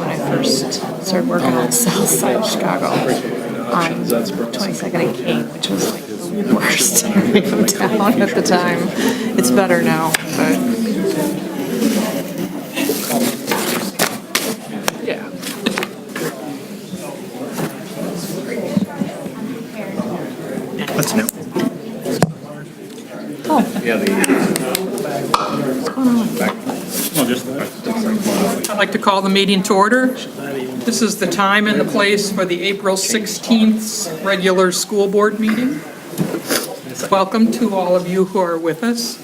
when I first started working on South Side Chicago on 22nd and King, which was like the worst area of town at the time. It's better now, but Yeah. What's new? oh, Yeah, what's going on? I'd like to call the meeting to order. This is the time and the place for the April 16th regular school board meeting. Welcome to all of you who are with us.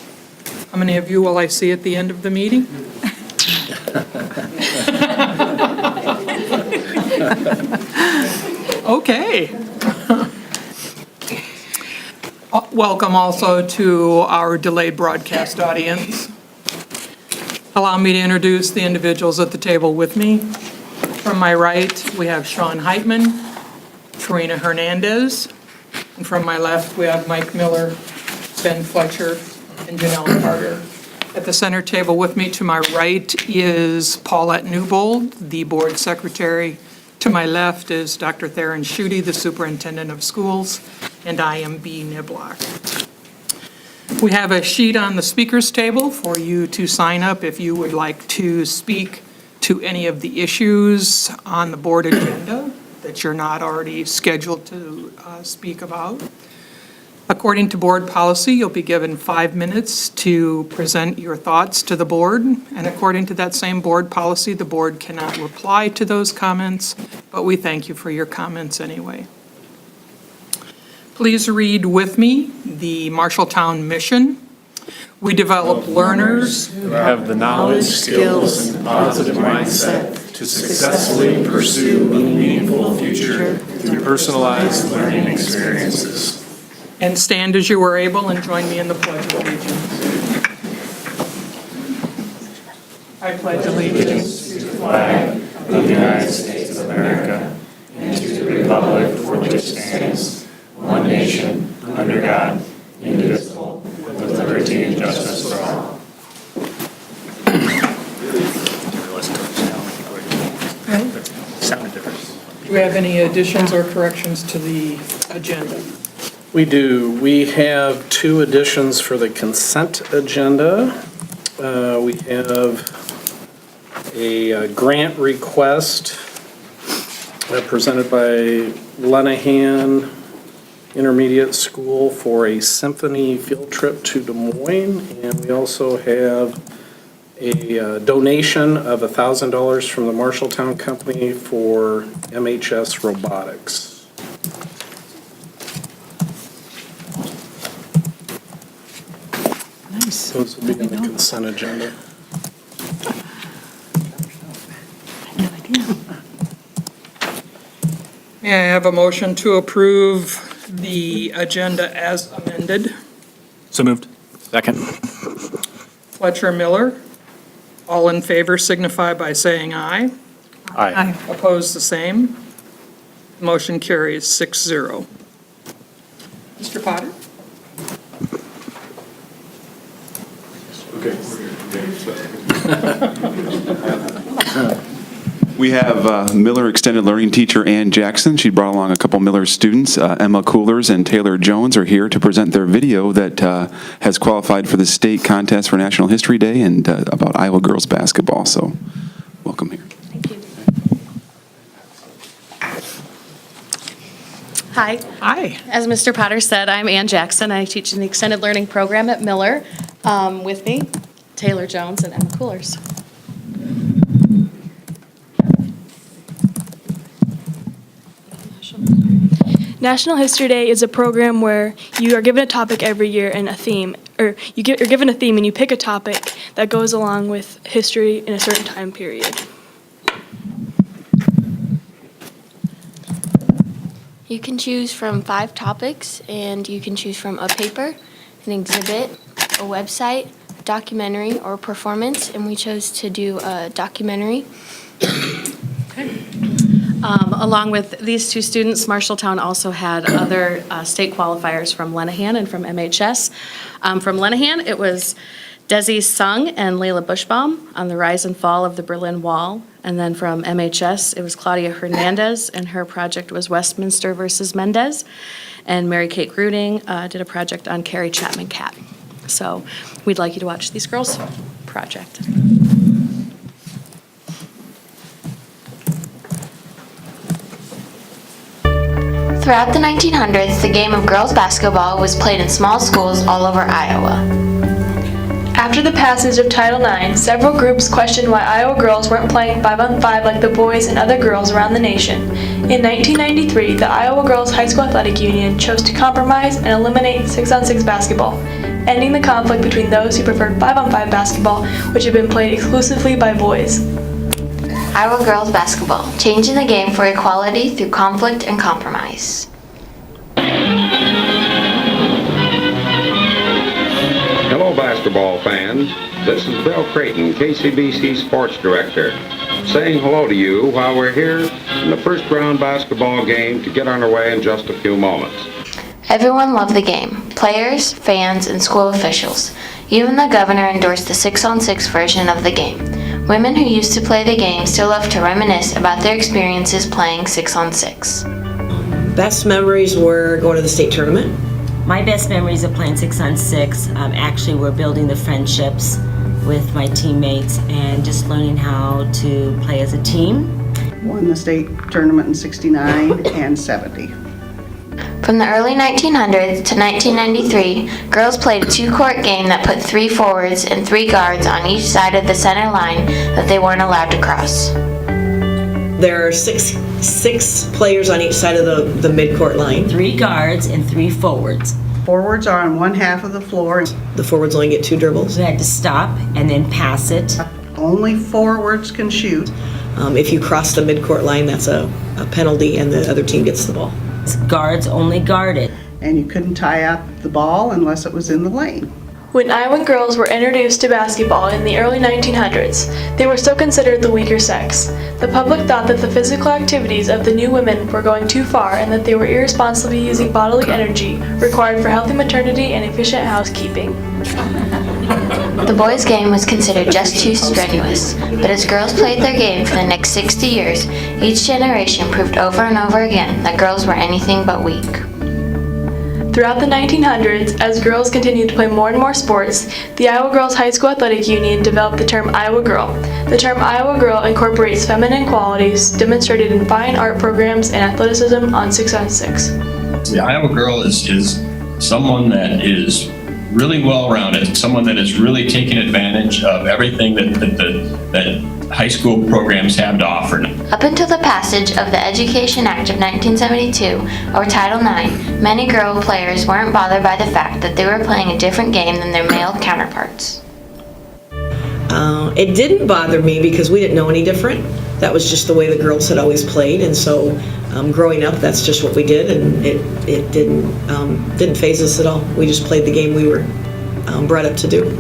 How many of you will I see at the end of the meeting? Okay. Welcome also to our delayed broadcast audience. Allow me to introduce the individuals at the table with me. From my right, we have Sean Heitman, Karina Hernandez, and from my left, we have Mike Miller, Ben Fletcher, and Janelle Carter. At the center table with me to my right is Paulette Newbold, the board secretary. To my left is Dr. Theron Schutte, the superintendent of schools, and I am B. Niblock. We have a sheet on the speakers table for you to sign up if you would like to speak to any of the issues on the board agenda that you're not already scheduled to speak about. According to board policy, you'll be given 5 minutes to present your thoughts to the board, and according to that same board policy, the board cannot reply to those comments, but we thank you for your comments anyway. Please read with me the Marshalltown mission. We develop learners who have the knowledge, skills, and positive mindset to successfully pursue a meaningful future through personalized learning experiences. and stand as you are able and join me in the Pledge of Allegiance. I pledge allegiance To the flag of the United States of America and to the republic for which it stands, one nation, under God, indivisible, with liberty and justice for all. Sounded different. Do we have any additions or corrections to the agenda? We do. We have 2 additions for the consent agenda. We have a grant request presented by Lenahan Intermediate School for a symphony field trip to Des Moines. And we also have a donation of $1,000 from the Marshalltown Company for MHS robotics. Nice. Those will be in the consent agenda. No idea. May I have a motion to approve the agenda as amended? So moved. Second. Fletcher Miller, all in favor signify by saying aye. Aye. Opposed, the same. Motion carries 6-0. Mr. Potter? We have Miller Extended Learning teacher Ann Jackson. She brought along a couple Miller students. Emma Coolers and Taylor Jones are here to present their video that has qualified for the state contest for National History Day and about Iowa girls basketball. So welcome here. Thank you. Hi. Aye. As Mr. Potter said, I'm Ann Jackson. I teach in the Extended Learning Program at Miller. With me, Taylor Jones and Emma Coolers. National History Day is a program where you are given a topic every year and a theme, or you're given a theme and you pick a topic that goes along with history in a certain time period. You can choose from 5 topics, and you can choose from a paper, an exhibit, a website, a documentary, or a performance, and we chose to do a documentary. Along with these 2 students, Marshalltown also had other state qualifiers from Lenahan and from MHS. From Lenahan, it was Desi Sung and Layla Bushbaum on the rise and fall of the Berlin Wall. And then from MHS, it was Claudia Hernandez, and her project was Westminster versus Mendez. And Mary Kate Gruding did a project on Carrie Chapman Cat. So we'd like you to watch these girls' project. Throughout the 1900s, the game of girls basketball was played in small schools all over Iowa. After the passage of Title IX, several groups questioned why Iowa girls weren't playing 5-on-5 like the boys and other girls around the nation. In 1993, the Iowa Girls High School Athletic Union chose to compromise and eliminate 6-on-6 basketball, ending the conflict between those who preferred 5-on-5 basketball, which had been played exclusively by boys. Iowa girls basketball, changing the game for equality through conflict and compromise. Hello, basketball fans. This is Bill Creighton, KCBC Sports Director, saying hello to you while we're here in the first round basketball game to get underway in just a few moments. Everyone loved the game. Players, fans, and school officials. Even the governor endorsed the 6-on-6 version of the game. Women who used to play the game still love to reminisce about their experiences playing 6-on-6. Best memories were going to the state tournament. My best memories of playing 6-on-6 actually were building the friendships with my teammates and just learning how to play as a team. Won the state tournament in 69 and 70. From the early 1900s to 1993, girls played a 2-court game that put 3 forwards and 3 guards on each side of the center line that they weren't allowed to cross. There are six players on each side of the midcourt line. 3 guards and 3 forwards. Forwards are on one half of the floor. The forwards only get 2 dribbles. We had to stop and then pass it. Only forwards can shoot. If you cross the midcourt line, that's a penalty and the other team gets the ball. Guards only guarded. And you couldn't tie out the ball unless it was in the lane. When Iowa girls were introduced to basketball in the early 1900s, they were still considered the weaker sex. The public thought that the physical activities of the new women were going too far and that they were irresponsibly using bodily energy required for healthy maternity and efficient housekeeping. The boys' game was considered just too strenuous, but as girls played their game for the next 60 years, each generation proved over and over again that girls were anything but weak. Throughout the 1900s, as girls continued to play more and more sports, the Iowa Girls High School Athletic Union developed the term Iowa Girl. The term Iowa Girl incorporates feminine qualities demonstrated in fine art programs and athleticism on 6-on-6. The Iowa Girl is someone that is really well-rounded, someone that is really taking advantage of everything that high school programs have to offer. Up until the passage of the Education Act of 1972, or Title IX, many girl players weren't bothered by the fact that they were playing a different game than their male counterparts. It didn't bother me because we didn't know any different. That was just the way the girls had always played, and so growing up, that's just what we did, and it didn't faze us at all. We just played the game we were brought up to do.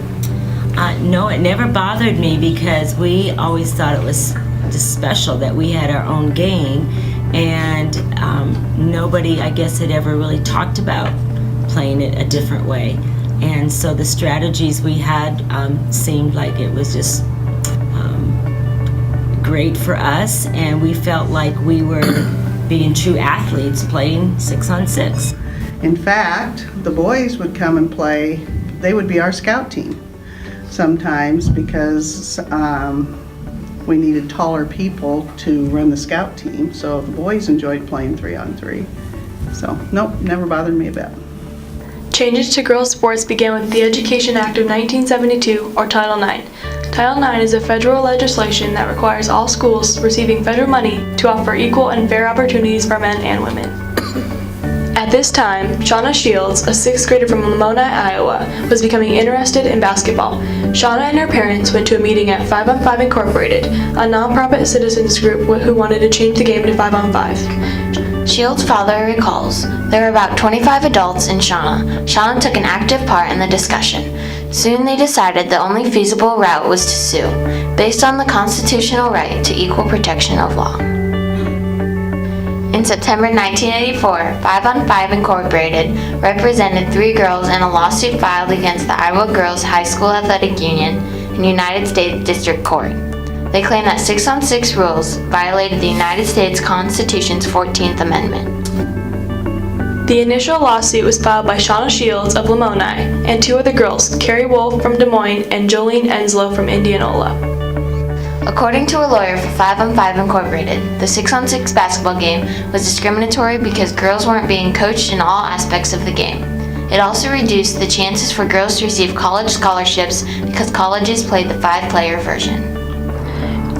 No, it never bothered me because we always thought it was just special that we had our own game, and nobody, I guess, had ever really talked about playing it a different way. And so the strategies we had seemed like it was just great for us, and we felt like we were being true athletes playing 6-on-6. In fact, the boys would come and play. They would be our scout team sometimes because we needed taller people to run the scout team. So the boys enjoyed playing 3-on-3. So nope, never bothered me a bit. Changes to girls' sports began with the Education Act of 1972, or Title IX. Title IX is a federal legislation that requires all schools receiving federal money to offer equal and fair opportunities for men and women. At this time, Shauna Shields, a 6th grader from Lamona, Iowa, was becoming interested in basketball. Shauna and her parents went to a meeting at 5-on-5 Incorporated, a nonprofit citizens group who wanted to change the game to 5-on-5. Shields' father recalls, there were about 25 adults in Shauna. Shauna took an active part in the discussion. Soon they decided the only feasible route was to sue, based on the constitutional right to equal protection of law. In September 1984, 5-on-5 Incorporated represented 3 girls in a lawsuit filed against the Iowa Girls High School Athletic Union in United States District Court. They claim that 6-on-6 rules violated the United States Constitution's 14th Amendment. The initial lawsuit was filed by Shauna Shields of Lamoni and 2 other girls, Carrie Wolf from Des Moines and Jolene Enslow from Indianola. According to a lawyer for 5-on-5 Incorporated, the 6-on-6 basketball game was discriminatory because girls weren't being coached in all aspects of the game. It also reduced the chances for girls to receive college scholarships because colleges played the 5-player version.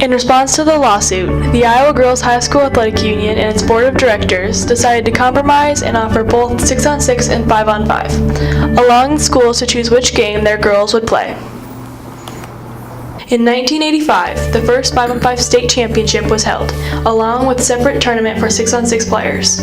In response to the lawsuit, the Iowa Girls High School Athletic Union and its board of directors decided to compromise and offer both 6-on-6 and 5-on-5, allowing schools to choose which game their girls would play. In 1985, the first 5-on-5 state championship was held, along with a separate tournament for 6-on-6 players.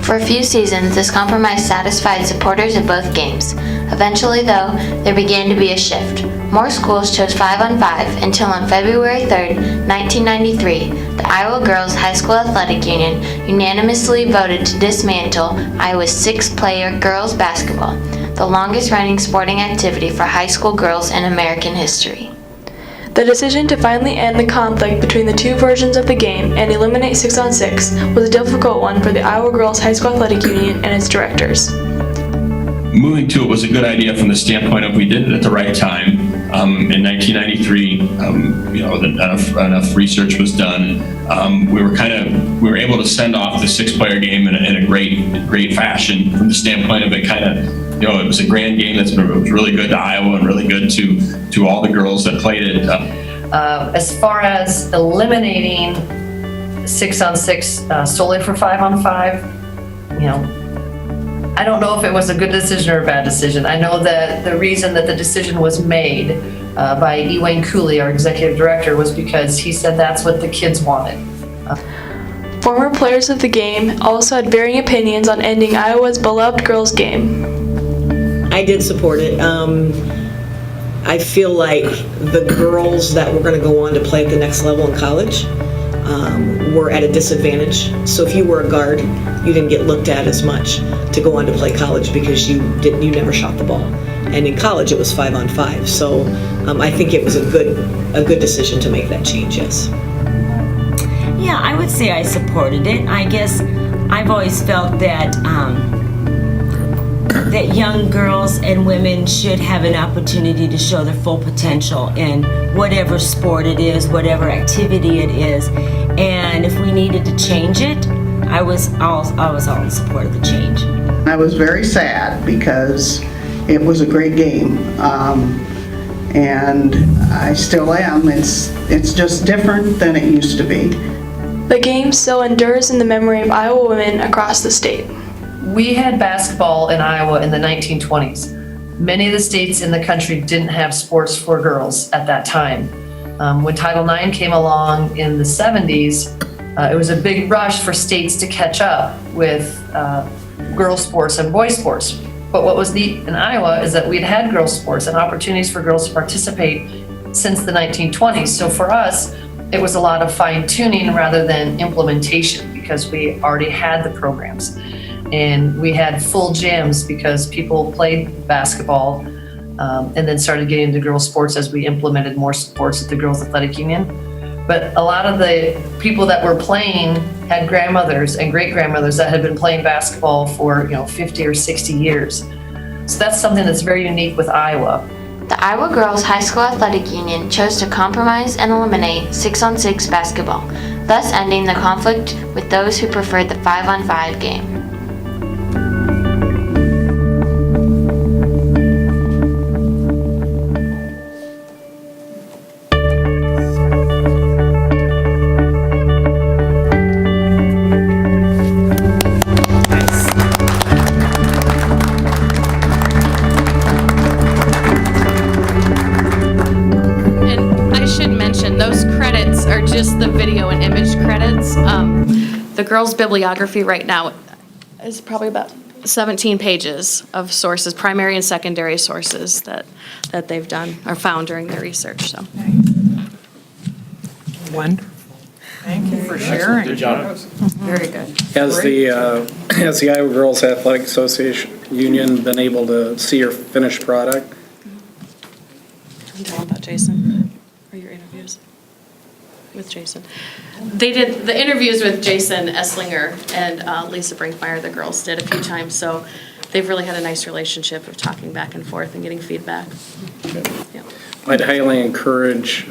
For a few seasons, this compromise satisfied supporters of both games. Eventually, though, there began to be a shift. More schools chose 5-on-5 until on February 3, 1993, the Iowa Girls High School Athletic Union unanimously voted to dismantle Iowa's 6-player girls basketball, the longest-running sporting activity for high school girls in American history. The decision to finally end the conflict between the 2 versions of the game and eliminate 6-on-6 was a difficult one for the Iowa Girls High School Athletic Union and its directors. Moving to it was a good idea from the standpoint of we did it at the right time. In 1993, enough research was done. We were able to send off the 6-player game in a great fashion from the standpoint of it it was a grand game that's been really good to Iowa and really good to all the girls that played it. As far as eliminating 6-on-6 solely for 5-on-5, I don't know if it was a good decision or a bad decision. I know that the reason that the decision was made by Ewayne Cooley, our executive director, was because he said that's what the kids wanted. Former players of the game also had varying opinions on ending Iowa's beloved girls' game. I did support it. I feel like the girls that were going to go on to play at the next level in college were at a disadvantage. So if you were a guard, you didn't get looked at as much to go on to play college because you never shot the ball. And in college, it was 5-on-5. So I think it was a good decision to make that change. Yes. Yeah, I would say I supported it. I guess I've always felt that that young girls and women should have an opportunity to show their full potential in whatever sport it is, whatever activity it is. And if we needed to change it, I was all in support of the change. I was very sad because it was a great game, and I still am. It's just different than it used to be. The game still endures in the memory of Iowa women across the state. We had basketball in Iowa in the 1920s. Many of the states in the country didn't have sports for girls at that time. When Title IX came along in the 70s, it was a big rush for states to catch up with girls' sports and boys' sports. But what was neat in Iowa is that we'd had girls' sports and opportunities for girls to participate since the 1920s. So for us, it was a lot of fine-tuning rather than implementation because we already had the programs. And we had full gyms because people played basketball and then started getting into girls' sports as we implemented more sports at the Girls Athletic Union. But a lot of the people that were playing had grandmothers and great-grandmothers that had been playing basketball for 50 or 60 years. So that's something that's very unique with Iowa. The Iowa Girls High School Athletic Union chose to compromise and eliminate 6-on-6 basketball, thus ending the conflict with those who preferred the 5-on-5 game. Just the video and image credits. The girls' bibliography right now is probably about 17 pages of sources, primary and secondary sources that they've done or found during their research. So. Wonderful. Thank you for sharing. Good job. Very good. Has the Iowa Girls Athletic Association Union been able to see your finished product? I'm telling about Jason or your interviews. with Jason. They did the interviews with Jason Esslinger and Lisa Brinkmeyer, the girls did a few times, so they've really had a nice relationship of talking back and forth and getting feedback. Yeah. I'd highly encourage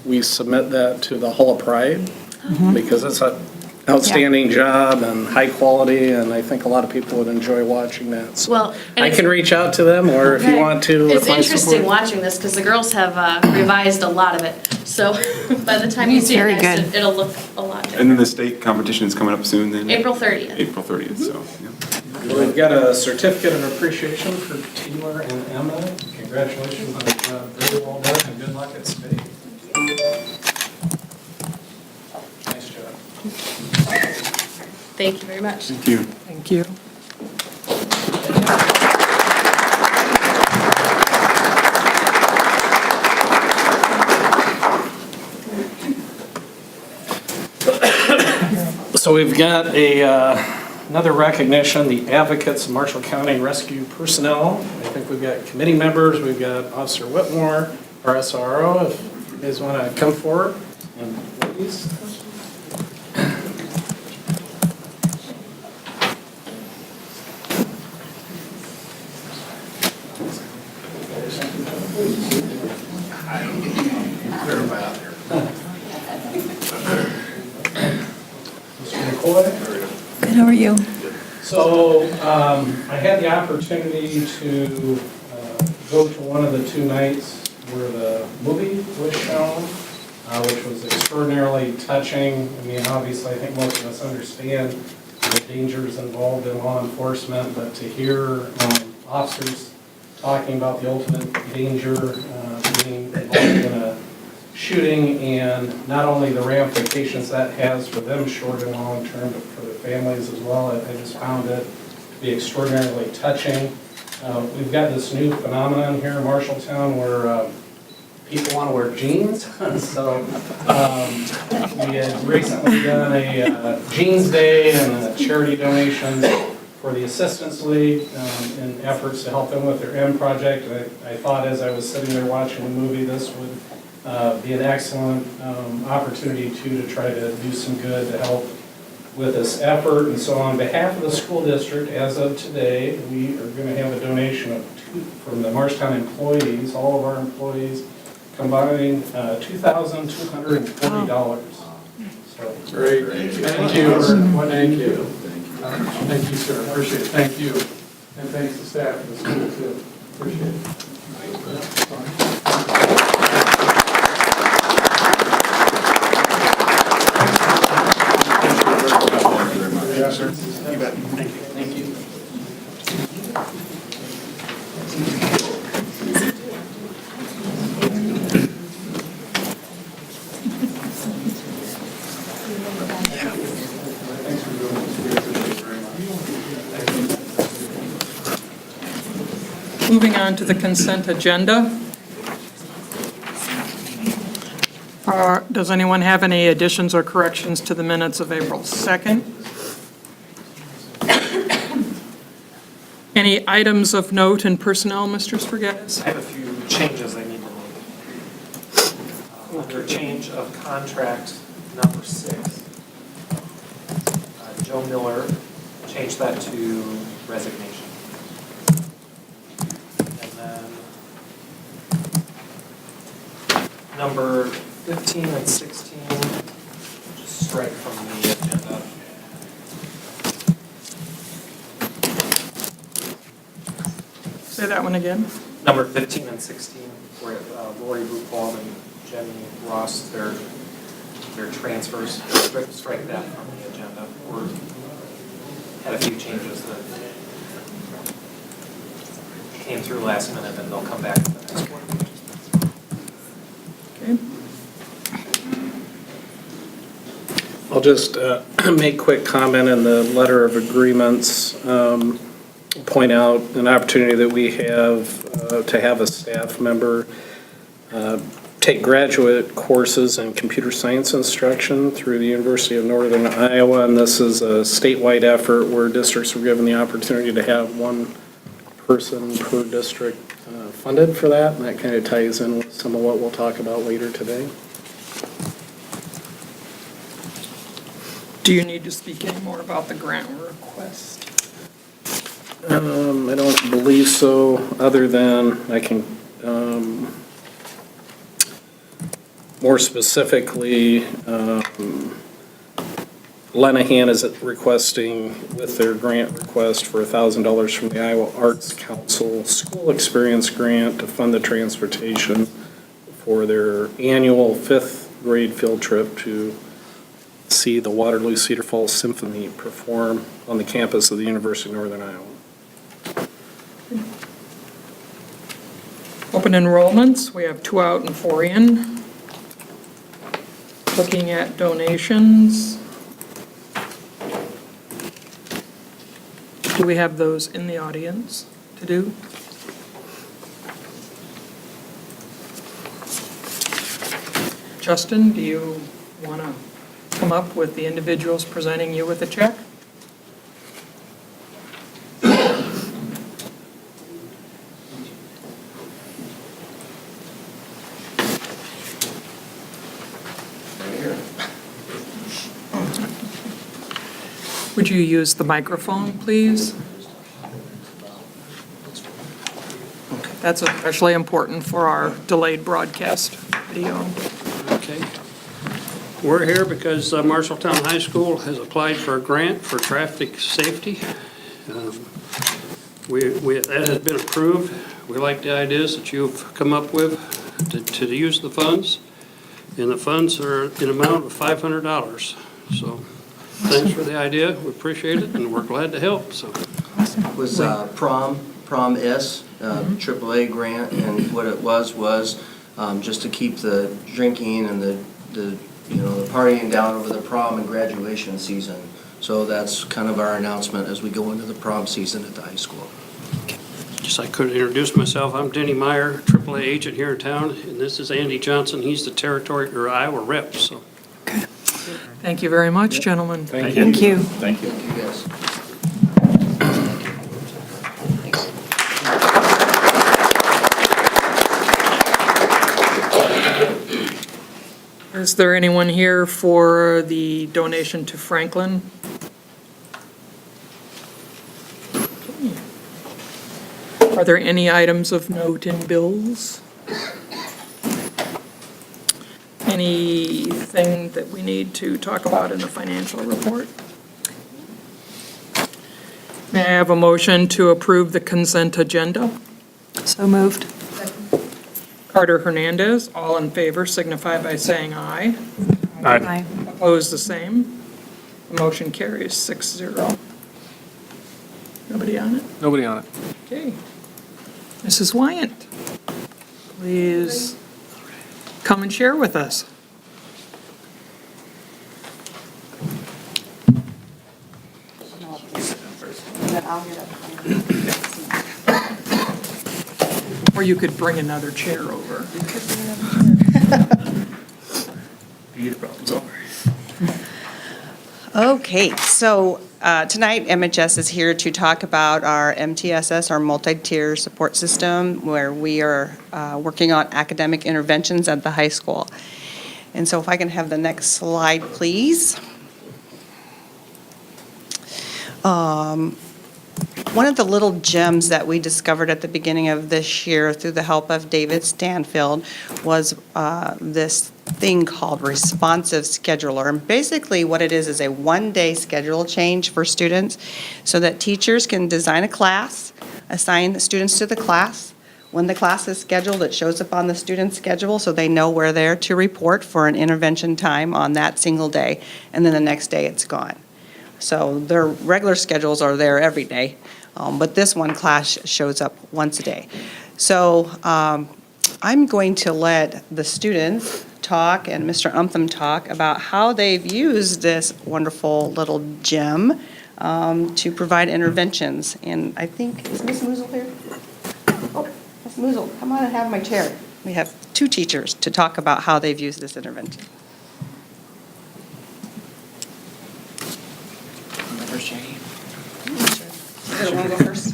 we submit that to the Hall of Pride, because it's an outstanding job and high quality, and I think a lot of people would enjoy watching that. So Well, and I can reach out to them, or if you want to. It's if I interesting support- watching this because the girls have revised a lot of it. So by the time you see it next, it'll look a lot different. And then the state competition is coming up soon then? April 30th. April 30th, so, yeah. Well, we've got a certificate of appreciation for Taylor and Emma. Congratulations on a job very well done, and good luck at state. Nice job. Thank you very much. Thank you. Thank you. So we've got another recognition, the Advocates of Marshall County Rescue Personnel. I think we've got committee members, we've got Officer Whitmore, our SRO, if you guys want to come forward. And ladies. Good, how are you? So I had the opportunity to go to one of the two nights where the movie was shown, which was extraordinarily touching. I mean, obviously, I think most of us understand the dangers involved in law enforcement, but to hear officers talking about the ultimate danger being involved in a shooting, and not only the ramifications that has for them short and long term, but for their families as well, I just found it to be extraordinarily touching. We've got this new phenomenon here in Marshalltown where people want to wear jeans. So we had recently done a Jeans Day and a charity donation for the Assistance League in efforts to help them with their M project. And I thought as I was sitting there watching the movie, this would be an excellent opportunity to try to do some good to help with this effort. And so on behalf of the school district, as of today, we are going to have a donation from the Marshalltown employees, all of our employees, combining $2,240. So, Great. Thank you. Thank you. Thank you, sir. Appreciate it. Thank you. And thanks to staff of the school, too. Appreciate it. Yes, sir. You bet. Thank you. Thank you. Moving on to the consent agenda. Does anyone have any additions or corrections to the minutes of April 2nd? Any items of note in personnel, Mr. Spargattis? I have a few changes I need to make. Under change of contract number 6, Joe Miller, change that to resignation. And then number 15 and 16, just strike from the agenda. Say that one again. Number 15 and 16, where Lori Buchwald and Jenny Ross, their transfers, strike that from the agenda. We had a few changes that came through last minute, and they'll come back to the next one. Okay. I'll just make quick comment in the letter of agreements, point out an opportunity that we have to have a staff member take graduate courses in computer science instruction through the University of Northern Iowa, and this is a statewide effort where districts are given the opportunity to have one person per district funded for that, and that kind of ties in with some of what we'll talk about later today. Do you need to speak any more about the grant request? I don't believe so, other than I can, more specifically, Lenahan is requesting, with their grant request for $1,000 from the Iowa Arts Council School Experience Grant to fund the transportation for their annual 5th grade field trip to see the Waterloo Cedar Falls Symphony perform on the campus of the University of Northern Iowa. Open enrollments, we have 2 out and 4 in. Looking at donations. Do we have those in the audience to do? Justin, do you want to come up with the individuals presenting you with a check? Would you use the microphone, please? That's especially important for our delayed broadcast video. Okay. We're here because Marshalltown High School has applied for a grant for traffic safety. That has been approved. We like the ideas that you've come up with to use the funds. And the funds are in amount of $500. So thanks for the idea. We appreciate it and we're glad to help. So was Prom-S, AAA grant, and what it was just to keep the drinking and the partying down over the prom and graduation season. So that's kind of our announcement as we go into the prom season at the high school. just I could introduce myself. I'm Denny Meyer, AAA agent here in town, and this is Andy Johnson. He's the territory or Iowa rep. So. Okay. Thank you very much, gentlemen. Thank you. Thank you. Thank you. Thank you, guys. Is there anyone here for the donation to Franklin? Are there any items of note in bills? Anything that we need to talk about in the financial report? May I have a motion to approve the consent agenda? So moved. Carter Hernandez, all in favor signify by saying aye. Aye. Opposed, the same. The motion carries 6-0. Nobody on it? Nobody on it. Okay. Mrs. Wyant, please come and share with us. Or you could bring another chair over. Okay, so tonight MHS is here to talk about our MTSS, our multi-tier support system, where we are working on academic interventions at the high school. And so if I can have the next slide, please. One of the little gems that we discovered at the beginning of this year through the help of David Stanfield was this thing called Responsive Scheduler. And basically what it is a one-day schedule change for students so that teachers can design a class, assign the students to the class. When the class is scheduled, it shows up on the student's schedule so they know where they're to report for an intervention time on that single day. And then the next day it's gone. So their regular schedules are there every day, but this one class shows up once a day. So I'm going to let the students talk and Mr. Umtham talk about how they've used this wonderful little gem to provide interventions. And I think, is Ms. Moosel here? Oh, Ms. Moosel, come on and have my chair. We have two teachers to talk about how they've used this intervention. Want to go first?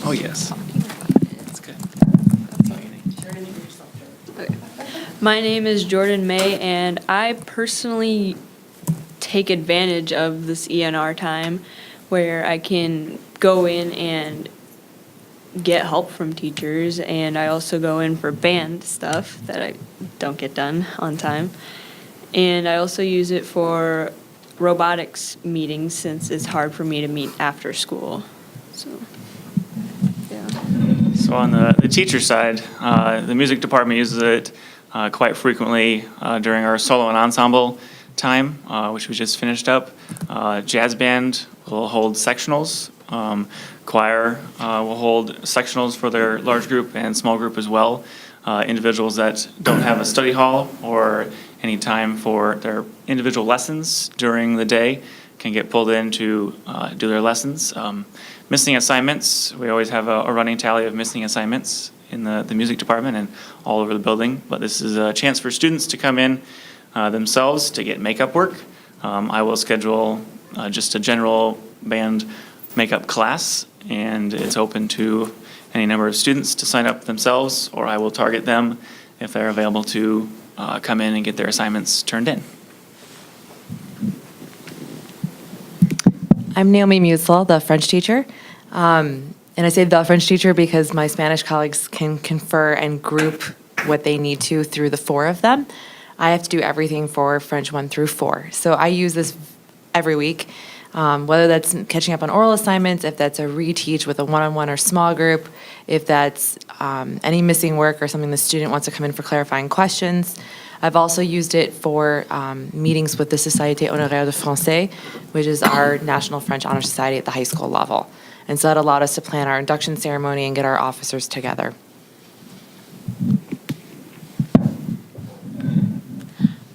Oh, yes. That's good. That's all you need. My name is Jordan May, and I personally take advantage of this ENR time where I can go in and get help from teachers, and I also go in for band stuff that I don't get done on time. And I also use it for robotics meetings since it's hard for me to meet after school. So, yeah. So on the teacher side, the music department uses it quite frequently during our solo and ensemble time, which we just finished up. Jazz band will hold sectionals. Choir will hold sectionals for their large group and small group as well. Individuals that don't have a study hall or any time for their individual lessons during the day can get pulled in to do their lessons. Missing assignments, we always have a running tally of missing assignments in the music department and all over the building, but this is a chance for students to come in themselves to get makeup work. I will schedule just a general band makeup class, and it's open to any number of students to sign up themselves, or I will target them if they're available to come in and get their assignments turned in. I'm Naomi Musel, the French teacher. And I say the French teacher because my Spanish colleagues can confer and group what they need to through the 4 of them. I have to do everything for French 1 through 4. So I use this every week, whether that's catching up on oral assignments, if that's a reteach with a one-on-one or small group, if that's any missing work or something the student wants to come in for clarifying questions. I've also used it for meetings with the Société Honoraire de Français, which is our National French Honor Society at the high school level. And so that allowed us to plan our induction ceremony and get our officers together.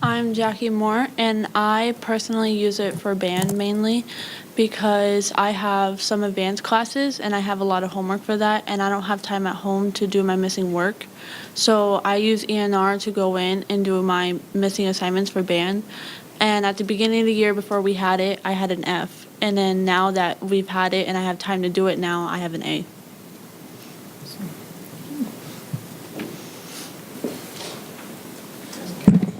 I'm Jackie Moore, and I personally use it for band mainly because I have some advanced classes and I have a lot of homework for that, and I don't have time at home to do my missing work. So I use ENR to go in and do my missing assignments for band. And at the beginning of the year before we had it, I had an F. And then now that we've had it and I have time to do it now, I have an A.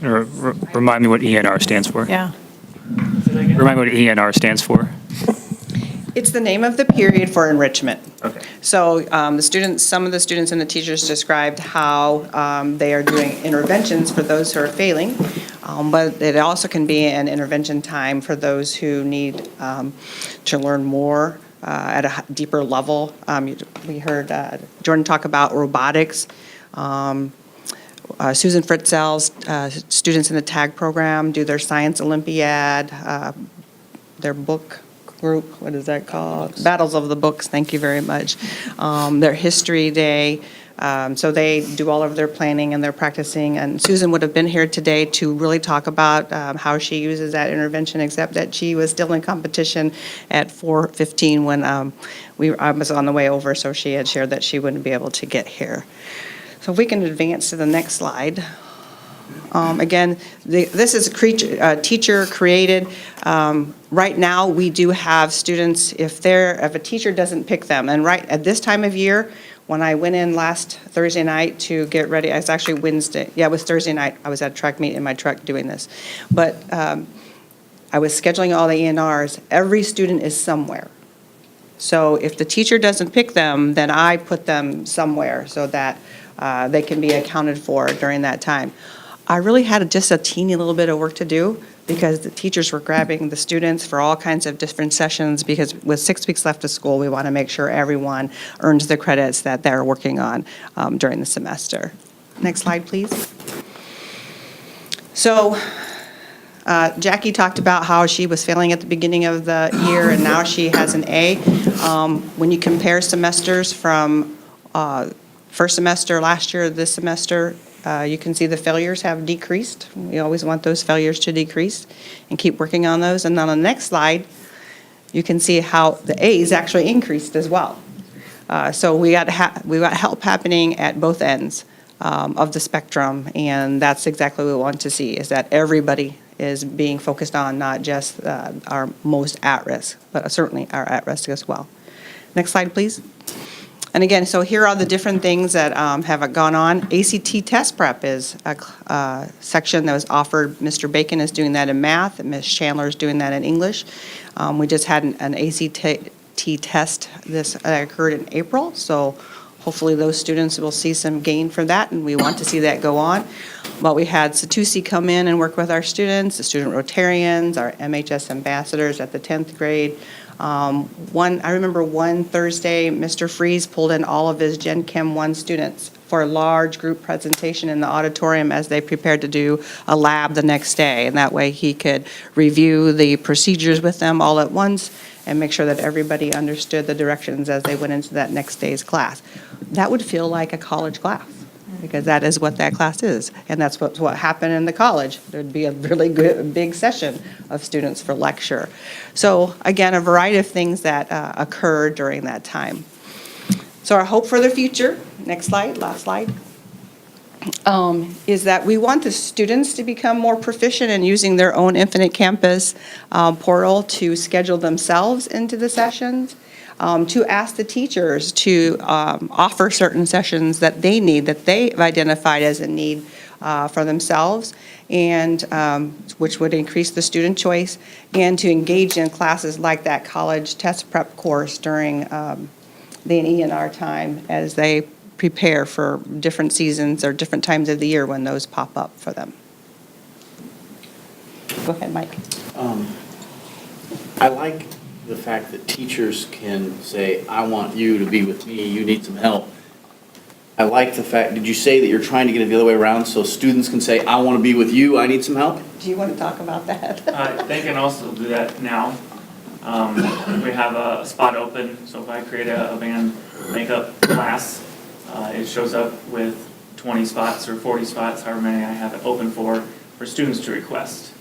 Remind me what ENR stands for. Yeah. Remind me what ENR stands for. It's the name of the period for enrichment. Okay. So some of the students and the teachers described how they are doing interventions for those who are failing, but it also can be an intervention time for those who need to learn more at a deeper level. We heard Jordan talk about robotics. Susan Fritzell's students in the TAG program do their science Olympiad, their book group, what is that called? Battles of the Books, thank you very much. Their history day. So they do all of their planning and their practicing. And Susan would have been here today to really talk about how she uses that intervention, except that she was still in competition at 4:15 when I was on the way over, so she had shared that she wouldn't be able to get here. So if we can advance to the next slide. Again, this is teacher-created. Right now, we do have students, if a teacher doesn't pick them, and right at this time of year, when I went in last Thursday night to get ready, it's actually Wednesday. Yeah, it was Thursday night. I was at a track meet in my truck doing this. But I was scheduling all the ENRs. Every student is somewhere. So if the teacher doesn't pick them, then I put them somewhere so that they can be accounted for during that time. I really had just a teeny little bit of work to do because the teachers were grabbing the students for all kinds of different sessions, because with 6 weeks left of school, we want to make sure everyone earns the credits that they're working on during the semester. Next slide, please. So Jackie talked about how she was failing at the beginning of the year, and now she has an A. When you compare semesters from first semester last year to this semester, you can see the failures have decreased. We always want those failures to decrease and keep working on those. And on the next slide, you can see how the A's actually increased as well. So we got help happening at both ends of the spectrum, and that's exactly what we want to see, is that everybody is being focused on, not just our most at risk, but certainly our at risk as well. Next slide, please. And again, so here are the different things that have gone on. ACT test prep is a section that was offered. Mr. Bacon is doing that in math, and Ms. Chandler is doing that in English. We just had an ACT test that occurred in April, so hopefully those students will see some gain from that, and we want to see that go on. But we had Satusi come in and work with our students, the student Rotarians, our MHS ambassadors at the 10th grade. I remember one Thursday, Mr. Freeze pulled in all of his Gen Chem 1 students for a large group presentation in the auditorium as they prepared to do a lab the next day. And that way he could review the procedures with them all at once and make sure that everybody understood the directions as they went into that next day's class. That would feel like a college class, because that is what that class is. And that's what happened in the college. There'd be a really good, big session of students for lecture. So again, a variety of things that occurred during that time. So our hope for the future, next slide, last slide, is that we want the students to become more proficient in using their own Infinite Campus portal to schedule themselves into the sessions. To ask the teachers to offer certain sessions that they need, that they've identified as a need for themselves, and which would increase the student choice, and to engage in classes like that college test prep course during the E&R time as they prepare for different seasons or different times of the year when those pop up for them. Go ahead, Mike. I like the fact that teachers can say, I want you to be with me, you need some help. I like the fact, did you say that you're trying to get it the other way around so students can say, I want to be with you, I need some help? Do you want to talk about that? They can also do that now. We have a spot open, so if I create a band makeup class, it shows up with 20 spots or 40 spots, however many I have it open for students to request.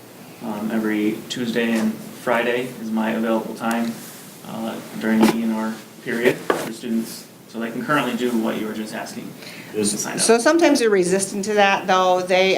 Every Tuesday and Friday is my available time during the E&R period for students, so they can currently do what you were just asking. So sometimes they're resistant to that, though. They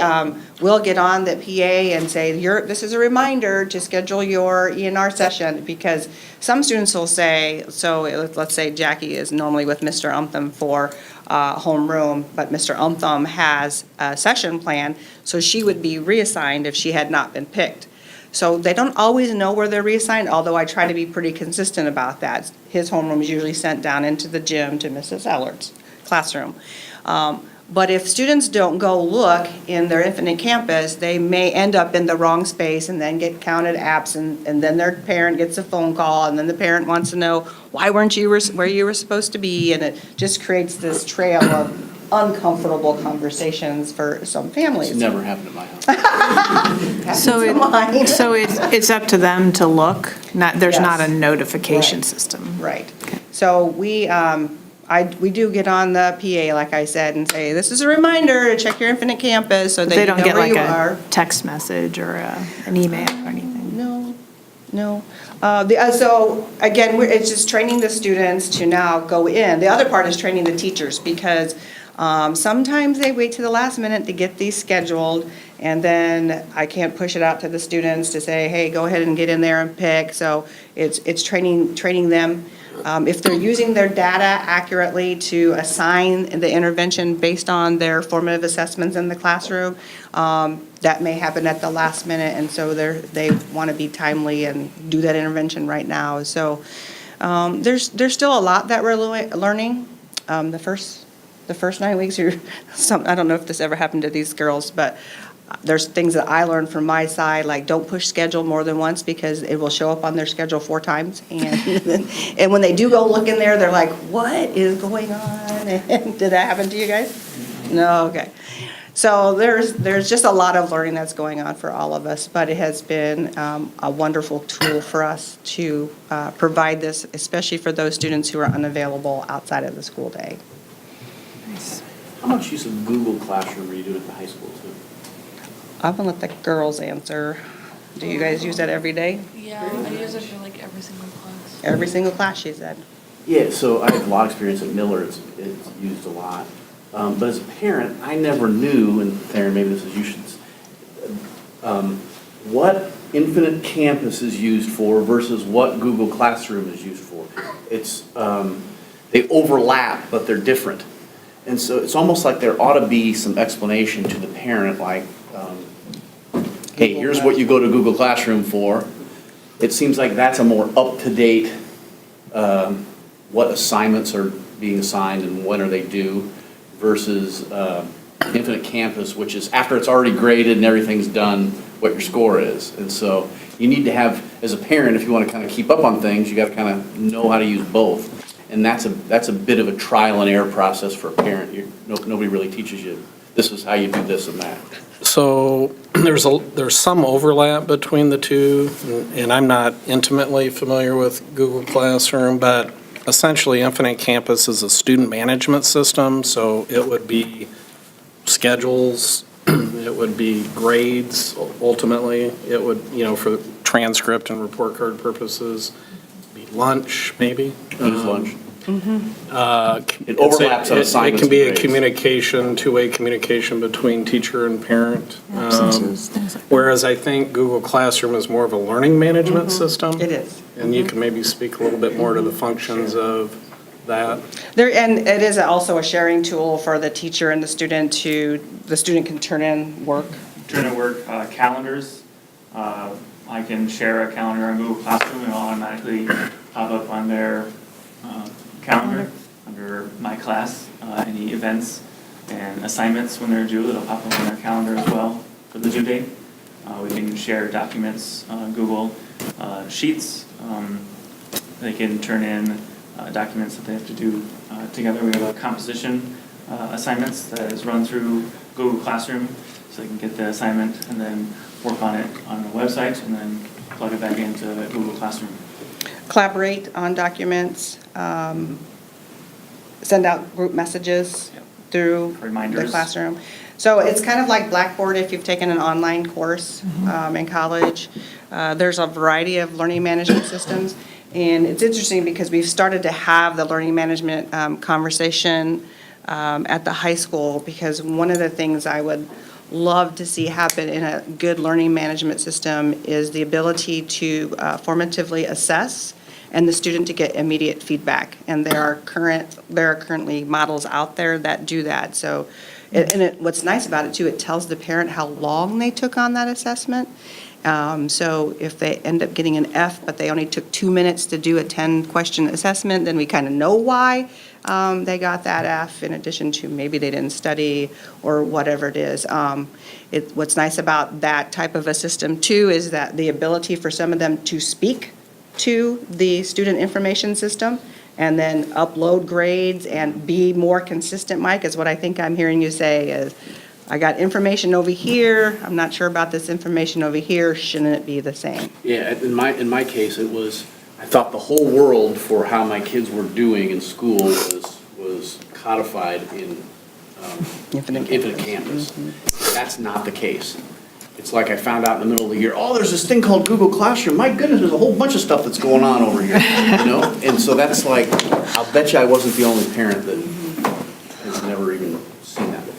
will get on the PA and say, this is a reminder to schedule your E&R session, because some students will say, so let's say Jackie is normally with Mr. Umtham for homeroom, but Mr. Umtham has a session plan, so she would be reassigned if she had not been picked. So they don't always know where they're reassigned, although I try to be pretty consistent about that. His homeroom is usually sent down into the gym to Mrs. Ellard's classroom. But if students don't go look in their Infinite Campus, they may end up in the wrong space and then get counted absent, and then their parent gets a phone call, and then the parent wants to know, why weren't you where you were supposed to be? And it just creates this trail of uncomfortable conversations for some families. It's never happened at my house. So it's up to them to look, there's not a notification system. Right. So we do get on the PA, like I said, and say, this is a reminder to check your Infinite Campus so that They you don't know get where like you a are. text message or an email or anything? No. So again, it's just training the students to now go in. The other part is training the teachers, because sometimes they wait to the last minute to get these scheduled, and then I can't push it out to the students to say, hey, go ahead and get in there and pick. So it's training them. If they're using their data accurately to assign the intervention based on their formative assessments in the classroom, that may happen at the last minute, and so they want to be timely and do that intervention right now. So there's still a lot that we're learning. The first 9 weeks, I don't know if this ever happened to these girls, but there's things that I learned from my side, like don't push schedule more than once, because it will show up on their schedule 4 times. And when they do go look in there, they're like, what is going on? And did that happen to you guys? No, okay. So there's just a lot of learning that's going on for all of us, but it has been a wonderful tool for us to provide this, especially for those students who are unavailable outside of the school day. How much use of Google Classroom are you doing at the high school too? I'm gonna let the girls answer. Do you guys use that every day? Yeah, I use it for like every single class. Every single class, she said. Yeah, so I have a lot of experience at Miller, it's used a lot. But as a parent, I never knew, and Theron, maybe this is you should, what Infinite Campus is used for versus what Google Classroom is used for. It's, they overlap, but they're different. And so it's almost like there ought to be some explanation to the parent, like, hey, here's what you go to Google Classroom for. It seems like that's a more up-to-date, what assignments are being assigned and when are they due, versus Infinite Campus, which is after it's already graded and everything's done, what your score is. And so you need to have, as a parent, if you want to kind of keep up on things, you got to kind of know how to use both. And that's a bit of a trial and error process for a parent. Nobody really teaches you, this is how you do this and that. So there's some overlap between the two, and I'm not intimately familiar with Google Classroom, but essentially Infinite Campus is a student management system, so it would be schedules, it would be grades, ultimately. It would, for transcript and report card purposes, be lunch, maybe. Use lunch. It overlaps on assignments It can be and a grades. communication, two-way communication between teacher and parent. Whereas I think Google Classroom is more of a learning management system. It is. And you can maybe speak a little bit more to the functions of that. And it is also a sharing tool for the teacher and the student the student can turn in work. Turn in work, calendars. I can share a calendar on Google Classroom and it'll automatically pop up on their calendar under my class, any events and assignments when they're due, it'll pop up on their calendar as well for the due date. We can share documents, Google Sheets. They can turn in documents that they have to do together. We have a composition assignments that is run through Google Classroom, so they can get the assignment and then work on it on the website and then plug it back into Google Classroom. Collaborate on documents, send out group messages through the Reminders. classroom. So it's kind of like Blackboard if you've taken an online course in college. There's a variety of learning management systems. And it's interesting because we've started to have the learning management conversation at the high school, because one of the things I would love to see happen in a good learning management system is the ability to formatively assess and the student to get immediate feedback. And there are currently models out there that do that. So, what's nice about it too, it tells the parent how long they took on that assessment. So if they end up getting an F, but they only took 2 minutes to do a 10-question assessment, then we kind of know why they got that F, in addition to maybe they didn't study or whatever it is. What's nice about that type of a system too is that the ability for some of them to speak to the student information system and then upload grades and be more consistent, Mike, is what I think I'm hearing you say is, I got information over here, I'm not sure about this information over here, shouldn't it be the same? Yeah, in my case, it was, I thought the whole world for how my kids were doing in school was codified in Infinite Campus. That's not the case. It's like I found out in the middle of the year, oh, there's this thing called Google Classroom. My goodness, there's a whole bunch of stuff that's going on over here, And so that's like, I'll bet you I wasn't the only parent that has never even seen that before.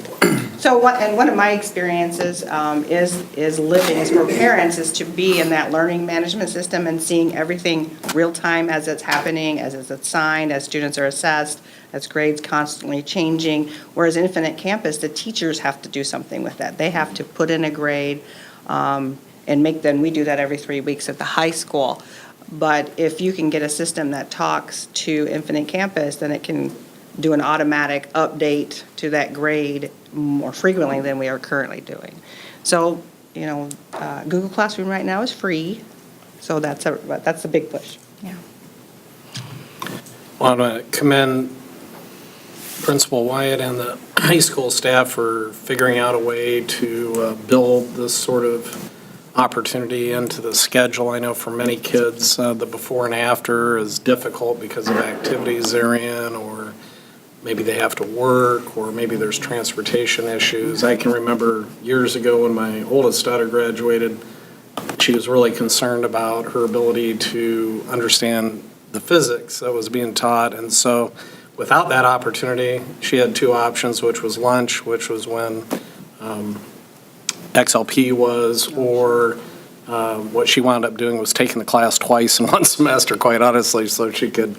So one of my experiences is living, is for parents, is to be in that learning management system and seeing everything real time as it's happening, as it's assigned, as students are assessed, as grades constantly changing. Whereas Infinite Campus, the teachers have to do something with that. They have to put in a grade and make them, we do that every 3 weeks at the high school. But if you can get a system that talks to Infinite Campus, then it can do an automatic update to that grade more frequently than we are currently doing. So, Google Classroom right now is free, so that's a big push. Yeah. I want to commend Principal Wyatt and the high school staff for figuring out a way to build this sort of opportunity into the schedule. I know for many kids, the before and after is difficult because of activities they're in, or maybe they have to work, or maybe there's transportation issues. I can remember years ago when my oldest daughter graduated, she was really concerned about her ability to understand the physics that was being taught. And so without that opportunity, she had two options, which was lunch, which was when XLP was, or what she wound up doing was taking the class twice in one semester, quite honestly, so she could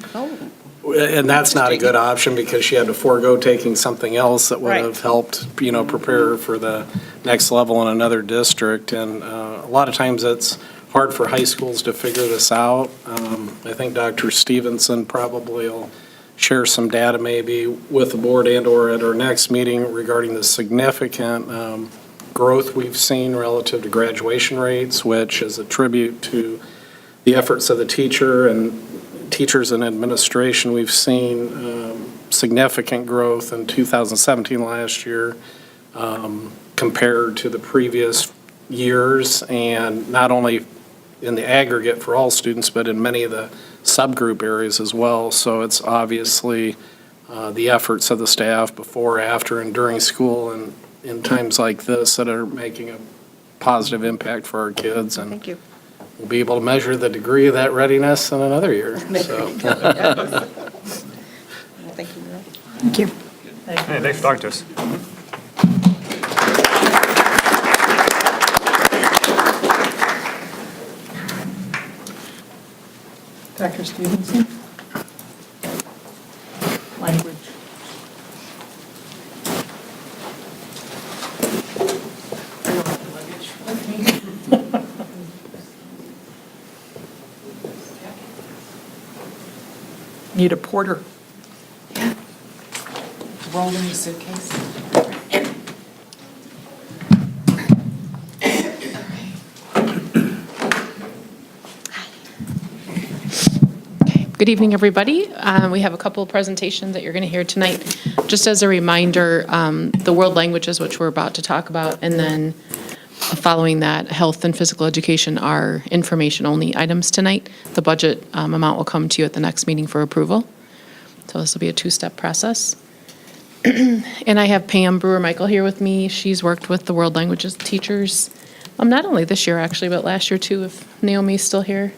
And that's not a good option because she had to forego taking something else that would Right. have helped, prepare her for the next level in another district. And a lot of times it's hard for high schools to figure this out. I think Dr. Stevenson probably will share some data maybe with the board and/or at our next meeting regarding the significant growth we've seen relative to graduation rates, which is a tribute to the efforts of the teachers and administration. We've seen significant growth in 2017 last year compared to the previous years, and not only in the aggregate for all students, but in many of the subgroup areas as well. So it's obviously the efforts of the staff before, after, and during school and in times like this that are making a positive impact for our kids. And Thank you. we'll be able to measure the degree of that readiness in another year. So. Well, thank you. Thank you. Hey, thanks for talking to us. Dr. Stevenson? Language. Need a porter. Roll in the suitcase. Good evening, everybody. We have a couple of presentations that you're going to hear tonight. Just as a reminder, the world languages, which we're about to talk about, and then following that, health and physical education are information-only items tonight. The budget amount will come to you at the next meeting for approval. So this will be a two-step process. And I have Pam Brewer-Michael here with me. She's worked with the world languages teachers, not only this year, actually, but last year, too, if Naomi's still here.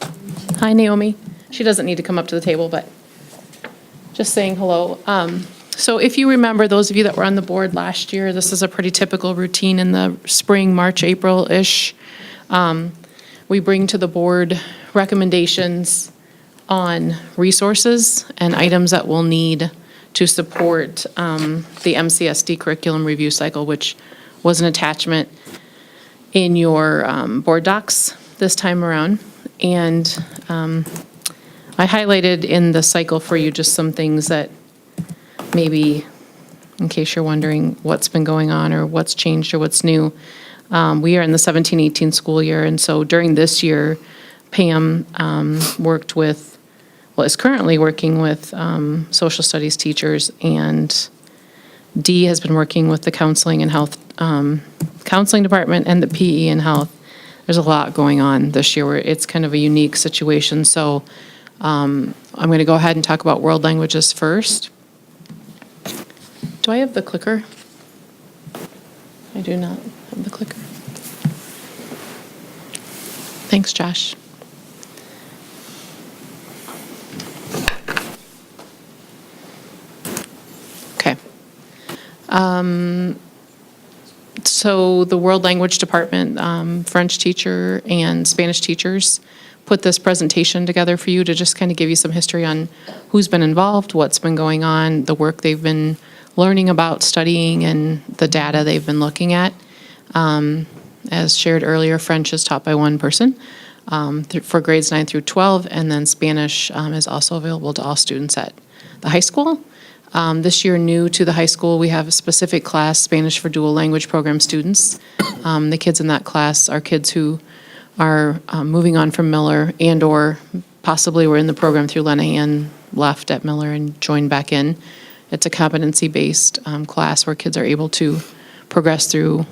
Hi, Naomi. She doesn't need to come up to the table, but just saying hello. So if you remember, those of you that were on the board last year, this is a pretty typical routine in the spring, March, April-ish. We bring to the board recommendations on resources and items that we'll need to support the MCSD curriculum review cycle, which was an attachment in your board docs this time around. And I highlighted in the cycle for you just some things that maybe, in case you're wondering what's been going on or what's changed or what's new. We are in the 17-18 school year, and so during this year, Pam worked with, is currently working with social studies teachers, and Dee has been working with the counseling and health, counseling department and the PE and health. There's a lot going on this year where it's kind of a unique situation. So I'm going to go ahead and talk about world languages first. Do I have the clicker? I do not have the clicker. Thanks, Josh. Okay. So the World Language Department, French teacher and Spanish teachers put this presentation together for you to just kind of give you some history on who's been involved, what's been going on, the work they've been learning about, studying, and the data they've been looking at. As shared earlier, French is taught by one person for grades 9 through 12, and then Spanish is also available to all students at the high school. This year, new to the high school, we have a specific class, Spanish for Dual Language Program students. The kids in that class are kids who are moving on from Miller and/or possibly were in the program through Lenahan, left at Miller and joined back in. It's a competency-based class where kids are able to progress through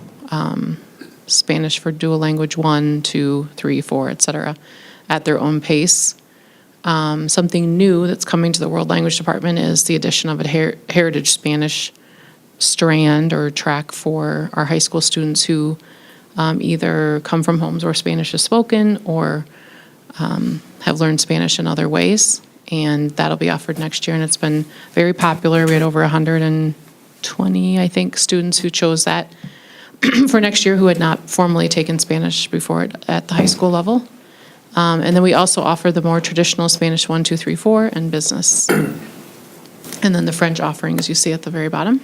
Spanish for Dual Language 1, 2, 3, 4, et cetera, at their own pace. Something new that's coming to the World Language Department is the addition of a Heritage Spanish strand or track for our high school students who either come from homes where Spanish is spoken or have learned Spanish in other ways. And that'll be offered next year, and it's been very popular. We had over 120, I think, students who chose that for next year who had not formally taken Spanish before at the high school level. And then we also offer the more traditional Spanish 1, 2, 3, 4 and business. And then the French offerings you see at the very bottom.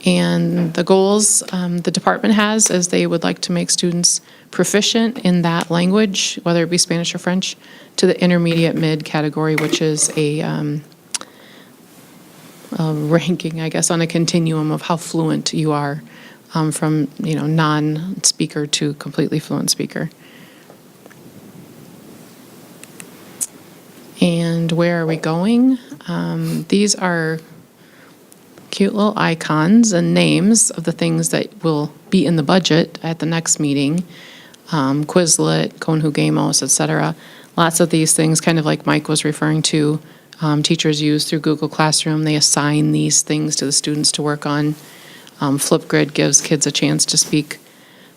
And the goals the department has is they would like to make students proficient in that language, whether it be Spanish or French, to the intermediate mid category, which is a ranking, I guess, on a continuum of how fluent you are from, non-speaker to completely fluent speaker. And where are we going? These are cute little icons and names of the things that will be in the budget at the next meeting. Quizlet, Conjugamos, et cetera. Lots of these things, kind of like Mike was referring to, teachers use through Google Classroom. They assign these things to the students to work on. Flipgrid gives kids a chance to speak,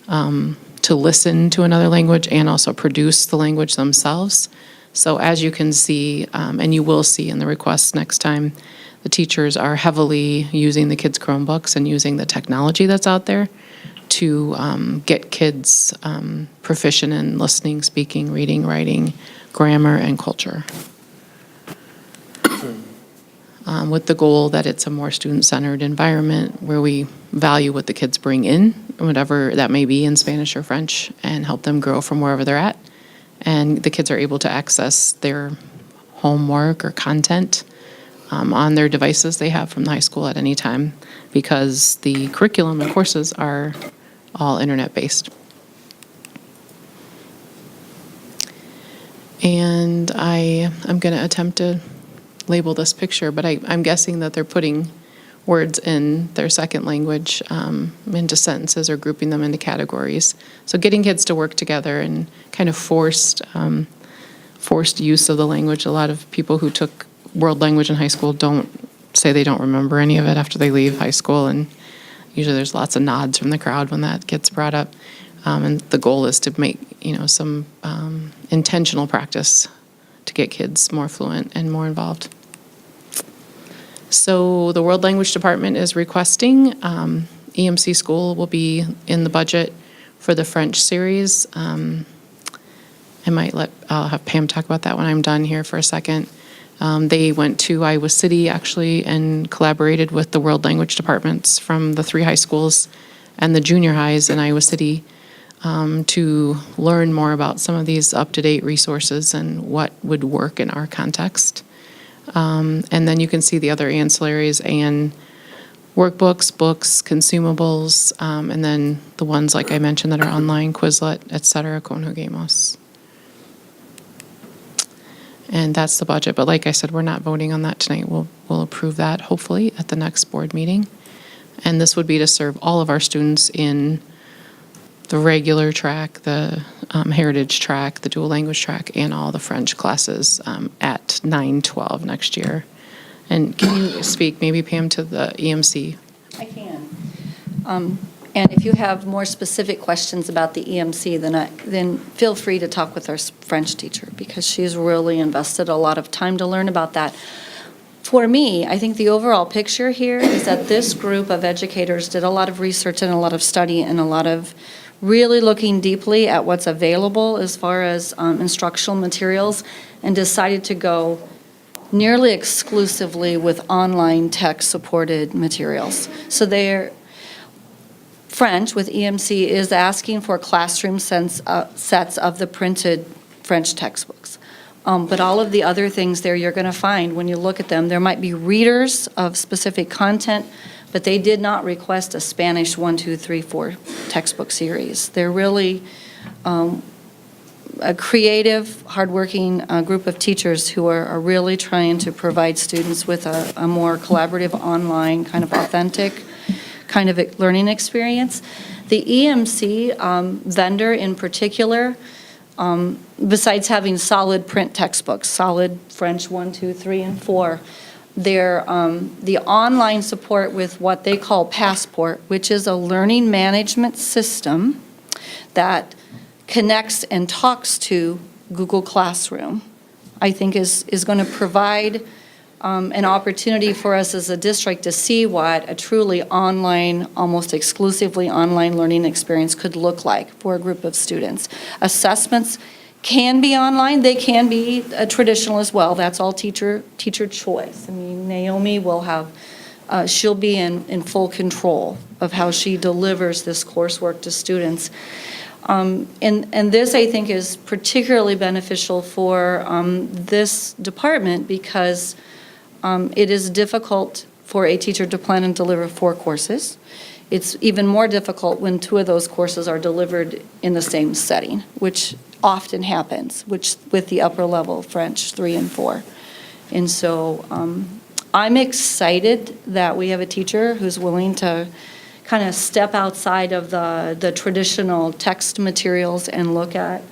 to listen to another language and also produce the language themselves. So as you can see, and you will see in the requests next time, the teachers are heavily using the kids' Chromebooks and using the technology that's out there to get kids proficient in listening, speaking, reading, writing, grammar, and culture. With the goal that it's a more student-centered environment where we value what the kids bring in, whatever that may be in Spanish or French, and help them grow from wherever they're at. And the kids are able to access their homework or content on their devices they have from the high school at any time, because the curriculum and courses are all internet-based. And I'm going to attempt to label this picture, but I'm guessing that they're putting words in their second language into sentences or grouping them into categories. So getting kids to work together and kind of forced use of the language. A lot of people who took world language in high school don't remember any of it after they leave high school, and usually there's lots of nods from the crowd when that gets brought up. And the goal is to make some intentional practice to get kids more fluent and more involved. So the World Language Department is requesting EMC School will be in the budget for the French series. I'll have Pam talk about that when I'm done here for a second. They went to Iowa City actually and collaborated with the World Language Departments from the 3 high schools and the junior highs in Iowa City to learn more about some of these up-to-date resources and what would work in our context. And then you can see the other ancillaries and workbooks, books, consumables, and then the ones like I mentioned that are online, Quizlet, et cetera, Conjugamos. And that's the budget, but like I said, we're not voting on that tonight. We'll approve that hopefully at the next board meeting. And this would be to serve all of our students in the regular track, the heritage track, the dual language track, and all the French classes at 9-12 next year. And can you speak maybe, Pam, to the EMC? I can. And if you have more specific questions about the EMC, then feel free to talk with our French teacher, because she's really invested a lot of time to learn about that. For me, I think the overall picture here is that this group of educators did a lot of research and a lot of study and a lot of really looking deeply at what's available as far as instructional materials, and decided to go nearly exclusively with online tech-supported materials. So French with EMC is asking for classroom sets of the printed French textbooks. But all of the other things there you're going to find when you look at them. There might be readers of specific content, but they did not request a Spanish 1, 2, 3, 4 textbook series. They're really a creative, hardworking group of teachers who are really trying to provide students with a more collaborative, online, kind of authentic kind of learning experience. The EMC vendor in particular, besides having solid print textbooks, solid French 1, 2, 3, and 4, the online support with what they call Passport, which is a learning management system that connects and talks to Google Classroom, I think is going to provide an opportunity for us as a district to see what a truly online, almost exclusively online learning experience could look like for a group of students. Assessments can be online, they can be traditional as well. That's all teacher choice. I mean, Naomi will have, she'll be in full control of how she delivers this coursework to students. And this, I think, is particularly beneficial for this department because it is difficult for a teacher to plan and deliver 4 courses. It's even more difficult when 2 of those courses are delivered in the same setting, which often happens, which with the upper level French 3 and 4. And so I'm excited that we have a teacher who's willing to kind of step outside of the traditional text materials and look at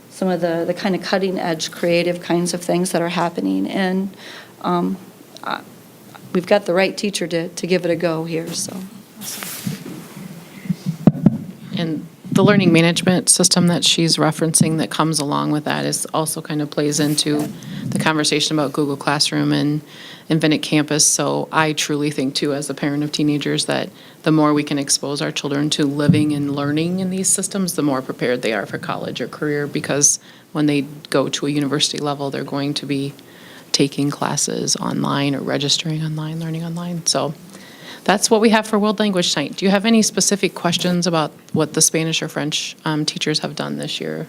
some of the kind of cutting edge creative kinds of things that are happening. And we've got the right teacher to give it a go here, so. And the learning management system that she's referencing that comes along with that is also kind of plays into the conversation about Google Classroom and Infinite Campus. So I truly think too, as a parent of teenagers, that the more we can expose our children to living and learning in these systems, the more prepared they are for college or career, because when they go to a university level, they're going to be taking classes online or registering online, learning online. So that's what we have for World Language Night. Do you have any specific questions about what the Spanish or French teachers have done this year?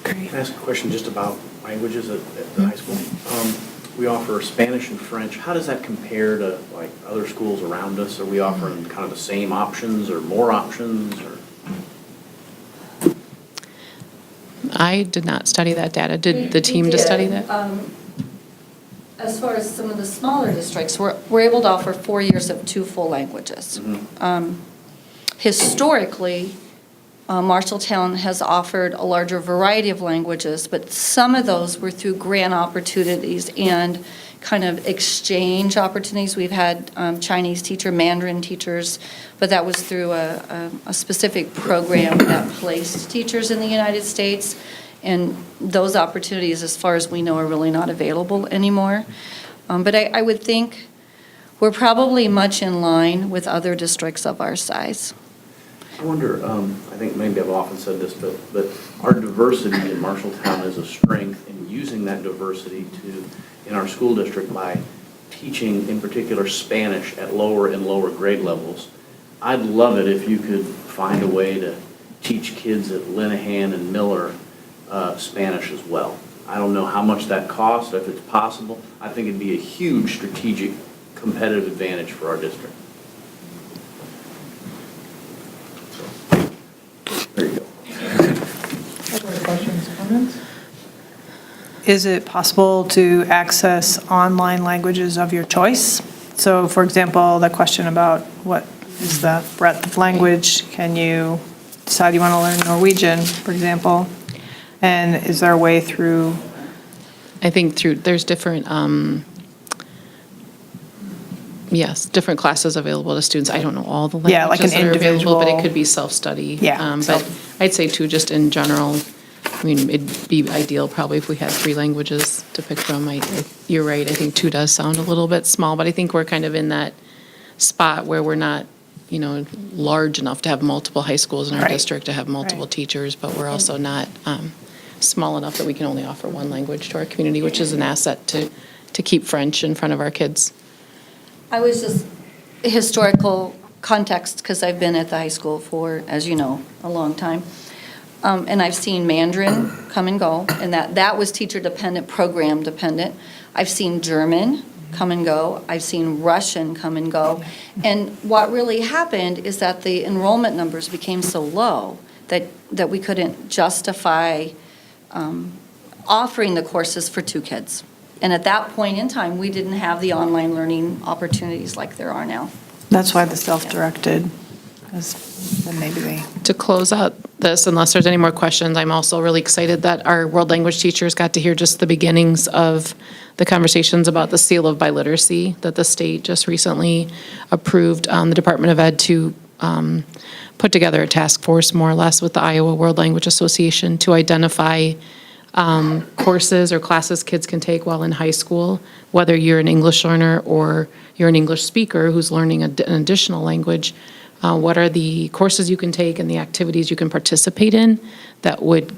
Can I ask a question just about languages at the high school? We offer Spanish and French. How does that compare to like other schools around us? Are we offering kind of the same options or more options? Or? I did not study that data. Did the team to study that? As far as some of the smaller districts, we're able to offer 4 years of 2 full languages. Historically, Marshalltown has offered a larger variety of languages, but some of those were through grant opportunities and kind of exchange opportunities. We've had Chinese teacher, Mandarin teachers, but that was through a specific program that placed teachers in the United States. And those opportunities, as far as we know, are really not available anymore. But I would think we're probably much in line with other districts of our size. I wonder, I think maybe I've often said this, but our diversity in Marshalltown is a strength, in using that diversity in our school district by teaching, in particular, Spanish at lower and lower grade levels. I'd love it if you could find a way to teach kids at Linehan and Miller Spanish as well. I don't know how much that costs, if it's possible. I think it'd be a huge strategic competitive advantage for our district. There you go. Other questions, comments? Is it possible to access online languages of your choice? So, for example, the question about what is the breadth of language, can you decide you want to learn Norwegian, for example? And is there a way through? I think there's different, different classes available to students. I don't know all the languages like an that are available, individual. but it could be self-study. Yeah, But I'd say too, just in general, I mean, it'd be ideal probably if we had 3 languages to pick from. You're right, I think 2 does sound a little bit small, but I think we're kind of in that spot where we're not, large enough to have multiple high schools in our district, to have multiple teachers, but we're also not small enough that we can only offer 1 language to our community, which is an asset to keep French in front of our kids. I was just historical context, because I've been at the high school for, as you know, a long time. And I've seen Mandarin come and go, and that was teacher dependent, program dependent. I've seen German come and go. I've seen Russian come and go. And what really happened is that the enrollment numbers became so low that we couldn't justify offering the courses for 2 kids. And at that point in time, we didn't have the online learning opportunities like there are now. That's why the self-directed, because then maybe they. To close out this, unless there's any more questions, I'm also really excited that our world language teachers got to hear just the beginnings of the conversations about the seal of biliteracy that the state just recently approved the Department of Ed to put together a task force, more or less, with the Iowa World Language Association to identify courses or classes kids can take while in high school, whether you're an English learner or you're an English speaker who's learning an additional language, what are the courses you can take and the activities you can participate in that would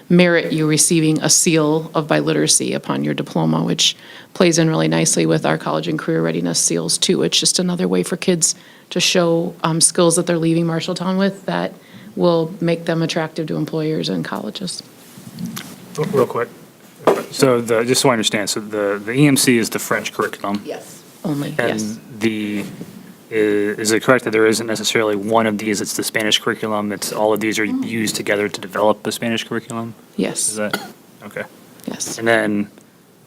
merit you receiving a seal of biliteracy upon your diploma, which plays in really nicely with our college and career readiness seals too. It's just another way for kids to show skills that they're leaving Marshalltown with that will make them attractive to employers and colleges. Real quick. So just so I understand, so the EMC is the French curriculum? Yes. Only, yes. And is it correct that there isn't necessarily one of these, it's the Spanish curriculum, it's all of these are used together to develop the Spanish curriculum? Yes. Is that, okay. Yes. And then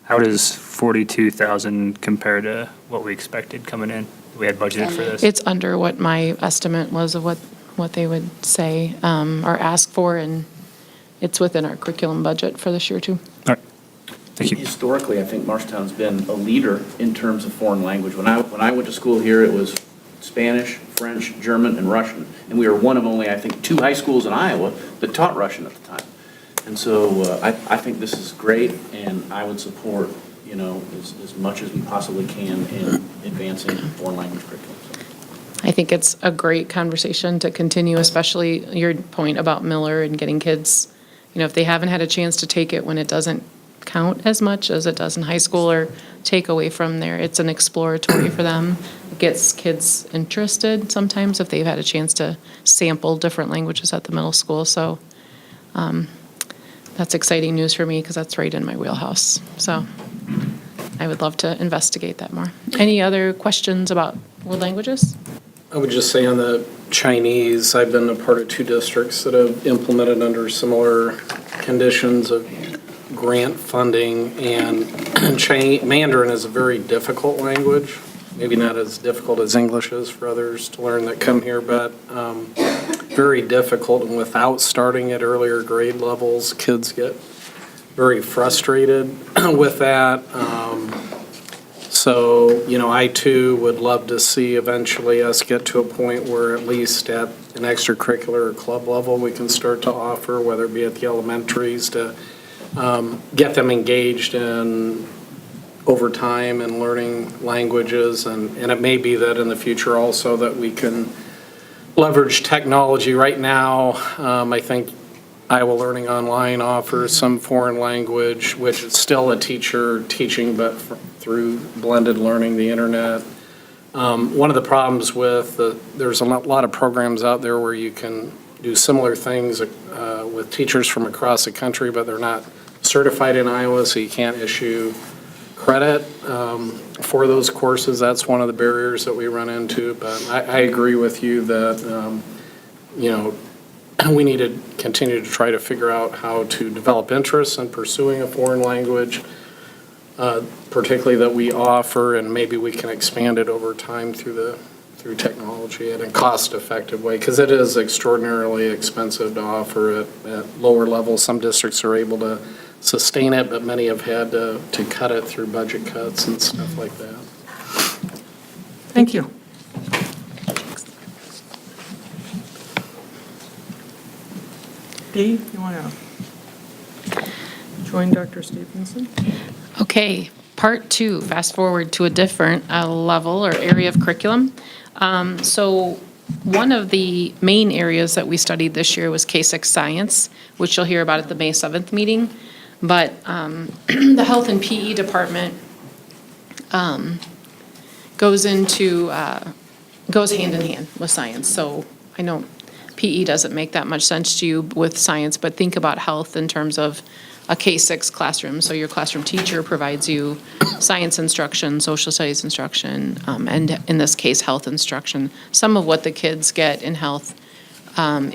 how does 42,000 compare to what we expected coming in? We had budgeted for this? It's under what my estimate was of what they would say or ask for, and it's within our curriculum budget for this year too. All right. Thank you. Historically, I think Marshalltown's been a leader in terms of foreign language. When I went to school here, it was Spanish, French, German, and Russian. And we were one of only, I think, 2 high schools in Iowa that taught Russian at the time. And so I think this is great, and I would support, as much as we possibly can in advancing foreign language curriculum. I think it's a great conversation to continue, especially your point about Miller and getting kids, if they haven't had a chance to take it when it doesn't count as much as it does in high school or take away from there. It's an exploratory for them. It gets kids interested sometimes if they've had a chance to sample different languages at the middle school. So that's exciting news for me because that's right in my wheelhouse. So I would love to investigate that more. Any other questions about world languages? I would just say on the Chinese, I've been a part of 2 districts that have implemented under similar conditions of grant funding, and Mandarin is a very difficult language, maybe not as difficult as English is for others to learn that come here, but very difficult, and without starting at earlier grade levels, kids get very frustrated with that. So, I too would love to see eventually us get to a point where at least at an extracurricular or club level, we can start to offer, whether it be at the elementaries, to get them engaged in over time and learning languages. And it may be that in the future also that we can leverage technology. Right now, I think Iowa Learning Online offers some foreign language, which is still a teacher teaching, but through blended learning, the internet. One of the problems with there's a lot of programs out there where you can do similar things with teachers from across the country, but they're not certified in Iowa, so you can't issue credit for those courses. That's one of the barriers that we run into. But I agree with you that, we need to continue to try to figure out how to develop interest in pursuing a foreign language, particularly that we offer, and maybe we can expand it over time through technology in a cost-effective way, because it is extraordinarily expensive to offer it at lower levels. Some districts are able to sustain it, but many have had to cut it through budget cuts and stuff like that. Thank you. Dee, you want to join Dr. Stevenson? Okay, part 2, fast forward to a different level or area of curriculum. So one of the main areas that we studied this year was K-6 science, which you'll hear about at the May 7th meeting. But the health and PE department goes hand in hand with science. So I know PE doesn't make that much sense to you with science, but think about health in terms of a K-6 classroom. So your classroom teacher provides you science instruction, social studies instruction, and in this case, health instruction. Some of what the kids get in health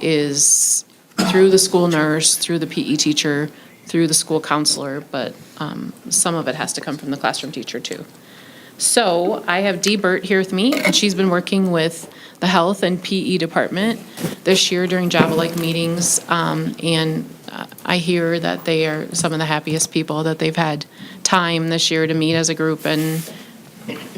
is through the school nurse, through the PE teacher, through the school counselor, but some of it has to come from the classroom teacher too. So I have Dee Burt here with me, and she's been working with the health and PE department this year during Java-like meetings, and I hear that they are some of the happiest people that they've had time this year to meet as a group. And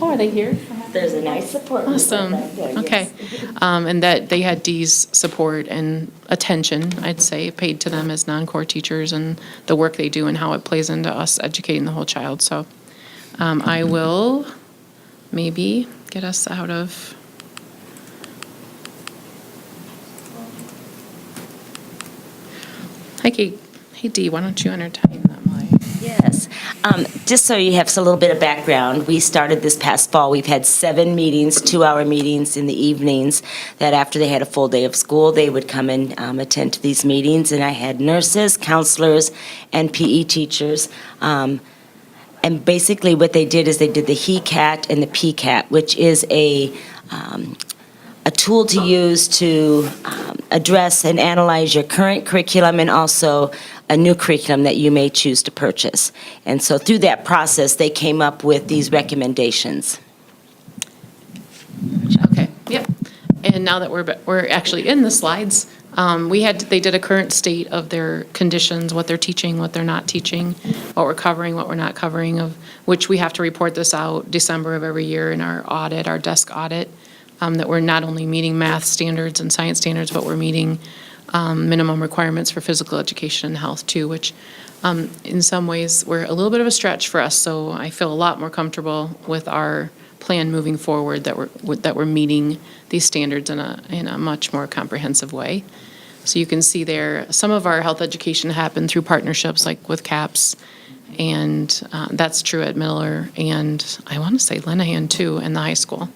are they here? There's a nice support group Awesome. back there, Okay. yes. And that they had Dee's support and attention, I'd say, paid to them as non-core teachers and the work they do and how it plays into us educating the whole child. So I will maybe get us out of Hi, Kate. Hey, Dee, why don't you entertain them? Yes. Just so you have a little bit of background, we started this past fall. We've had 7 meetings, 2-hour meetings in the evenings, that after they had a full day of school, they would come and attend to these meetings. And I had nurses, counselors, and PE teachers. And basically what they did is they did the HECAT and the PCAT, which is a tool to use to address and analyze your current curriculum and also a new curriculum that you may choose to purchase. And so through that process, they came up with these recommendations. Okay, yep. And now that we're actually in the slides, they did a current state of their conditions, what they're teaching, what they're not teaching, what we're covering, what we're not covering, of which we have to report this out December of every year in our audit, our desk audit, that we're not only meeting math standards and science standards, but we're meeting minimum requirements for physical education and health too, which in some ways were a little bit of a stretch for us. So I feel a lot more comfortable with our plan moving forward that we're meeting these standards in a much more comprehensive way. So you can see there, some of our health education happened through partnerships like with CAPS, and that's true at Miller, and I want to say Lenahan too, and the high school.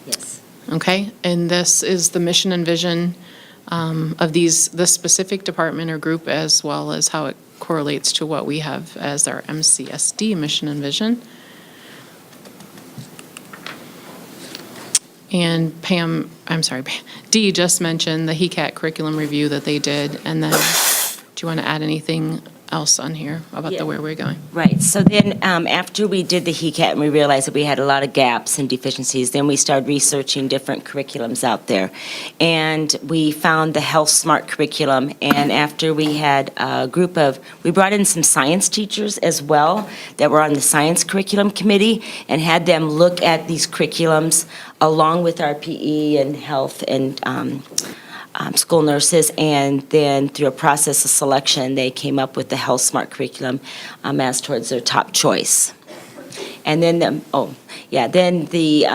Yes. Okay, and this is the mission and vision of this specific department or group, as well as how it correlates to what we have as our MCSD mission and vision. And Dee just mentioned the HECAT curriculum review that they did, and then, do you want to add anything else on here about where we're going? Right. So then after we did the HECAT and we realized that we had a lot of gaps and deficiencies, then we started researching different curriculums out there. And we found the Health Smart curriculum. And after we had we brought in some science teachers as well that were on the science curriculum committee and had them look at these curriculums along with our PE and health and school nurses, and then through a process of selection, they came up with the Health Smart curriculum as towards their top choice. And then the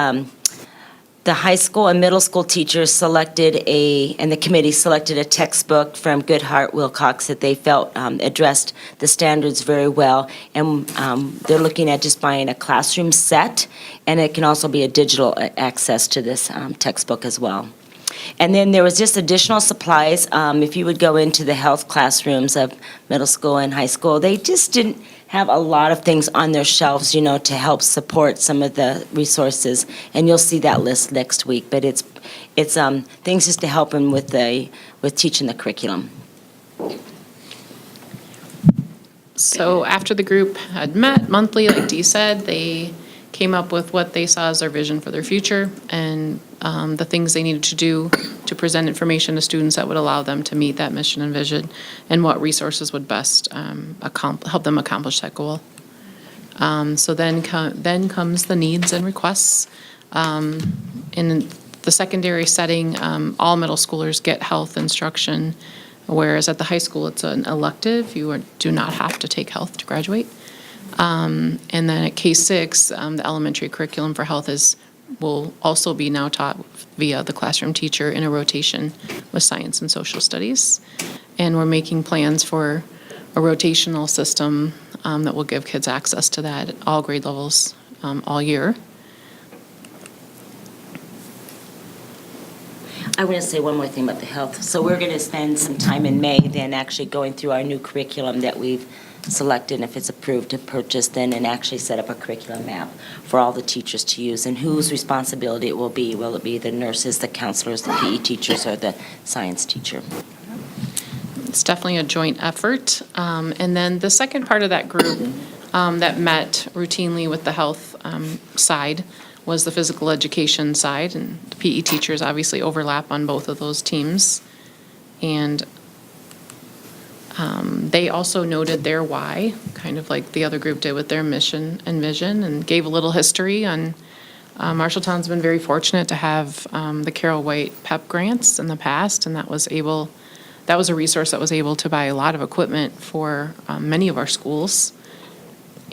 high school and middle school teachers selected and the committee selected a textbook from Goodhart Wilcox that they felt addressed the standards very well. And they're looking at just buying a classroom set, and it can also be a digital access to this textbook as well. And then there was just additional supplies. If you would go into the health classrooms of middle school and high school, they just didn't have a lot of things on their shelves, to help support some of the resources. And you'll see that list next week. But it's things just to help them with teaching the curriculum. So after the group had met monthly, like Dee said, they came up with what they saw as their vision for their future and the things they needed to do to present information to students that would allow them to meet that mission and vision, and what resources would best help them accomplish that goal. So then comes the needs and requests. In the secondary setting, all middle schoolers get health instruction, whereas at the high school it's an elective. You do not have to take health to graduate. And then at K-6, the elementary curriculum for health will also be now taught via the classroom teacher in a rotation with science and social studies. And we're making plans for a rotational system that will give kids access to that at all grade levels all year. I want to say one more thing about the health. So we're going to spend some time in May then actually going through our new curriculum that we've selected, if it's approved, to purchase then, and actually set up a curriculum map for all the teachers to use and whose responsibility it will be. Will it be the nurses, the counselors, the PE teachers, or the science teacher? It's definitely a joint effort. And then the second part of that group that met routinely with the health side was the physical education side, and the PE teachers obviously overlap on both of those teams. And they also noted their why, kind of like the other group did with their mission and vision, and gave a little history on Marshalltown's been very fortunate to have the Carol White PEP grants in the past, and that was a resource that was able to buy a lot of equipment for many of our schools.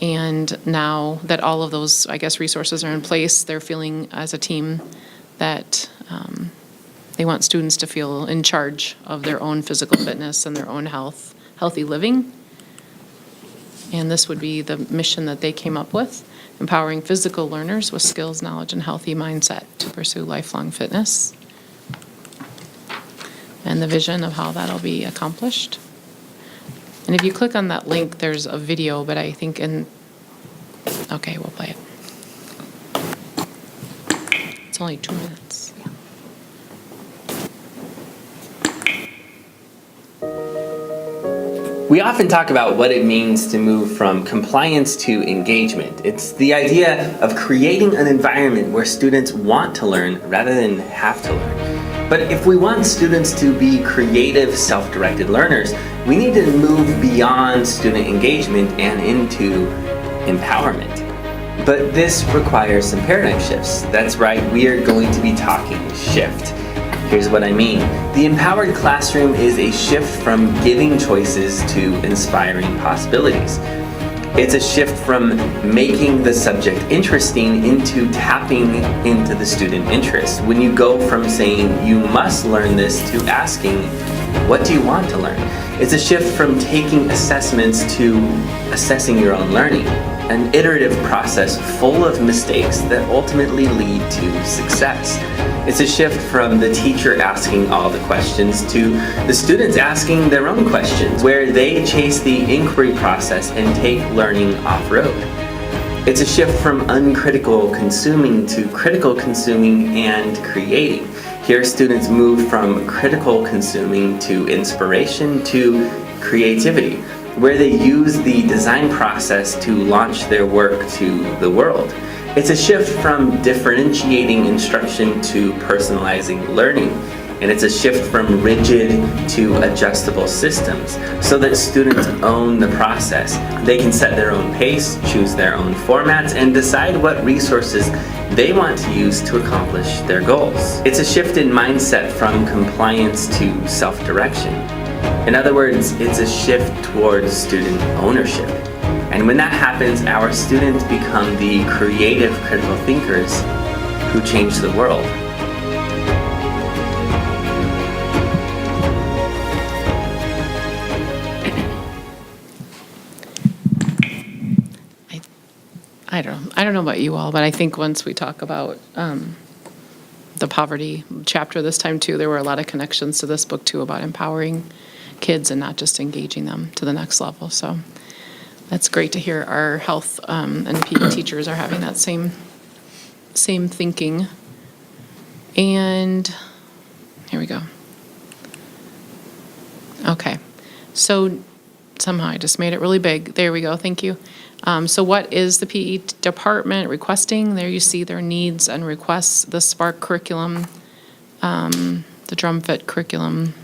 And now that all of those, resources are in place, they're feeling as a team that They want students to feel in charge of their own physical fitness and their own healthy living. And this would be the mission that they came up with, empowering physical learners with skills, knowledge, and healthy mindset to pursue lifelong fitness. And the vision of how that'll be accomplished. And if you click on that link, there's a video, but I think okay, we'll play it. It's only 2 minutes. We often talk about what it means to move from compliance to engagement. It's the idea of creating an environment where students want to learn rather than have to learn. But if we want students to be creative, self-directed learners, we need to move beyond student engagement and into empowerment. But this requires some paradigm shifts. That's right, we are going to be talking shift. Here's what I mean. The empowered classroom is a shift from giving choices to inspiring possibilities. It's a shift from making the subject interesting into tapping into the student interest. When you go from saying, you must learn this, to asking, what do you want to learn? It's a shift from taking assessments to assessing your own learning. An iterative process full of mistakes that ultimately lead to success. It's a shift from the teacher asking all the questions to the students asking their own questions, where they chase the inquiry process and take learning off-road. It's a shift from uncritical consuming to critical consuming and creating. Here students move from critical consuming to inspiration to creativity, where they use the design process to launch their work to the world. It's a shift from differentiating instruction to personalizing learning. And it's a shift from rigid to adjustable systems so that students own the process. They can set their own pace, choose their own formats, and decide what resources they want to use to accomplish their goals. It's a shift in mindset from compliance to self-direction. In other words, it's a shift towards student ownership. And when that happens, our students become the creative, critical thinkers who change the world. I don't know about you all, but I think once we talk about the poverty chapter this time too, there were a lot of connections to this book too about empowering kids and not just engaging them to the next level. So that's great to hear our health and PE teachers are having that same thinking. And here we go. Okay, so somehow I just made it really big. There we go, thank you. So what is the PE department requesting? There you see their needs and requests, the Spark curriculum, the drum fit curriculum.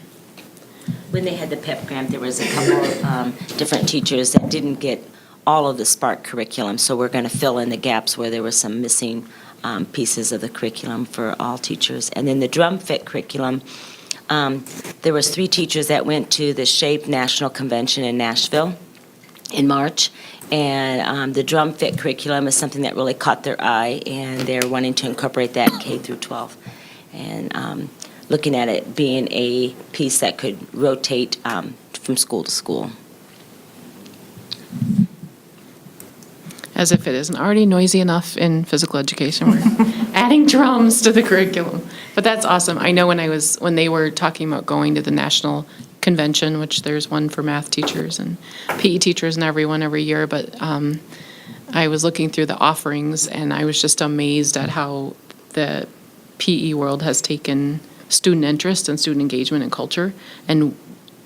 When they had the PEP grant, there was a couple of different teachers that didn't get all of the Spark curriculum, so we're going to fill in the gaps where there were some missing pieces of the curriculum for all teachers. And then the drum fit curriculum, there was 3 teachers that went to the SHAPE National Convention in Nashville in March, and the drum fit curriculum is something that really caught their eye, and they're wanting to incorporate that K through 12. And looking at it being a piece that could rotate from school to school. As if it isn't already noisy enough in physical education, we're adding drums to the curriculum. But that's awesome. I know when they were talking about going to the national convention, which there's one for math teachers and PE teachers and everyone every year, but I was looking through the offerings and I was just amazed at how the PE world has taken student interest and student engagement and culture and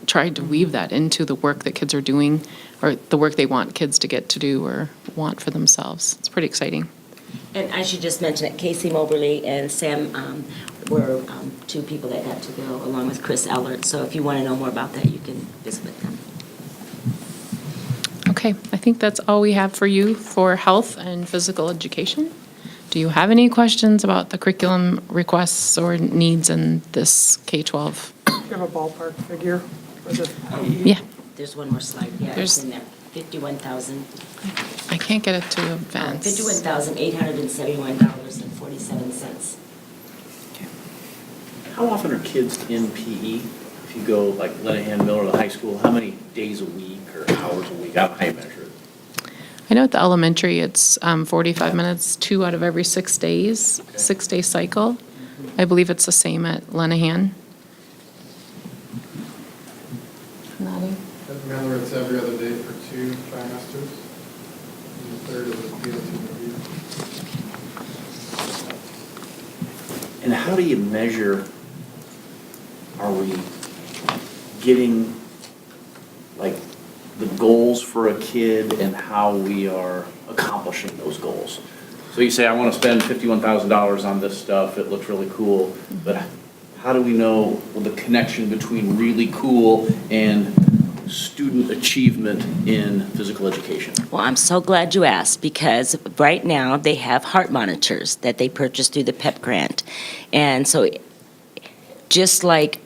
tried to weave that into the work that kids are doing or the work they want kids to get to do or want for themselves. It's pretty exciting. And I should just mention that Casey Moberly and Sam were 2 people that got to go, along with Chris Ellert. So if you want to know more about that, you can visit with them. Okay, I think that's all we have for you for health and physical education. Do you have any questions about the curriculum requests or needs in this K-12? Do you have a ballpark figure for the PE? Yeah. There's one more slide. Yeah, it's in there. 51,000. I can't get it to advance. $51,871.47. how often are kids in PE? If you go like Lenahan, Miller, the high school, how many days a week or hours a week? How do you measure it? I know at the elementary, it's 45 minutes, 2 out of every 6 days, 6-day cycle. I believe it's the same at Lenahan. Nodding. At Miller, it's every other day for 2 trimesters. And the third is a PLT review. And how do you measure, are we getting like the goals for a kid and how we are accomplishing those goals? So you say, I want to spend $51,000 on this stuff, it looks really cool, but how do we know the connection between really cool and student achievement in physical education? Well, I'm so glad you asked, because right now they have heart monitors that they purchased through the PEP grant. And so just like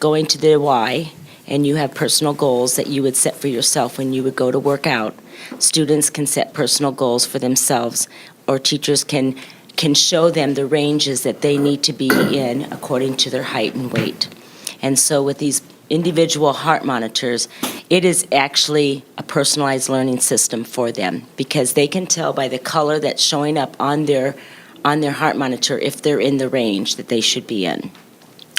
going to the Y and you have personal goals that you would set for yourself when you would go to work out, students can set personal goals for themselves, or teachers can show them the ranges that they need to be in according to their height and weight. And so with these individual heart monitors, it is actually a personalized learning system for them, because they can tell by the color that's showing up on their heart monitor if they're in the range that they should be in.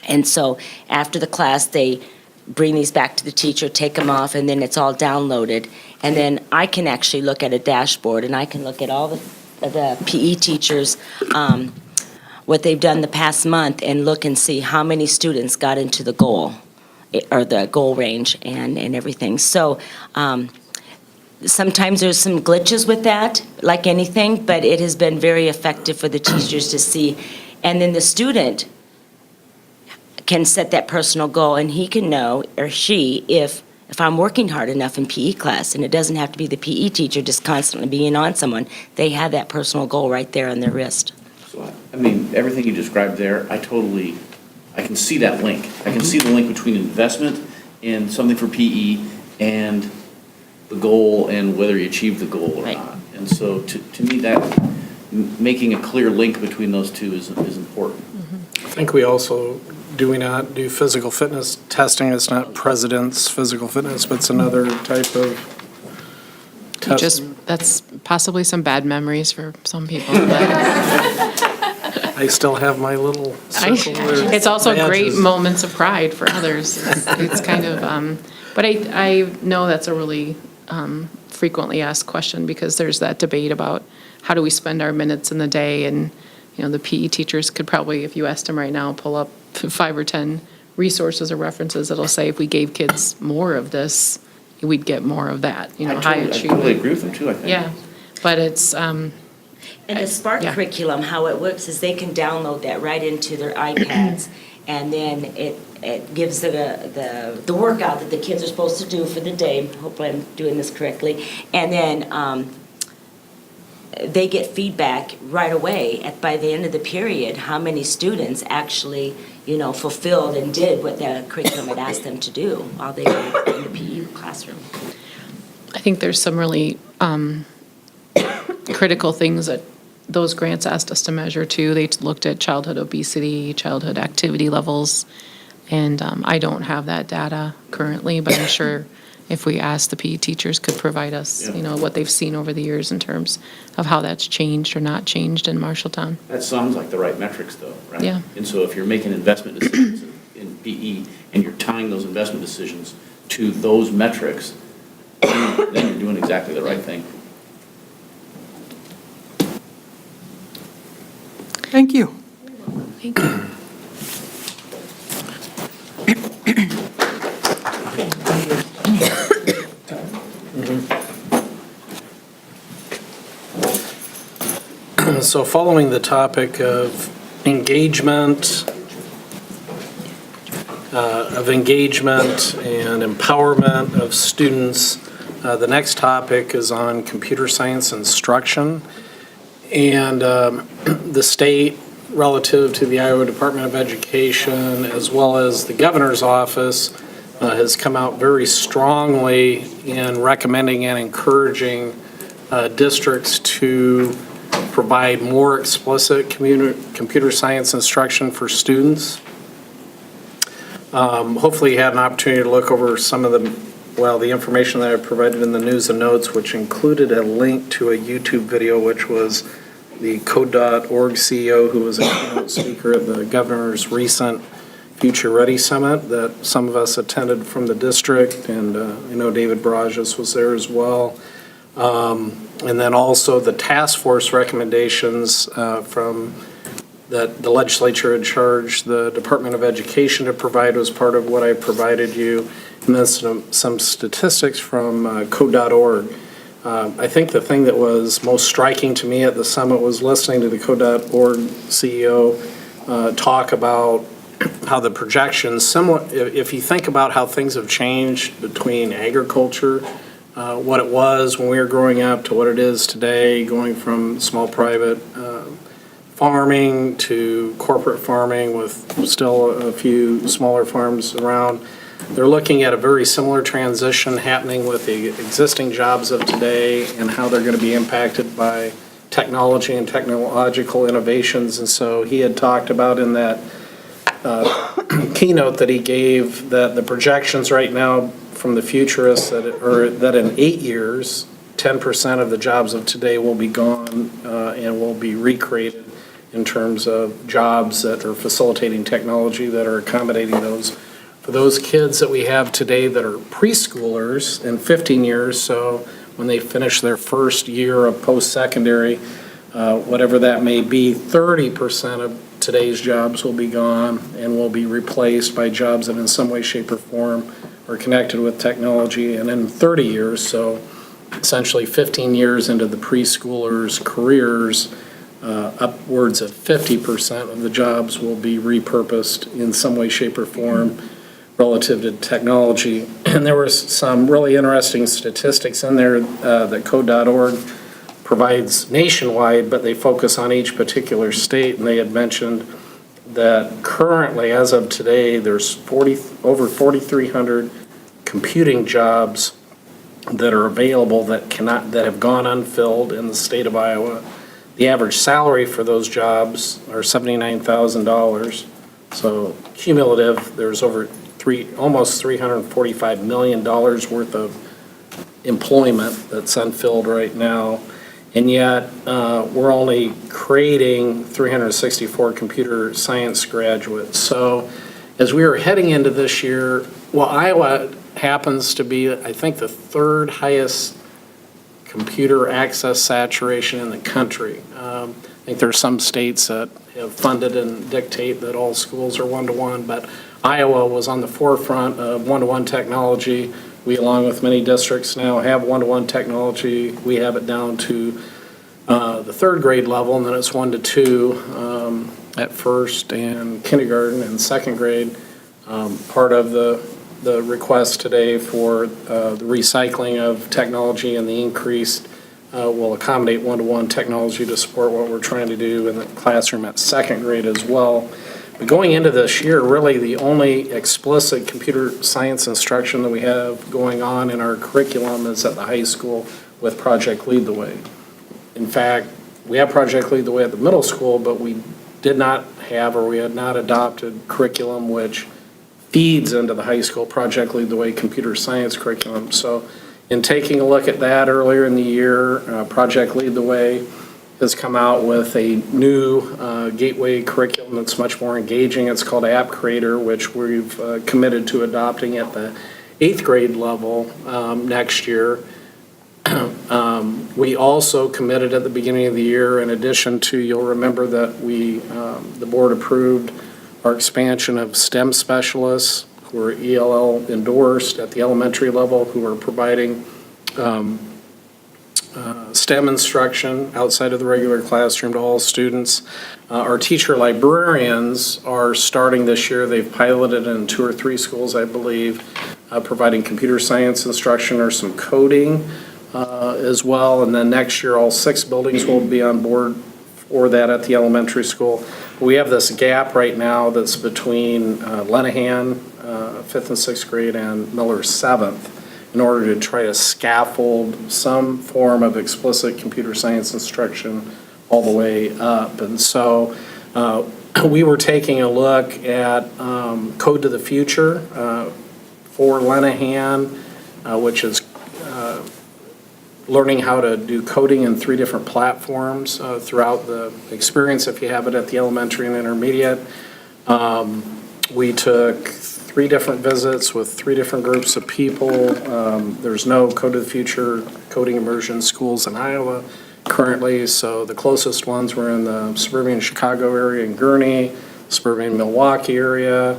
And so after the class, they bring these back to the teacher, take them off, and then it's all downloaded. And then I can actually look at a dashboard, and I can look at all the PE teachers, what they've done the past month, and look and see how many students got into the goal, or the goal range and everything. So sometimes there's some glitches with that, like anything, but it has been very effective for the teachers to see. And then the student can set that personal goal, and he can know, or she, if I'm working hard enough in PE class. And it doesn't have to be the PE teacher just constantly being on someone. They have that personal goal right there on their wrist. So, I mean, everything you described there, I can see that link. I can see the link between investment in something for PE and the goal and whether you achieve the goal or not. And so to me, that making a clear link between those two is important. I think we also, do we not do physical fitness testing? It's not President's Physical Fitness, but it's another type of testing. That's possibly some bad memories for some people. But I still have my little circular it's also great badges. moments of pride for others. It's kind of, but I know that's a really frequently asked question, because there's that debate about how do we spend our minutes in the day. And, you know, the PE teachers could probably, if you asked them right now, pull up 5 or 10 resources or references that'll say if we gave kids more of this, we'd get more of that, you know, high I achievement. totally agree with them too, I think. Yeah, but it's, And the Spark yeah. curriculum, how it works is they can download that right into their iPads, and then it gives the workout that the kids are supposed to do for the day. Hopefully I'm doing this correctly. And then they get feedback right away by the end of the period, how many students actually, you know, fulfilled and did what the curriculum had asked them to do while they were in the PE classroom. I think there's some really critical things that those grants asked us to measure too. They looked at childhood obesity, childhood activity levels, and I don't have that data currently, but I'm sure if we asked, the PE teachers could provide us, you know, what they've seen over the years in terms of how that's changed or not changed in Marshalltown. That sounds like the right metrics though, right? Yeah. And so if you're making investment decisions in PE and you're tying those investment decisions to those metrics, then you're doing exactly the right thing. Thank you. Thank you. So following the topic of engagement and empowerment of students, the next topic is on computer science instruction. And the state, relative to the Iowa Department of Education, as well as the governor's office, has come out very strongly in recommending and encouraging districts to provide more explicit computer science instruction for students. Hopefully you had an opportunity to look over some of the information that I provided in the news and notes, which included a link to a YouTube video, which was the Code.org CEO, who was a keynote speaker at the governor's recent Future Ready Summit that some of us attended from the district, and I know David Barajas was there as well. And then also the task force recommendations from that the legislature had charged the Department of Education to provide was part of what I provided you. And then some statistics from Code.org. I think the thing that was most striking to me at the summit was listening to the Code.org CEO talk about how the projections, similar, if you think about how things have changed between agriculture, what it was when we were growing up to what it is today, going from small private farming to corporate farming with still a few smaller farms around. They're looking at a very similar transition happening with the existing jobs of today and how they're going to be impacted by technology and technological innovations. And so he had talked about in that keynote that he gave that the projections right now from the futurists that in 8 years, 10% of the jobs of today will be gone and will be recreated in terms of jobs that are facilitating technology that are accommodating those. For those kids that we have today that are preschoolers in 15 years, so when they finish their first year of post-secondary, whatever that may be, 30% of today's jobs will be gone and will be replaced by jobs that in some way, shape, or form are connected with technology. And in 30 years, so essentially 15 years into the preschoolers' careers, upwards of 50% of the jobs will be repurposed in some way, shape, or form relative to technology. And there were some really interesting statistics in there that Code.org provides nationwide, but they focus on each particular state. And they had mentioned that currently, as of today, there's over 4,300 computing jobs that are available that have gone unfilled in the state of Iowa. The average salary for those jobs are $79,000. So cumulative, there's almost $345 million worth of employment that's unfilled right now. And yet, we're only creating 364 computer science graduates. So as we are heading into this year, well, Iowa happens to be, I think, the third highest computer access saturation in the country. I think there are some states that have funded and dictate that all schools are one-to-one, but Iowa was on the forefront of one-to-one technology. We, along with many districts now, have one-to-one technology. We have it down to the third grade level, and then it's 1 to 2 at first and kindergarten and second grade. Part of the request today for the recycling of technology and the increased will accommodate one-to-one technology to support what we're trying to do in the classroom at second grade as well. But going into this year, really the only explicit computer science instruction that we have going on in our curriculum is at the high school with Project Lead the Way. In fact, we have Project Lead the Way at the middle school, but we did not have, or we had not adopted curriculum which feeds into the high school Project Lead the Way computer science curriculum. So in taking a look at that earlier in the year, Project Lead the Way has come out with a new gateway curriculum that's much more engaging. It's called App Creator, which we've committed to adopting at the 8th grade level next year. We also committed at the beginning of the year, in addition to, you'll remember that the board approved our expansion of STEM specialists who are ELL endorsed at the elementary level, who are providing STEM instruction outside of the regular classroom to all students. Our teacher librarians are starting this year. They've piloted in 2 or 3 schools, I believe, providing computer science instruction or some coding as well. And then next year, all 6 buildings will be on board for that at the elementary school. We have this gap right now that's between Lenahan, 5th and 6th grade, and Miller 7th, in order to try to scaffold some form of explicit computer science instruction all the way up. And so we were taking a look at Code to the Future for Lenahan, which is learning how to do coding in 3 different platforms throughout the experience if you have it at the elementary and intermediate. We took 3 different visits with 3 different groups of people. There's no Code to the Future coding immersion schools in Iowa currently, so the closest ones were in the suburban Chicago area in Gurnee, suburban Milwaukee area,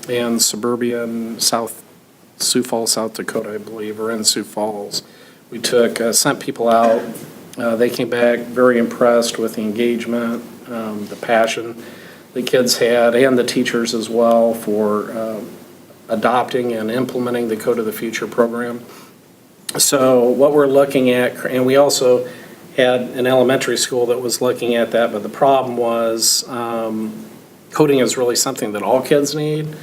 and suburban Sioux Falls, South Dakota, I believe, or in Sioux Falls. We sent people out. They came back very impressed with the engagement, the passion the kids had, and the teachers as well, for adopting and implementing the Code of the Future program. So what we're looking at, and we also had an elementary school that was looking at that, but the problem was coding is really something that all kids need.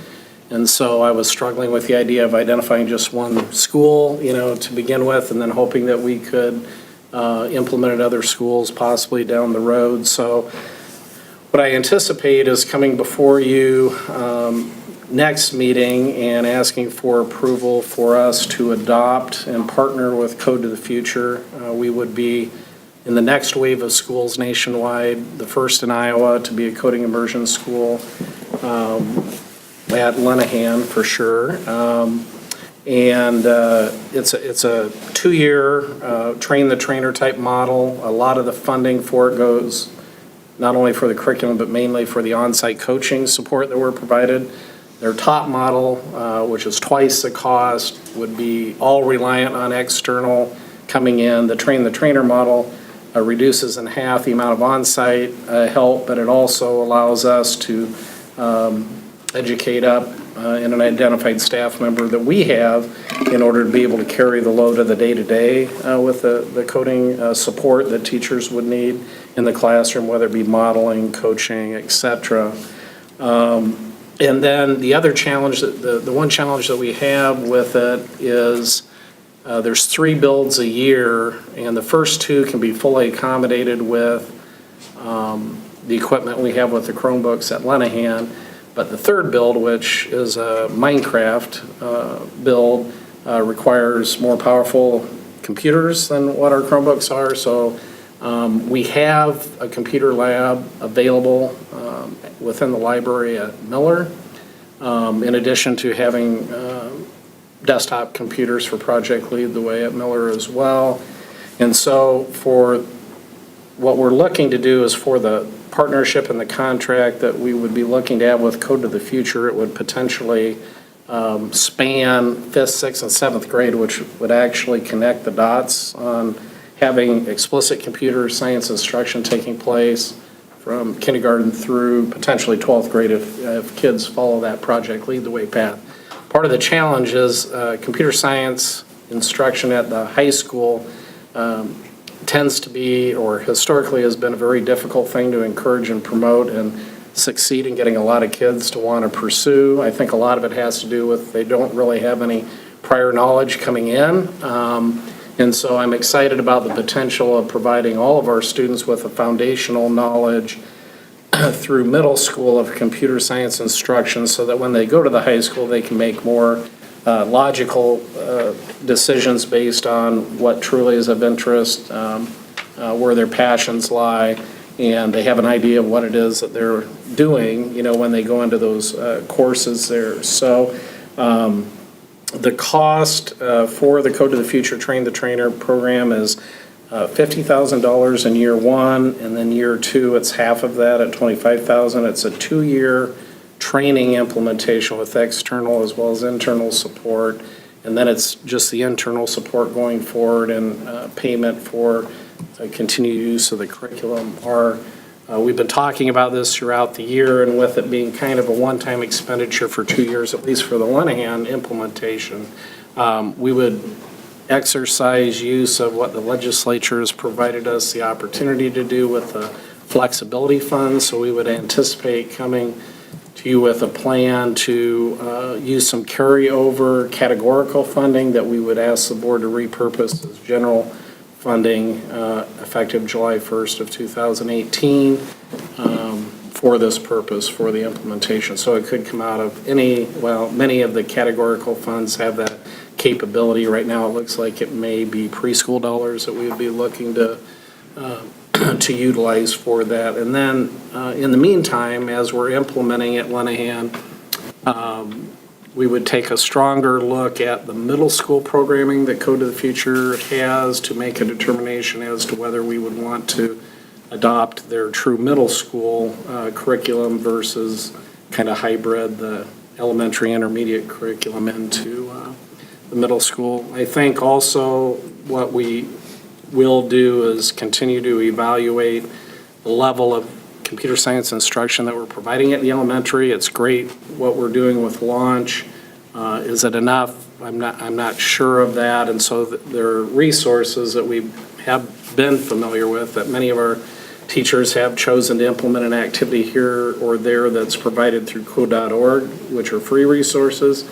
And so I was struggling with the idea of identifying just one school, to begin with, and then hoping that we could implement at other schools possibly down the road. So what I anticipate is coming before you next meeting and asking for approval for us to adopt and partner with Code to the Future. We would be in the next wave of schools nationwide, the first in Iowa to be a coding immersion school at Lenahan for sure. And it's a 2-year train-the-trainer type model. A lot of the funding for it goes not only for the curriculum, but mainly for the on-site coaching support that we're provided. Their top model, which is twice the cost, would be all reliant on external coming in. The train-the-trainer model reduces in half the amount of on-site help, but it also allows us to educate up in an identified staff member that we have in order to be able to carry the load of the day-to-day with the coding support that teachers would need in the classroom, whether it be modeling, coaching, et cetera. And then the other challenge, the one challenge that we have with it is there's 3 builds a year, and the first 2 can be fully accommodated with the equipment we have with the Chromebooks at Lenahan. But the 3rd build, which is a Minecraft build, requires more powerful computers than what our Chromebooks are. So we have a computer lab available within the library at Miller, in addition to having desktop computers for Project Lead the Way at Miller as well. And so for what we're looking to do is for the partnership and the contract that we would be looking to have with Code to the Future, it would potentially span 5th, 6th, and 7th grade, which would actually connect the dots on having explicit computer science instruction taking place from kindergarten through potentially 12th grade if kids follow that Project Lead the Way path. Part of the challenge is computer science instruction at the high school tends to be, or historically has been, a very difficult thing to encourage and promote and succeed in getting a lot of kids to want to pursue. I think a lot of it has to do with they don't really have any prior knowledge coming in. And so I'm excited about the potential of providing all of our students with a foundational knowledge through middle school of computer science instruction so that when they go to the high school, they can make more logical decisions based on what truly is of interest, where their passions lie, and they have an idea of what it is that they're doing, when they go into those courses there. So the cost for the Code to the Future Train the Trainer program is $50,000 in year 1, and then year 2, it's half of that at $25,000. It's a 2-year training implementation with external as well as internal support, and then it's just the internal support going forward and payment for continued use of the curriculum. We've been talking about this throughout the year, and with it being kind of a one-time expenditure for 2 years, at least for the Lenahan implementation, we would exercise use of what the legislature has provided us the opportunity to do with the flexibility funds. So we would anticipate coming to you with a plan to use some carryover categorical funding that we would ask the board to repurpose as general funding effective July 1st of 2018 for this purpose, for the implementation. So it could come out of many of the categorical funds have that capability. Right now, it looks like it may be preschool dollars that we would be looking to utilize for that. And then, in the meantime, as we're implementing it, Lenahan, we would take a stronger look at the middle school programming that Code to the Future has to make a determination as to whether we would want to adopt their true middle school curriculum versus kind of hybrid the elementary intermediate curriculum into the middle school. I think also what we will do is continue to evaluate the level of computer science instruction that we're providing at the elementary. It's great what we're doing with Launch. Is it enough? I'm not sure of that. And so there are resources that we have been familiar with that many of our teachers have chosen to implement an activity here or there that's provided through code.org, which are free resources.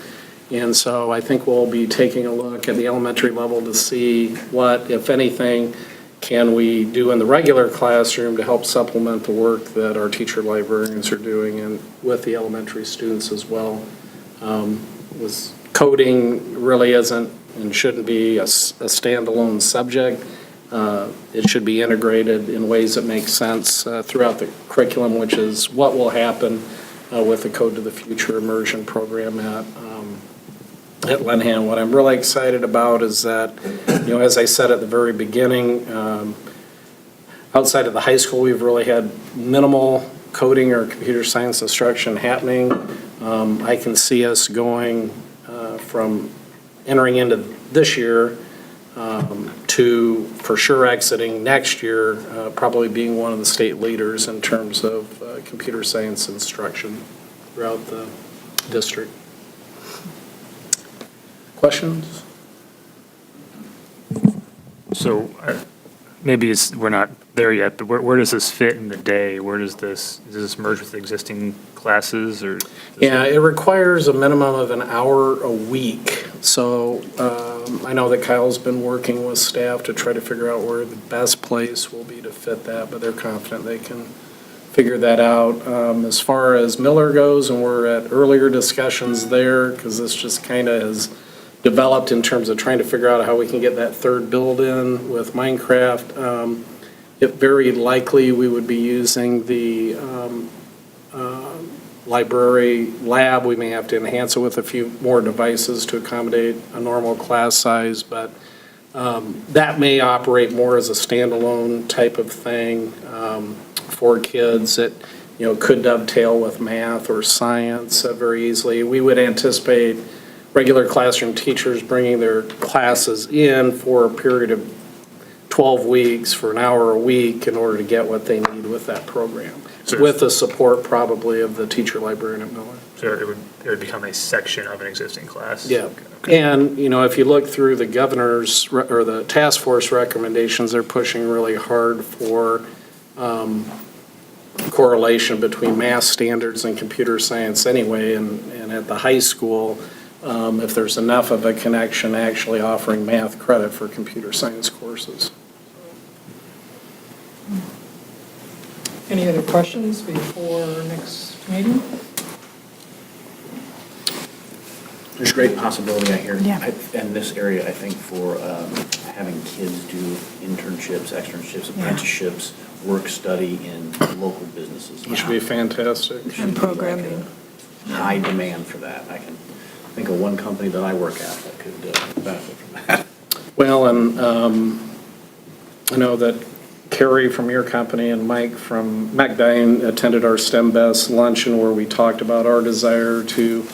And so I think we'll be taking a look at the elementary level to see what, if anything, can we do in the regular classroom to help supplement the work that our teacher librarians are doing and with the elementary students as well. Coding really isn't and shouldn't be a standalone subject. It should be integrated in ways that make sense throughout the curriculum, which is what will happen with the Code to the Future immersion program at Lenahan. What I'm really excited about is that, as I said at the very beginning, outside of the high school, we've really had minimal coding or computer science instruction happening. I can see us going from entering into this year to for sure exiting next year, probably being one of the state leaders in terms of computer science instruction throughout the district. Questions? So maybe we're not there yet, but where does this fit in the day? Does this merge with existing classes or? Yeah, it requires a minimum of an hour a week. So I know that Kyle's been working with staff to try to figure out where the best place will be to fit that, but they're confident they can figure that out. As far as Miller goes, and we're at earlier discussions there, because this just kind of has developed in terms of trying to figure out how we can get that third build-in with Minecraft. It very likely we would be using the library lab. We may have to enhance it with a few more devices to accommodate a normal class size, but that may operate more as a standalone type of thing for kids that could dovetail with math or science very easily. We would anticipate regular classroom teachers bringing their classes in for a period of 12 weeks for an hour a week in order to get what they need with that program, with the support probably of the teacher librarian at Miller. So it would become a section of an existing class? Yeah. And, if you look through the governor's or the task force recommendations, they're pushing really hard for correlation between math standards and computer science anyway. And at the high school, if there's enough of a connection, actually offering math credit for computer science courses. Any other questions before next meeting? There's great possibility I hear Yeah. in this area, I think, for having kids do internships, externships, apprenticeships, work study in local businesses. Which would be fantastic. And programming. High demand for that. I can think of one company that I work at that could benefit from that. Well, and I know that Carrie from your company and Mike from MacDine attended our STEM Best luncheon where we talked about our desire to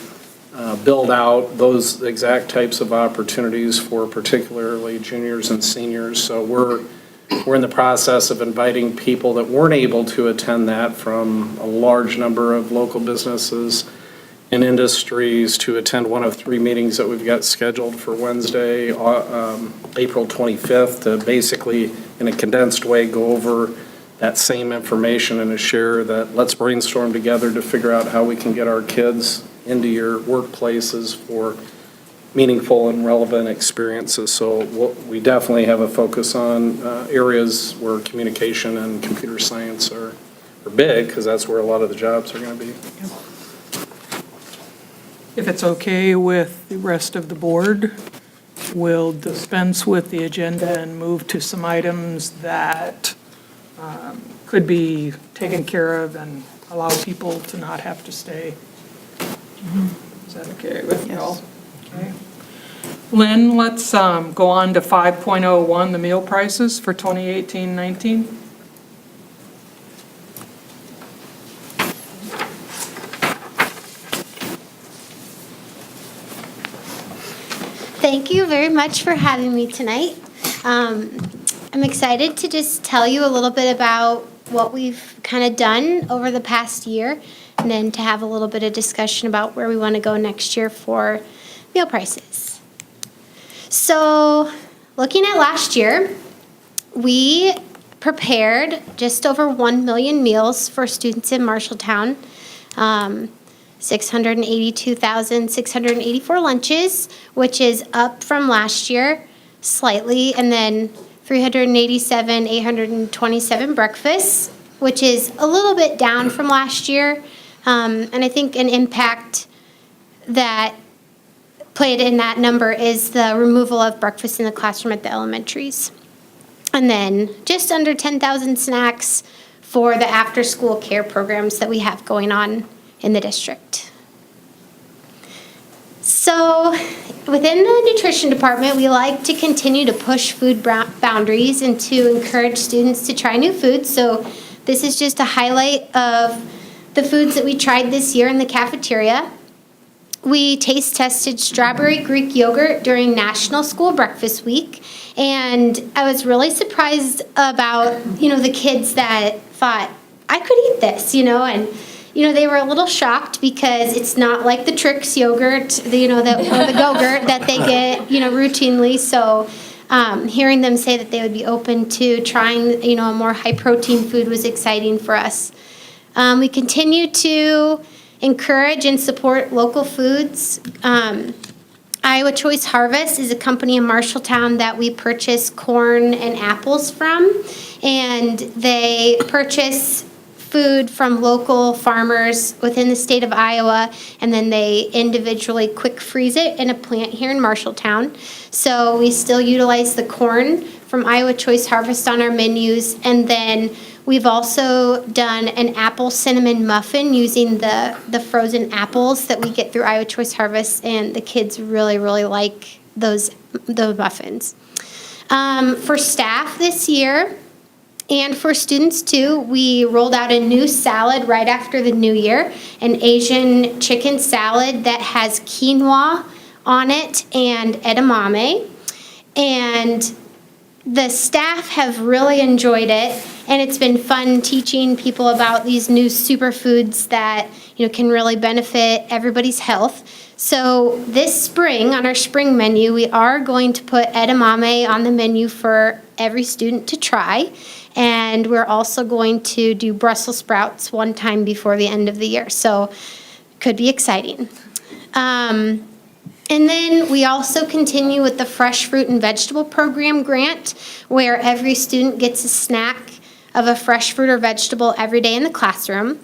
build out those exact types of opportunities for particularly juniors and seniors. So we're in the process of inviting people that weren't able to attend that from a large number of local businesses and industries to attend one of 3 meetings that we've got scheduled for Wednesday, April 25th, to basically, in a condensed way, go over that same information and to share that let's brainstorm together to figure out how we can get our kids into your workplaces for meaningful and relevant experiences. So we definitely have a focus on areas where communication and computer science are big, because that's where a lot of the jobs are going to be. If it's okay with the rest of the board, we'll dispense with the agenda and move to some items that could be taken care of and allow people to not have to stay. Is that okay with you all? Okay. Lynn, let's go on to 5.01, the meal prices for 2018-19. Thank you very much for having me tonight. I'm excited to just tell you a little bit about what we've kind of done over the past year, and then to have a little bit of discussion about where we want to go next year for meal prices. So, looking at last year, we prepared just over 1 million meals for students in Marshalltown. 682,684 lunches, which is up from last year slightly, and then 387,827 breakfasts, which is a little bit down from last year. And I think an impact that played in that number is the removal of breakfast in the classroom at the elementaries. And then just under 10,000 snacks for the after-school care programs that we have going on in the district. So within the nutrition department, we like to continue to push food boundaries and to encourage students to try new foods. So this is just a highlight of the foods that we tried this year in the cafeteria. We taste tested strawberry Greek yogurt during National School Breakfast Week, and I was really surprised about, the kids that thought, I could eat this, and they were a little shocked because it's not like the Trix yogurt, or the Go-Gurt that they get, routinely. So hearing them say that they would be open to trying, a more high-protein food was exciting for us. We continue to encourage and support local foods. Iowa Choice Harvest is a company in Marshalltown that we purchase corn and apples from, and they purchase food from local farmers within the state of Iowa, and then they individually quick freeze it in a plant here in Marshalltown. So we still utilize the corn from Iowa Choice Harvest on our menus, and then we've also done an apple cinnamon muffin using the frozen apples that we get through Iowa Choice Harvest, and the kids really, really like those muffins. For staff this year, and for students too, we rolled out a new salad right after the new year, an Asian chicken salad that has quinoa on it and edamame. And the staff have really enjoyed it, and it's been fun teaching people about these new superfoods that can really benefit everybody's health. So this spring, on our spring menu, we are going to put edamame on the menu for every student to try. And we're also going to do Brussels sprouts one time before the end of the year. So could be exciting. And then we also continue with the Fresh Fruit and Vegetable Program grant, where every student gets a snack of a fresh fruit or vegetable every day in the classroom.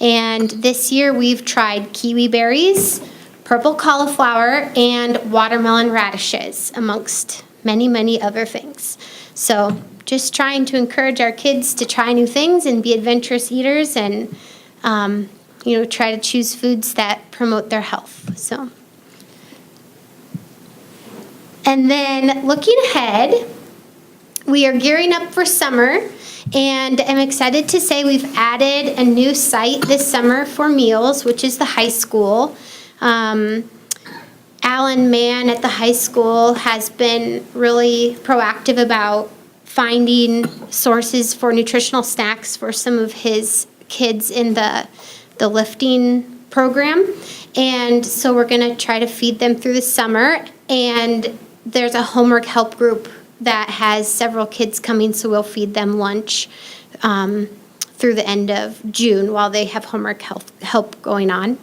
And this year we've tried kiwi berries, purple cauliflower, and watermelon radishes, amongst many, many other things. So just trying to encourage our kids to try new things and be adventurous eaters, and try to choose foods that promote their health. So, and then looking ahead, we are gearing up for summer, and I'm excited to say we've added a new site this summer for meals, which is the high school. Alan Mann at the high school has been really proactive about finding sources for nutritional snacks for some of his kids in the lifting program. And so we're going to try to feed them through the summer. And there's a homework help group that has several kids coming, so we'll feed them lunch through the end of June while they have homework help going on.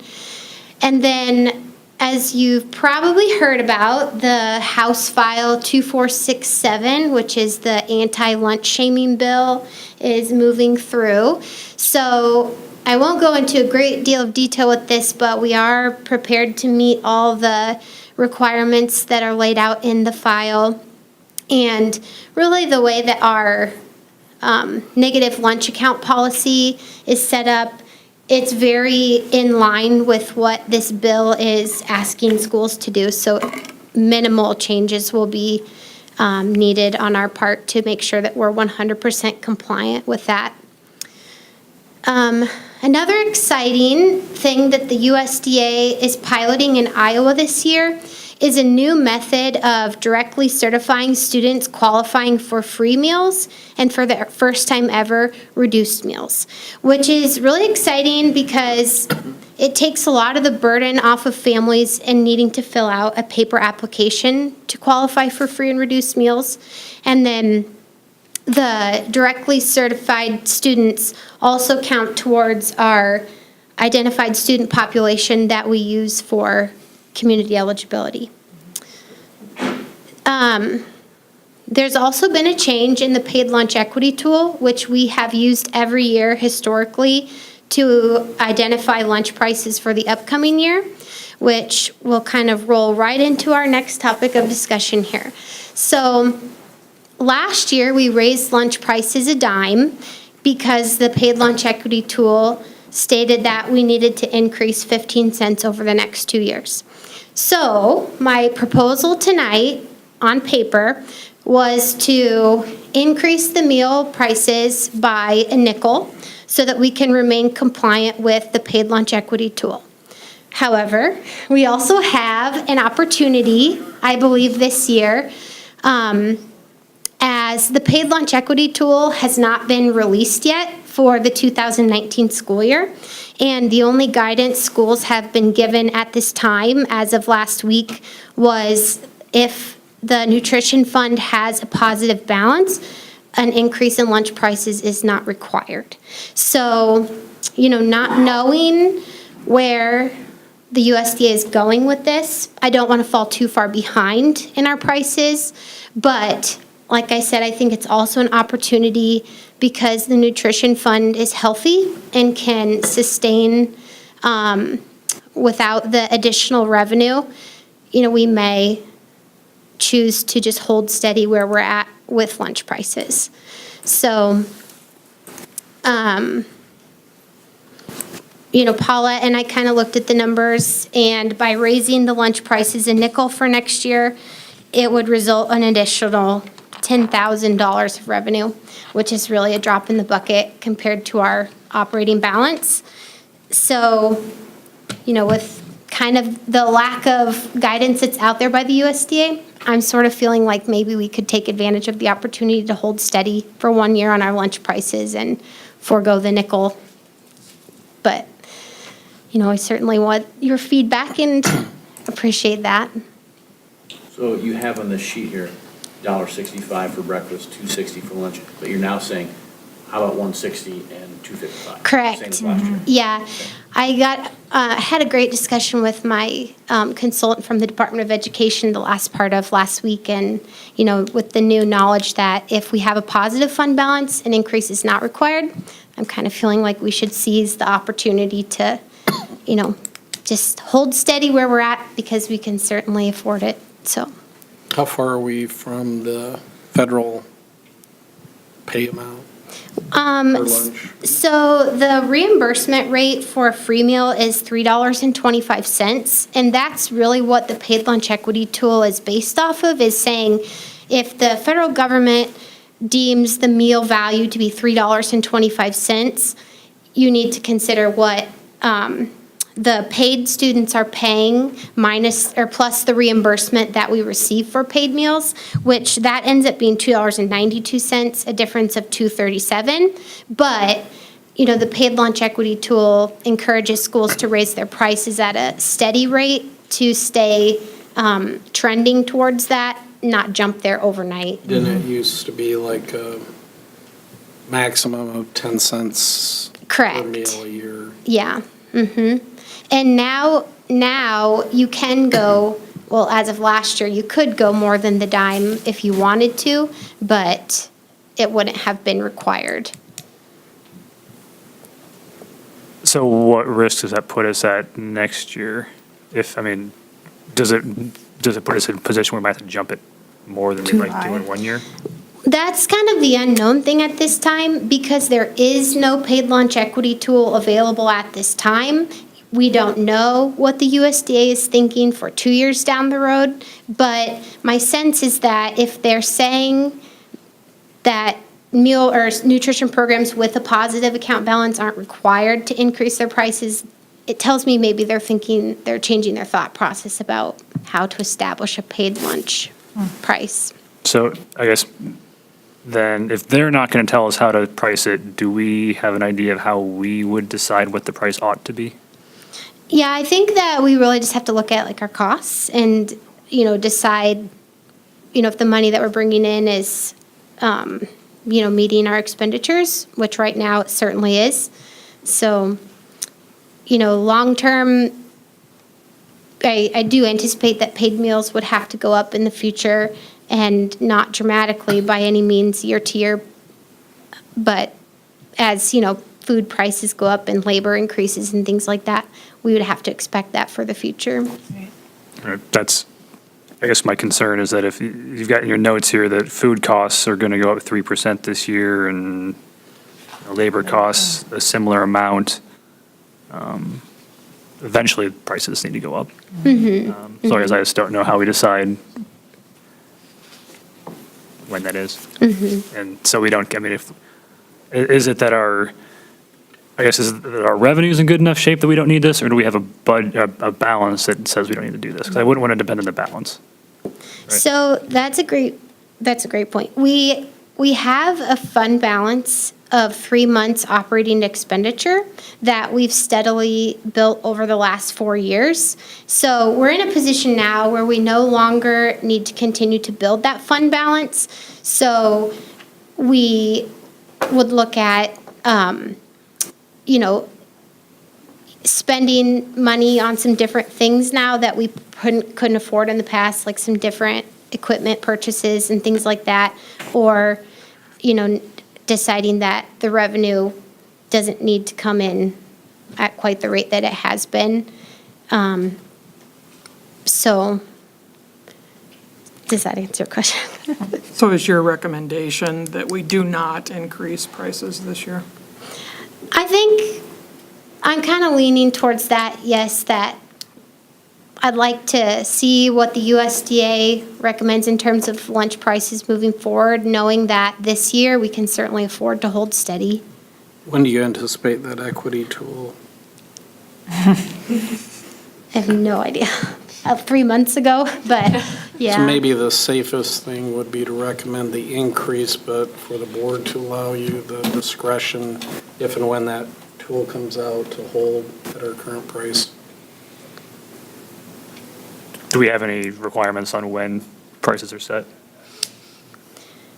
And then As you've probably heard about, the House File 2467, which is the anti-lunch shaming bill, is moving through. So I won't go into a great deal of detail with this, but we are prepared to meet all the requirements that are laid out in the file. And really the way that our negative lunch account policy is set up, it's very in line with what this bill is asking schools to do. So minimal changes will be needed on our part to make sure that we're 100% compliant with that. Another exciting thing that the USDA is piloting in Iowa this year is a new method of directly certifying students qualifying for free meals and for the first time ever reduced meals, which is really exciting because it takes a lot of the burden off of families in needing to fill out a paper application to qualify for free and reduced meals. And then the directly certified students also count towards our identified student population that we use for community eligibility. There's also been a change in the paid lunch equity tool, which we have used every year historically to identify lunch prices for the upcoming year, which will kind of roll right into our next topic of discussion here. So last year, we raised lunch prices a dime because the paid lunch equity tool stated that we needed to increase 15 cents over the next 2 years. So my proposal tonight on paper was to increase the meal prices by a nickel so that we can remain compliant with the paid lunch equity tool. However, we also have an opportunity, I believe this year, as the paid lunch equity tool has not been released yet for the 2019 school year. And the only guidance schools have been given at this time, as of last week, was if the nutrition fund has a positive balance, an increase in lunch prices is not required. So, not knowing where the USDA is going with this, I don't want to fall too far behind in our prices, but like I said, I think it's also an opportunity because the nutrition fund is healthy and can sustain without the additional revenue. We may choose to just hold steady where we're at with lunch prices. So, Paula and I kind of looked at the numbers, and by raising the lunch prices a nickel for next year, it would result in an additional $10,000 of revenue, which is really a drop in the bucket compared to our operating balance. So, with kind of the lack of guidance that's out there by the USDA, I'm sort of feeling like maybe we could take advantage of the opportunity to hold steady for 1 year on our lunch prices and forego the nickel. But, I certainly want your feedback and appreciate that. So you have on this sheet here, $1.65 for breakfast, $2.60 for lunch, but you're now saying, how about $1.60 and $2.55? Correct. Same as last year. Yeah. I had a great discussion with my consultant from the Department of Education the last part of last week, and, with the new knowledge that if we have a positive fund balance, an increase is not required, I'm kind of feeling like we should seize the opportunity to, just hold steady where we're at because we can certainly afford it, so. How far are we from the federal pay amount for lunch? So the reimbursement rate for a free meal is $3.25, and that's really what the paid lunch equity tool is based off of, is saying if the federal government deems the meal value to be $3.25, you need to consider what the paid students are paying minus or plus the reimbursement that we receive for paid meals, which that ends up being $2.92, a difference of $2.37. But, the paid lunch equity tool encourages schools to raise their prices at a steady rate to stay trending towards that, not jump there overnight. Didn't it used to be like a maximum of 10 cents Correct. per meal a year? Yeah. Mm-hmm. And now now you can go, well, as of last year, you could go more than the dime if you wanted to, but it wouldn't have been required. So what risk does that put us at next year? If, I mean, does it put us in a position where we might have to jump it more than we'd like to in 1 year? That's kind of the unknown thing at this time, because there is no paid lunch equity tool available at this time. We don't know what the USDA is thinking for 2 years down the road, but my sense is that if they're saying that meal or nutrition programs with a positive account balance aren't required to increase their prices, it tells me maybe they're changing their thought process about how to establish a paid lunch price. So I guess then if they're not going to tell us how to price it, do we have an idea of how we would decide what the price ought to be? Yeah, I think that we really just have to look at like our costs and, decide, if the money that we're bringing in is, meeting our expenditures, which right now it certainly is. So, long-term, I do anticipate that paid meals would have to go up in the future, and not dramatically by any means year to year. But as, food prices go up and labor increases and things like that, we would have to expect that for the future. That's, I guess my concern is that if you've got in your notes here that food costs are going to go up 3% this year and labor costs a similar amount, eventually prices need to go up. So I guess I just don't know how we decide when that is. And so we don't, is it that is it that our revenue's in good enough shape that we don't need this, or do we have a balance that says we don't need to do this? Because I wouldn't want to depend on the balance. Right? So that's a great point. We have a fund balance of 3 months operating expenditure that we've steadily built over the last 4 years. So we're in a position now where we no longer need to continue to build that fund balance. So we would look at, spending money on some different things now that we couldn't afford in the past, like some different equipment purchases and things like that, or, deciding that the revenue doesn't need to come in at quite the rate that it has been. So, does that answer your question? So is your recommendation that we do not increase prices this year? I think I'm kind of leaning towards that, yes, that I'd like to see what the USDA recommends in terms of lunch prices moving forward, knowing that this year we can certainly afford to hold steady. When do you anticipate that equity tool? I have no idea. 3 months ago, but yeah. So maybe the safest thing would be to recommend the increase, but for the board to allow you the discretion if and when that tool comes out to hold at our current price. Do we have any requirements on when prices are set?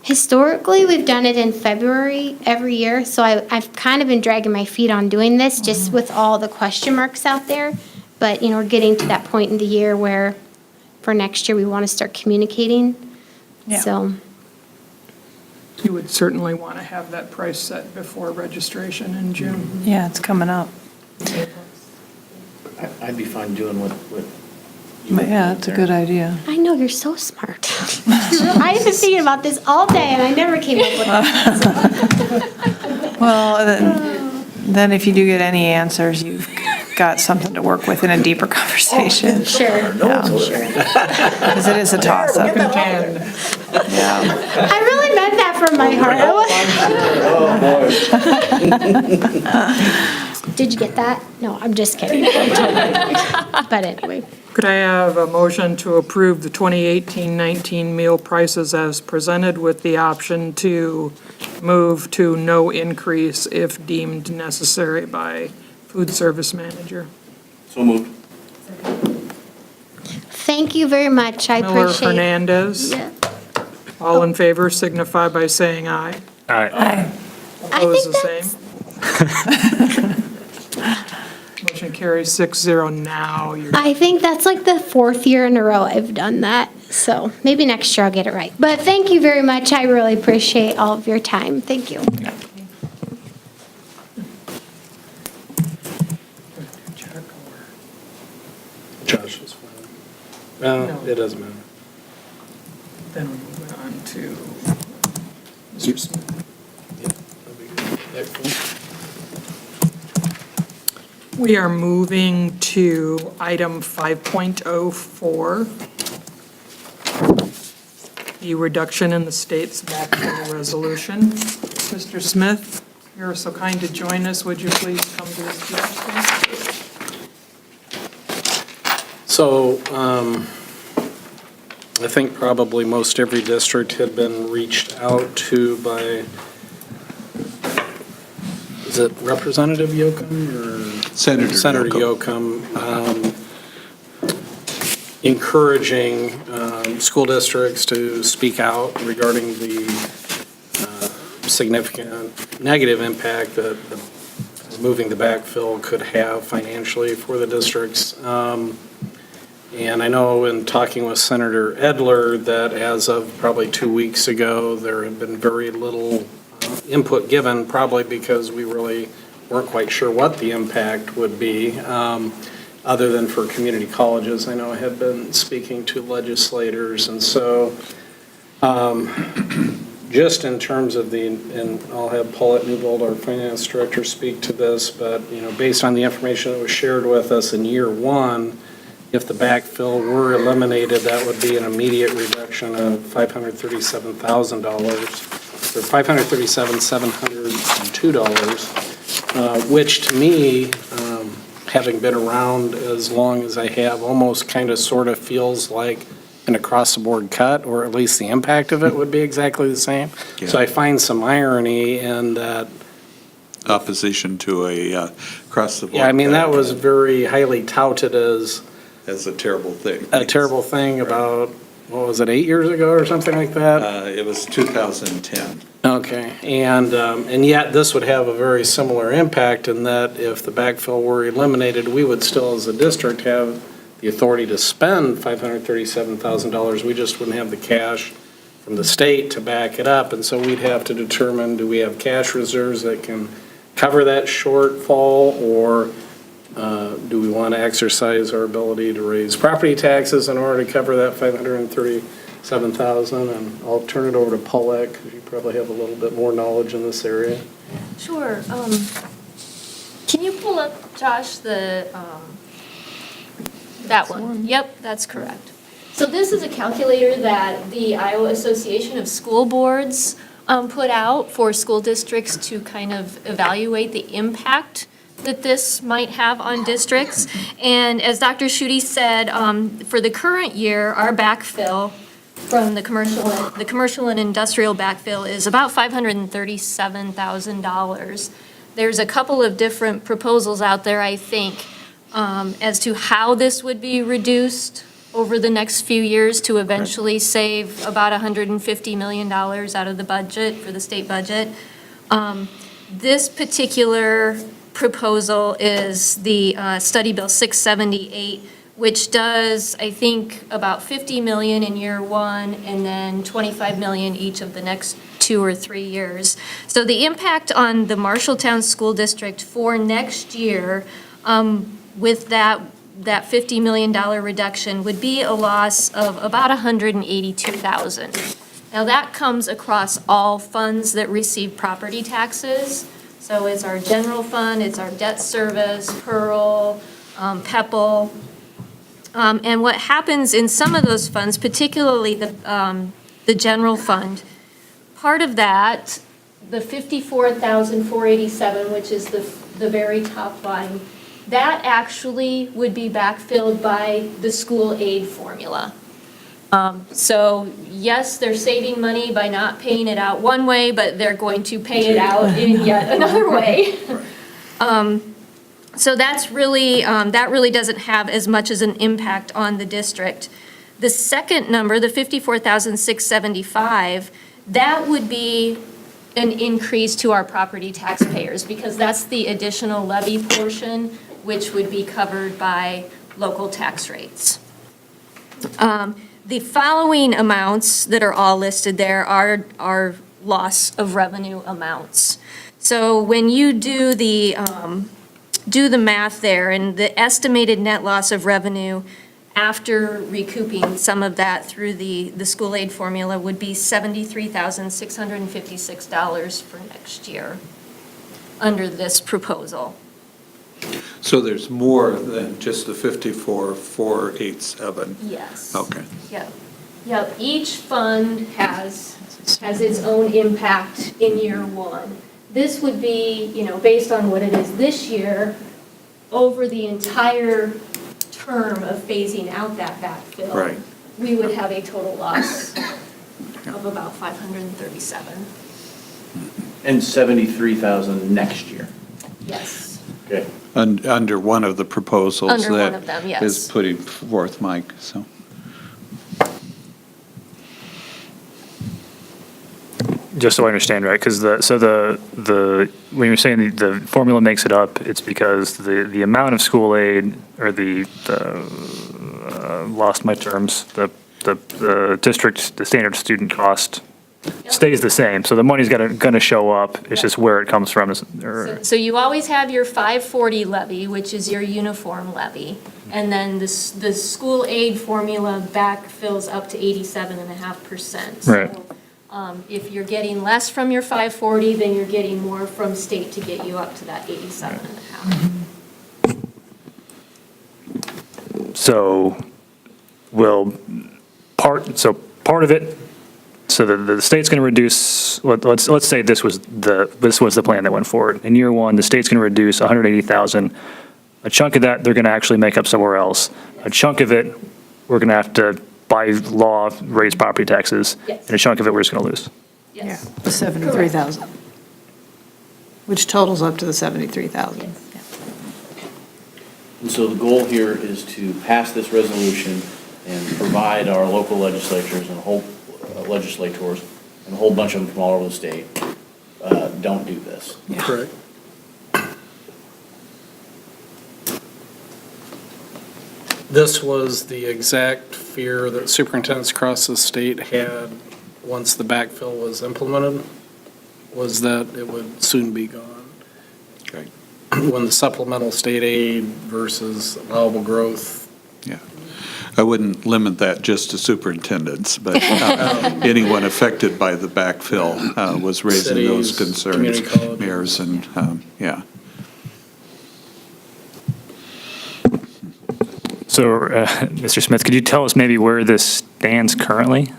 Historically, we've done it in February every year, so I've kind of been dragging my feet on doing this just with all the question marks out there. But, we're getting to that point in the year where for next year we want to start communicating. Yeah. So, You would certainly want to have that price set before registration in June. Yeah, it's coming up. I'd be fine doing what But yeah, it's a good idea. I know, you're so smart. I've been thinking about this all day and I never came up with that. Well, then if you do get any answers, you've got something to work with in a deeper conversation. Sure. Because it is a toss-up. I really meant that from my heart. Did you get that? No, I'm just kidding. But anyway. Could I have a motion to approve the 2018-19 meal prices as presented with the option to move to no increase if deemed necessary by food service manager? So moved. Thank you very much. I Miller appreciate it. Hernandez. Yeah. All in favor signify by saying aye. Aye. Opposed, the same. Motion carries 6-0 now. I think that's like the fourth year in a row I've done that, so maybe next year I'll get it right. But thank you very much. I really appreciate all of your time. Thank you. Josh is fine. Well, it doesn't matter. Then we move on to Mr. Smith. We are moving to item 5.04, the reduction in the state's backfill resolution. Mr. Smith, you're so kind to join us. Would you please come to the speaker stand? So, I think probably most every district had been reached out to by, is it Representative Yocum or? Senator Yocum, encouraging school districts to speak out regarding the significant negative impact that moving the backfill could have financially for the districts. And I know in talking with Senator Edler that as of probably 2 weeks ago, there had been very little input given, probably because we really weren't quite sure what the impact would be, other than for community colleges. I know I had been speaking to legislators, and so just in terms of and I'll have Paulette Newbold, our finance director, speak to this, but based on the information that was shared with us in year one, if the backfill were eliminated, that would be an immediate reduction of $537,000, or $537,702, which to me, having been around as long as I have, almost kind of sort of feels like an across-the-board cut, or at least the impact of it would be exactly the same. Yeah. So I find some irony in that. Opposition to a across-the-board. Yeah, I mean, that was very highly touted as a terrible thing. A terrible thing about, what was it, 8 years ago or something like that? It was 2010. Okay, and yet this would have a very similar impact in that if the backfill were eliminated, we would still, as a district, have the authority to spend $537,000. We just wouldn't have the cash from the state to back it up, and so we'd have to determine, do we have cash reserves that can cover that shortfall, or do we want to exercise our ability to raise property taxes in order to cover that $537,000? And I'll turn it over to Paulette, because you probably have a little bit more knowledge in this area. Sure. Can you pull up, Josh, that one? Yep, that's correct. So this is a calculator that the Iowa Association of School Boards put out for school districts to kind of evaluate the impact that this might have on districts. And as Dr. Schutte said, for the current year, our backfill from the commercial and industrial backfill is about $537,000. There's a couple of different proposals out there, I think, as to how this would be reduced over the next few years to eventually save about $150 million out of the budget, for the state budget. This particular proposal is the Study Bill 678, which does, I think, about $50 million in year one and then $25 million each of the next 2 or 3 years. So the impact on the Marshalltown School District for next year, with that $50 million reduction, would be a loss of about $182,000. Now that comes across all funds that receive property taxes. So it's our general fund, it's our debt service, Pearl, PEPL. And what happens in some of those funds, particularly the general fund, part of that, the $54,487, which is the very top line, that actually would be backfilled by the school aid formula. So yes, they're saving money by not paying it out one way, but they're going to pay it out in yet another way. So that's really, that really doesn't have as much as an impact on the district. The second number, the $54,675, that would be an increase to our property taxpayers, because that's the additional levy portion which would be covered by local tax rates. The following amounts that are all listed there are loss of revenue amounts. So when you do the math there, and the estimated net loss of revenue after recouping some of that through the school aid formula would be $73,656 for next year under this proposal. So there's more than just the 54,487? Yes. Okay. Yep. Yep, each fund has its own impact in year one. This would be, based on what it is this year, over the entire term of phasing out that backfill. Right. We would have a total loss of about 537. And 73,000 next year. Yes. Okay. Under one of the proposals Under one that of them, yes. is putting forth Mike, so. Just so I understand, right, because when you're saying the formula makes it up, it's because the amount of school aid, or lost my terms, the standard student cost stays the same, so the money's gonna show up, it's just where it comes from, So you always have your 540 levy, which is your uniform levy, and then the school aid formula backfills up to 87.5%. Right. So, if you're getting less from your 540, then you're getting more from state to get you up to that 87.5. So, part of it, so the state's going to reduce, let's say this was the plan that went forward. In year one, the state's going to reduce 180,000. A chunk of that, they're going to actually make up somewhere else. A chunk of it, we're going to have to, by law, raise property taxes. Yes. And a chunk of it, we're just going to lose. Yes. The 73,000, which totals up to the 73,000. And so the goal here is to pass this resolution and provide our local legislators and legislators, and a whole bunch of them from all over the state, don't do this. Correct. This was the exact fear that superintendents across the state had once the backfill was implemented, was that it would soon be gone. Okay. When the supplemental state aid versus allowable growth. Yeah. I wouldn't limit that just to superintendents, but anyone affected by the backfill was raising those Cities, concerns. community colleges. Mayors and, yeah. So, Mr. Smith, could you tell us maybe where this stands currently?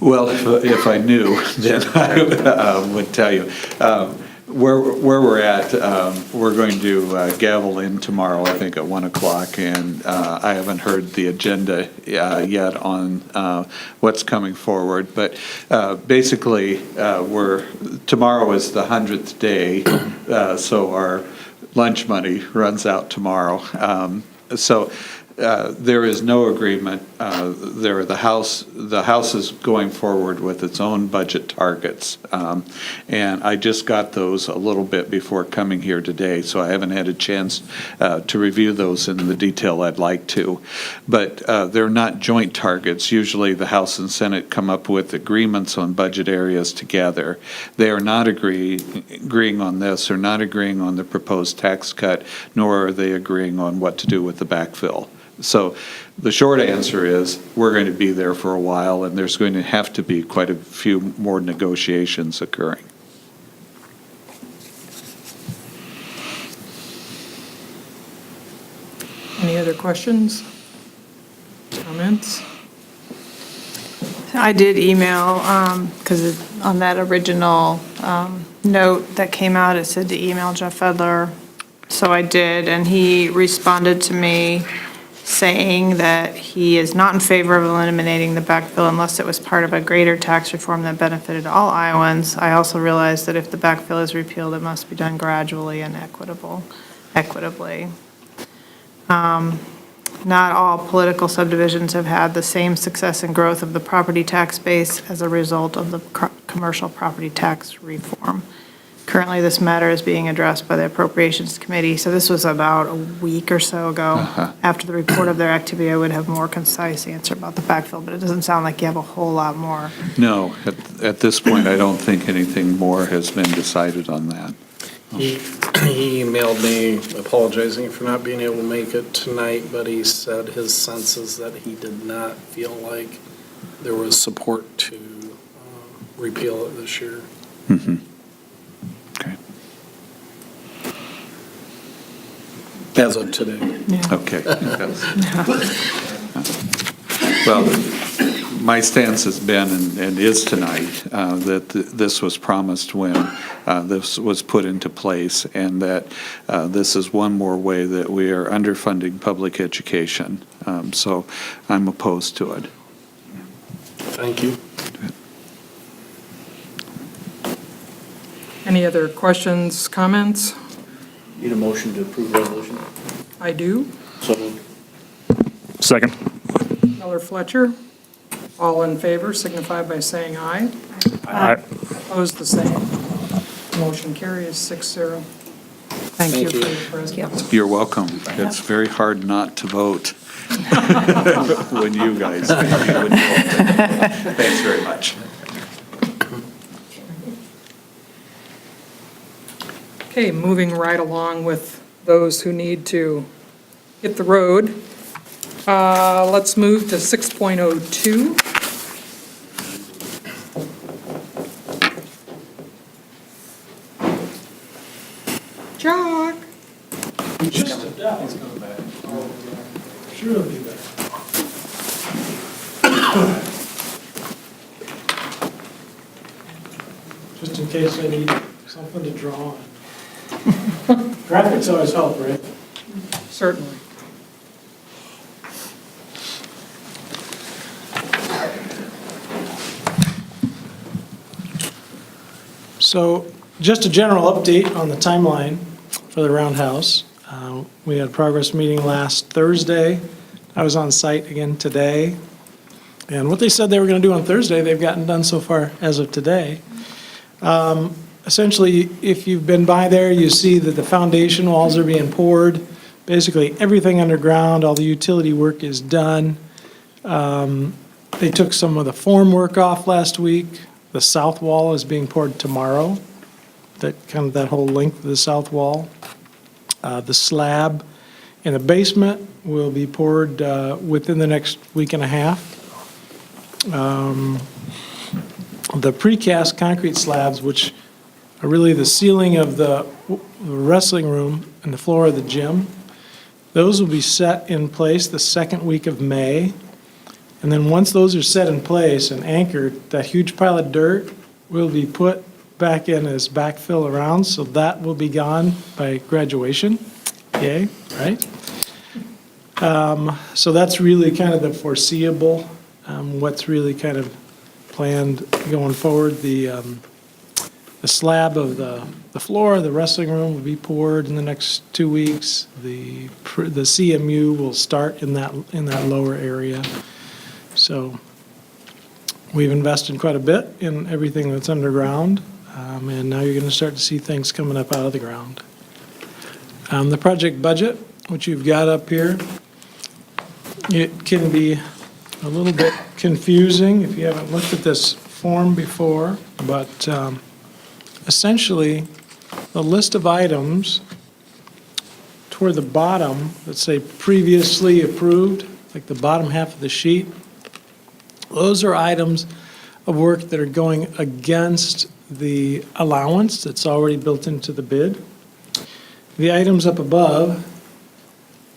Well, if I knew, then I would tell you. Where we're at, we're going to gavel in tomorrow, I think, at 1 o'clock, and I haven't heard the agenda yet on what's coming forward. But basically, tomorrow is the 100th day, so our lunch money runs out tomorrow. So there is no agreement. The House is going forward with its own budget targets. And I just got those a little bit before coming here today, so I haven't had a chance to review those in the detail I'd like to. But they're not joint targets. Usually the House and Senate come up with agreements on budget areas together. They are not agreeing on this, or not agreeing on the proposed tax cut, nor are they agreeing on what to do with the backfill. So the short answer is, we're going to be there for a while, and there's going to have to be quite a few more negotiations occurring. Any other questions? Comments? I did email, because on that original note that came out, it said to email Jeff Fedler. So I did, and he responded to me saying that he is not in favor of eliminating the backfill unless it was part of a greater tax reform that benefited all Iowans. I also realize that if the backfill is repealed, it must be done gradually and equitably. Not all political subdivisions have had the same success and growth of the property tax base as a result of the commercial property tax reform. Currently, this matter is being addressed by the Appropriations Committee, so this was about a week or so ago. After the report of their activity, I would have a more concise answer about the backfill, but it doesn't sound like you have a whole lot more. No, at this point, I don't think anything more has been decided on that. He emailed me apologizing for not being able to make it tonight, but he said his sense is that he did not feel like there was support to repeal it this year. Mhm. Okay. As of today. Okay. Well, my stance has been and is tonight that this was promised when this was put into place, and that this is one more way that we are underfunding public education. So I'm opposed to it. Thank you. Any other questions, comments? Need a motion to approve resolution? I do. So moved. Second. Miller Fletcher. All in favor signify by saying aye. Aye. Opposed, the same. Motion carries 6-0. Thank you for your presence. You're welcome. It's very hard not to vote when you guys. Thanks very much. Okay, moving right along with those who need to hit the road. Let's move to 6.02. Jock. Just a doubt. He's coming back. Sure he'll be back. Just in case I need something to draw on. Graphics always help, right? Certainly. So just a general update on the timeline for the Roundhouse. We had a progress meeting last Thursday. I was on site again today. And what they said they were going to do on Thursday, they've gotten done so far as of today. Essentially, if you've been by there, you see that the foundation walls are being poured. Basically, everything underground, all the utility work is done. They took some of the form work off last week. The south wall is being poured tomorrow, that whole length of the south wall. The slab in the basement will be poured within the next week and a half. The precast concrete slabs, which are really the ceiling of the wrestling room and the floor of the gym, those will be set in place the second week of May. And then once those are set in place and anchored, that huge pile of dirt will be put back in as backfill around, so that will be gone by graduation. Yay, right? So that's really kind of the foreseeable, what's really kind of planned going forward. The slab of the floor of the wrestling room will be poured in the next 2 weeks. The CMU will start in that lower area. So we've invested quite a bit in everything that's underground, and now you're going to start to see things coming up out of the ground. The project budget, which you've got up here, it can be a little bit confusing if you haven't looked at this form before, but essentially, the list of items toward the bottom that say previously approved, like the bottom half of the sheet, those are items of work that are going against the allowance that's already built into the bid. The items up above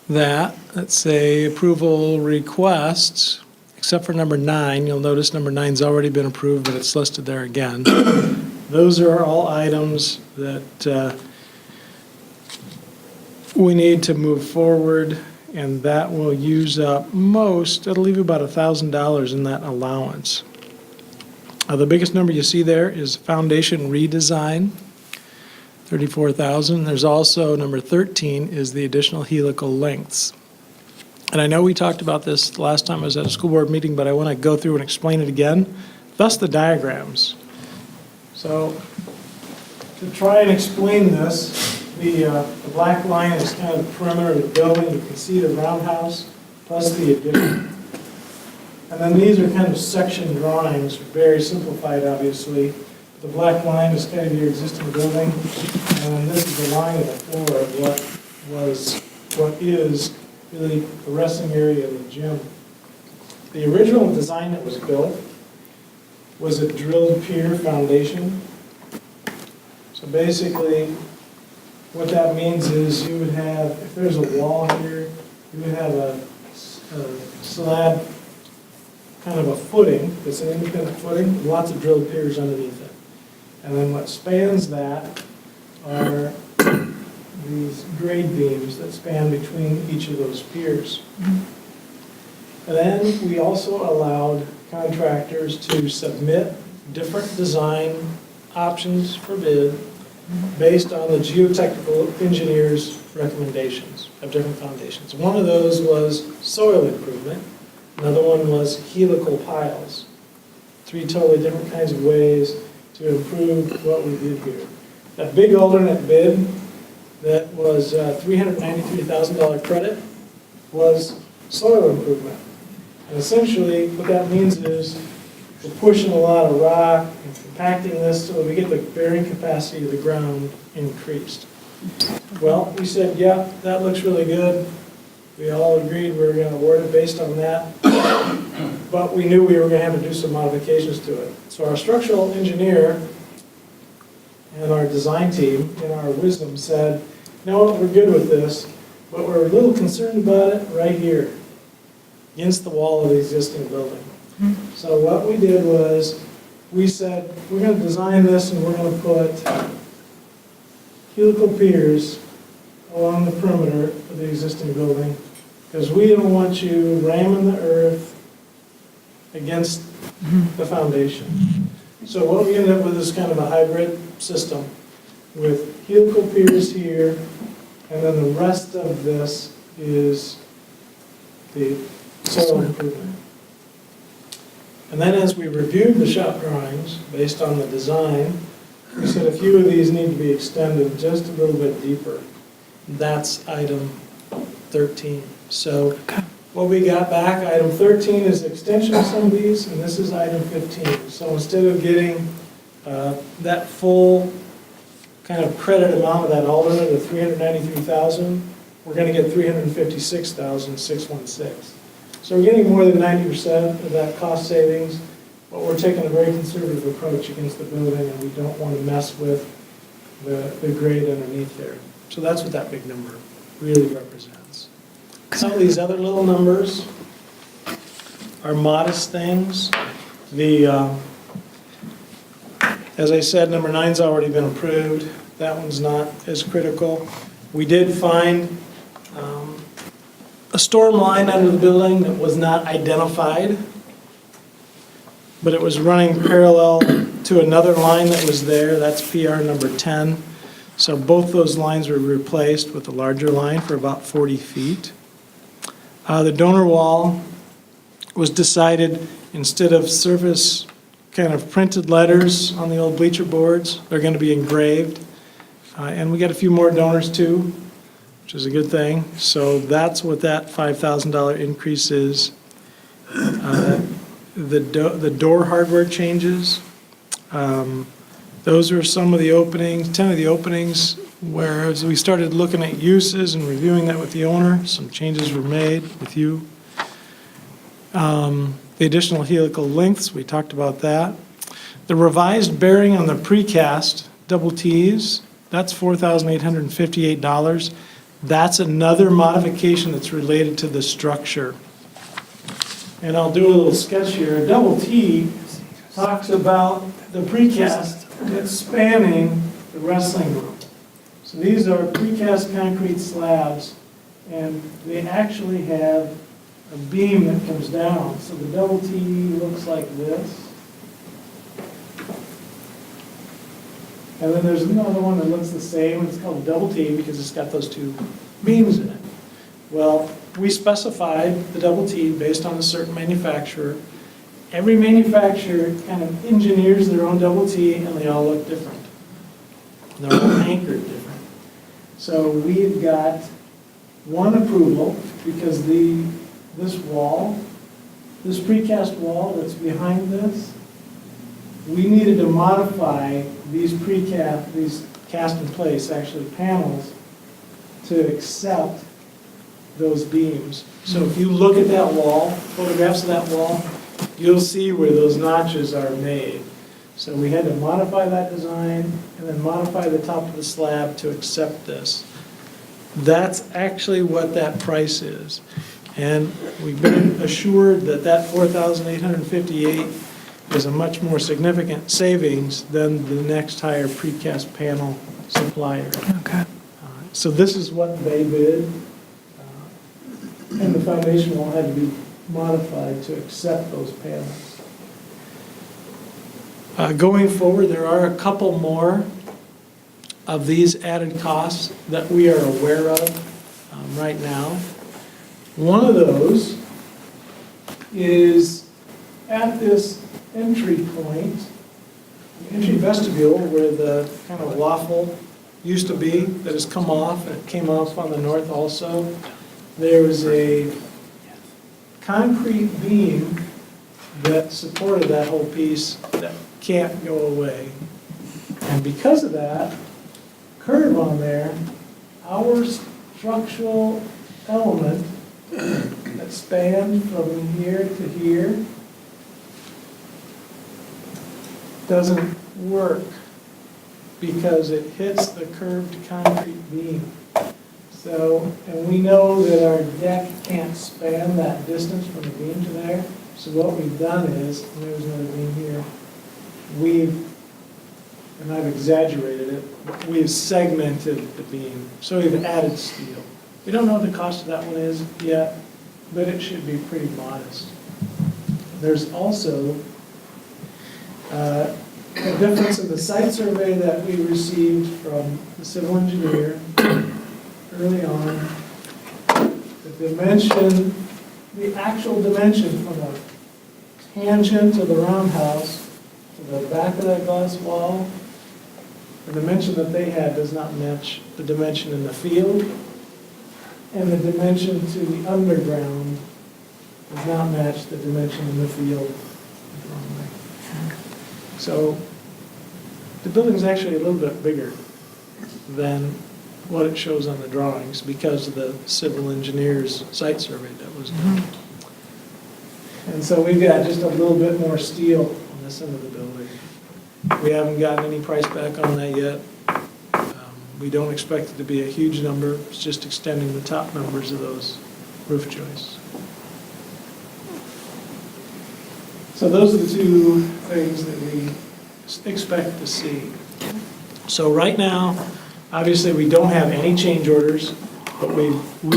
that say approval requests, except for number 9, you'll notice number 9's already been approved, but it's listed there again. Those are all items that we need to move forward, and that will use up it'll leave about $1,000 in that allowance. The biggest number you see there is foundation redesign, $34,000. There's also number 13 is the additional helical lengths. And I know we talked about this the last time I was at a school board meeting, but I want to go through and explain it again. Thus the diagrams. So to try and explain this, the black line is kind of the perimeter of the building. You can see the roundhouse plus the addition. And then these are kind of section drawings, very simplified, obviously. The black line is kind of your existing building, and then this is the line of the floor of what is really the wrestling area of the gym. The original design that was built was a drilled pier foundation. So basically, what that means is you would have, if there's a wall here, you would have a slab, kind of a footing, it's an independent footing, with lots of drilled piers underneath it. And then what spans that are these grade beams that span between each of those piers. And then we also allowed contractors to submit different design options for bid based on the geotechnical engineer's recommendations of different foundations. One of those was soil improvement. Another one was helical piles. 3 totally different kinds of ways to improve what we did here. That big alternate bid that was $393,000 credit was soil improvement. And essentially, what that means is we're pushing a lot of rock and compacting this so that we get the bearing capacity of the ground increased. Well, we said, yeah, that looks really good. We all agreed we were going to award it based on that. But we knew we were going to have to do some modifications to it. So our structural engineer and our design team, in our wisdom, said, you know what, we're good with this, but we're a little concerned about it right here, against the wall of the existing building. So what we did was, we said, we're going to design this and we're going to put helical piers along the perimeter of the existing building, because we don't want you ramming the earth against the foundation. So what we ended up with is kind of a hybrid system with helical piers here, and then the rest of this is the soil improvement. And then as we reviewed the shop drawings, based on the design, we said a few of these need to be extended just a little bit deeper. That's item 13. So what we got back, item 13 is extension of some of these, and this is item 15. So instead of getting that full kind of credit amount of that alternate of $393,000, we're going to get $356,616. So we're getting more than 90% of that cost savings, but we're taking a very conservative approach against the building, and we don't want to mess with the grade underneath there. So that's what that big number really represents. Some of these other little numbers are modest things. As I said, number 9's already been approved. That one's not as critical. We did find a storm line under the building that was not identified, but it was running parallel to another line that was there. That's PR number 10. So both those lines were replaced with a larger line for about 40 feet. The donor wall was decided, instead of surface kind of printed letters on the old bleacher boards, they're going to be engraved. And we got a few more donors too, which is a good thing. So that's what that $5,000 increase is. The door hardware changes. Those are some of the openings, 10 of the openings, where as we started looking at uses and reviewing that with the owner, some changes were made with you. The additional helical lengths, we talked about that. The revised bearing on the precast double T's, that's $4,858. That's another modification that's related to the structure. And I'll do a little sketch here. A double T talks about the precast that's spanning the wrestling room. So these are precast concrete slabs, and they actually have a beam that comes down. So the double T looks like this. And then there's another one that looks the same. It's called double T because it's got those two beams in it. Well, we specified the double T based on a certain manufacturer. Every manufacturer kind of engineers their own double T, and they all look different. and they're all anchored different. So we've got one approval because this wall, this precast wall that's behind this, we needed to modify these cast in place, actually panels, to accept those beams. So if you look at that wall, photographs of that wall, you'll see where those notches are made. So we had to modify that design and then modify the top of the slab to accept this. That's actually what that price is. And we've been assured that that $4,858 is a much more significant savings than the next higher precast panel supplier. Okay. So this is what they bid, and the foundation wall had to be modified to accept those panels. Going forward, there are a couple more of these added costs that we are aware of right now. One of those is at this entry point, the entry vestibule where the kind of waffle used to be that has come off, and it came off on the north also. There was a concrete beam that supported that whole piece that can't go away. And because of that curve on there, our structural element that spanned from here to here doesn't work because it hits the curved concrete beam. So, and we know that our deck can't span that distance from the beam to there. So what we've done is, and there's another beam here, and I've exaggerated it, we've segmented the beam. So we've added steel. We don't know what the cost of that one is yet, but it should be pretty modest. There's also a difference in the site survey that we received from the civil engineer early on. The dimension, the actual dimension from the tangent of the roundhouse to the back of that glass wall, the dimension that they had does not match the dimension in the field, and the dimension to the underground does not match the dimension in the field. So the building's actually a little bit bigger than what it shows on the drawings because of the civil engineer's site survey that was done. And so we've got just a little bit more steel on this end of the building. We haven't gotten any price back on that yet. We don't expect it to be a huge number. It's just extending the top numbers of those roof joists. So those are the two things that we expect to see. So right now, obviously, we don't have any change orders, but we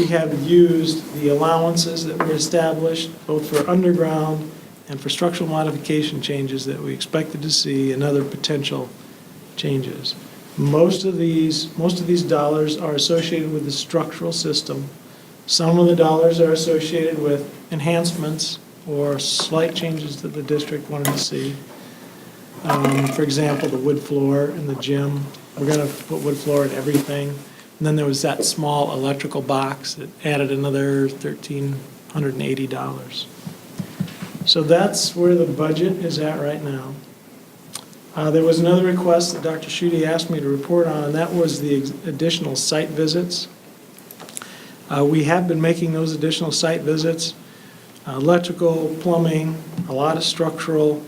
have used the allowances that we established, both for underground and for structural modification changes that we expected to see and other potential changes. Most of these dollars are associated with the structural system. Some of the dollars are associated with enhancements or slight changes that the district wanted to see. For example, the wood floor in the gym. We're going to put wood floor in everything. And then there was that small electrical box that added another $1,380. So that's where the budget is at right now. There was another request that Dr. Schutte asked me to report on, and that was the additional site visits. We have been making those additional site visits. Electrical, plumbing, a lot of structural,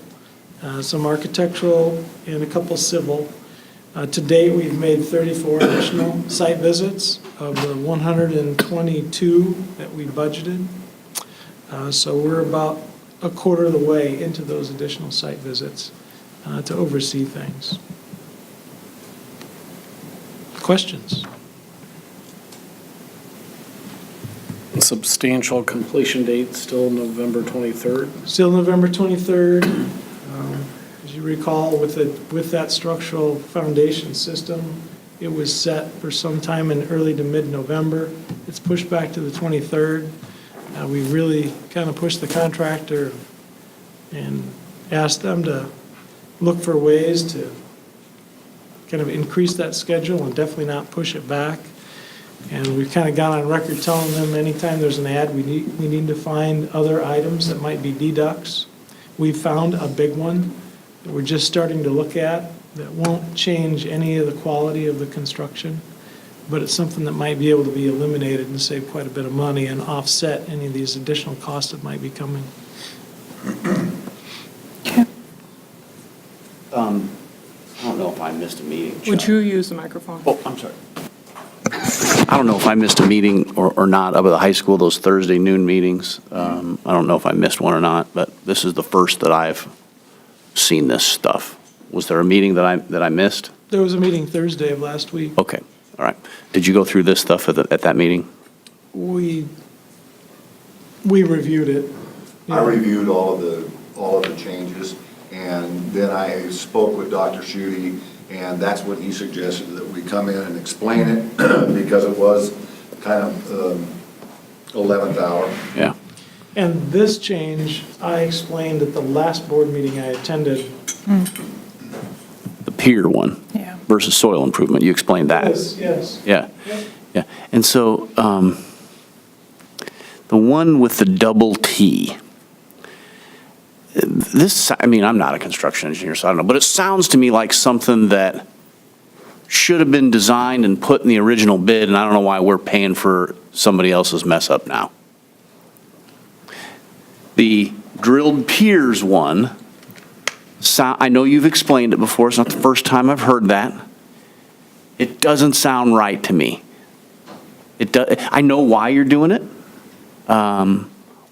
some architectural, and a couple civil. To date, we've made 34 additional site visits of the 122 that we budgeted. So we're about a quarter of the way into those additional site visits to oversee things. Questions? Substantial completion date still November 23rd? Still November 23rd. As you recall, with that structural foundation system, it was set for some time in early to mid-November. It's pushed back to the 23rd. We really kind of pushed the contractor and asked them to look for ways to kind of increase that schedule and definitely not push it back. And we've kind of gone on record telling them anytime there's an ad, we need to find other items that might be deducts. We've found a big one that we're just starting to look at that won't change any of the quality of the construction, but it's something that might be able to be eliminated and save quite a bit of money and offset any of these additional costs that might be coming. I don't know if I missed a meeting. Would you use the microphone? Oh, I'm sorry. I don't know if I missed a meeting or not up at the high school, those Thursday noon meetings. I don't know if I missed one or not, but this is the first that I've seen this stuff. Was there a meeting that I missed? There was a meeting Thursday of last week. Okay, all right. Did you go through this stuff at that meeting? We reviewed it. I reviewed all of the changes, and then I spoke with Dr. Schutte, and that's what he suggested, that we come in and explain it, because it was kind of 11th hour. Yeah. And this change, I explained at the last board meeting I attended. The pier one versus soil improvement, you explained that. Yes. Yeah, yeah. And so the one with the double T, this, I mean, I'm not a construction engineer, so I don't know, but it sounds to me like something that should have been designed and put in the original bid, and I don't know why we're paying for somebody else's mess up now. The drilled piers one, I know you've explained it before, it's not the first time I've heard that. It doesn't sound right to me. I know why you're doing it.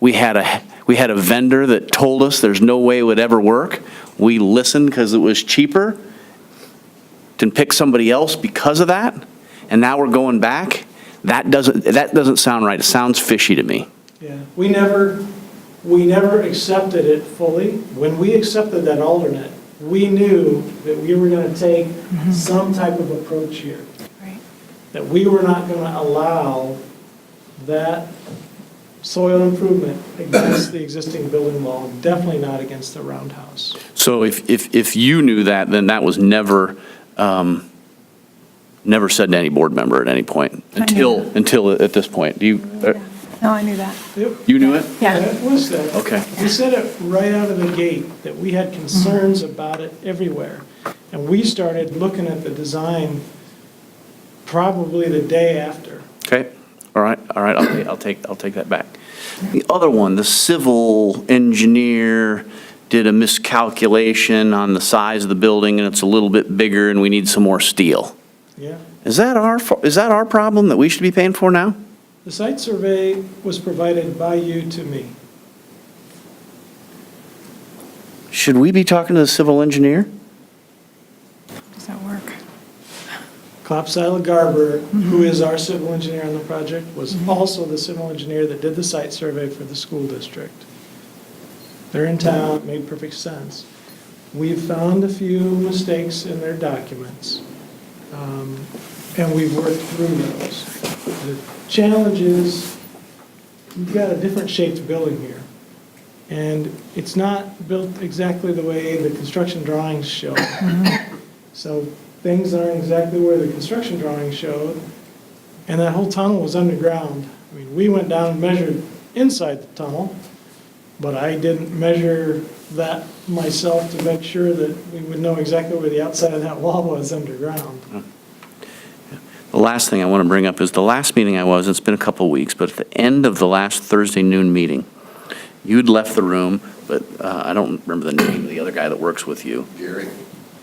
We had a vendor that told us there's no way it would ever work. We listened because it was cheaper. Didn't pick somebody else because of that. And now we're going back. That doesn't sound right. It sounds fishy to me. Yeah, we never accepted it fully. When we accepted that alternate, we knew that we were going to take some type of approach here. Right. That we were not going to allow that soil improvement against the existing building wall, definitely not against the roundhouse. So if you knew that, then that was never said to any board member at any point until at this point. Do you? No, I knew that. You knew it? Yeah. It was said. Okay. We said it right out of the gate, that we had concerns about it everywhere. And we started looking at the design probably the day after. Okay. All right. I'll take that back. The other one, the civil engineer did a miscalculation on the size of the building, and it's a little bit bigger, and we need some more steel. Yeah. Is that our problem that we should be paying for now? The site survey was provided by you to me. Should we be talking to the civil engineer? Does that work? Klopsila Garber, who is our civil engineer on the project, was also the civil engineer that did the site survey for the school district. They're in town, it made perfect sense. We've found a few mistakes in their documents, and we've worked through those. The challenge is, you've got a different shaped building here, and it's not built exactly the way the construction drawings show. So things aren't exactly where the construction drawings showed, and that whole tunnel was underground. I mean, we went down and measured inside the tunnel, but I didn't measure that myself to make sure that we would know exactly where the outside of that wall was underground. The last thing I want to bring up is the last meeting it's been a couple weeks, but at the end of the last Thursday noon meeting, you'd left the room, but I don't remember the name of the other guy that works with you. Gary?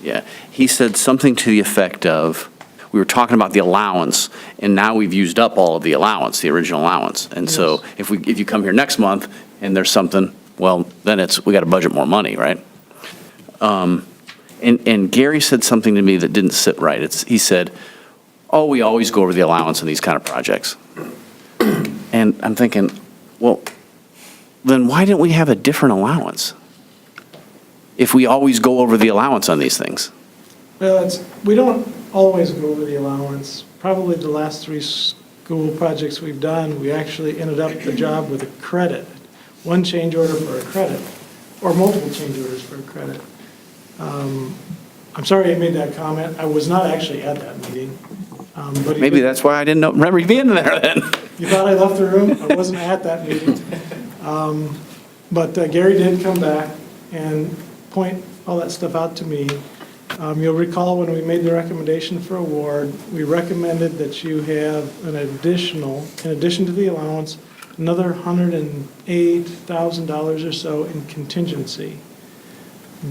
Yeah. He said something to the effect of, we were talking about the allowance, and now we've used up all of the allowance, the original allowance. And so if you come here next month and there's something, well, then we got to budget more money, right? And Gary said something to me that didn't sit right. He said, oh, we always go over the allowance in these kind of projects. And I'm thinking, well, then why didn't we have a different allowance if we always go over the allowance on these things? Well, we don't always go over the allowance. Probably the last 3 school projects we've done, we actually ended up the job with a credit. One change order for a credit, or multiple change orders for a credit. I'm sorry I made that comment. I was not actually at that meeting. But he Maybe did- that's why I didn't remember you being there then. You thought I left the room? I wasn't at that meeting. But Gary did come back and point all that stuff out to me. You'll recall when we made the recommendation for award, we recommended that you have an additional, in addition to the allowance, another $108,000 or so in contingency,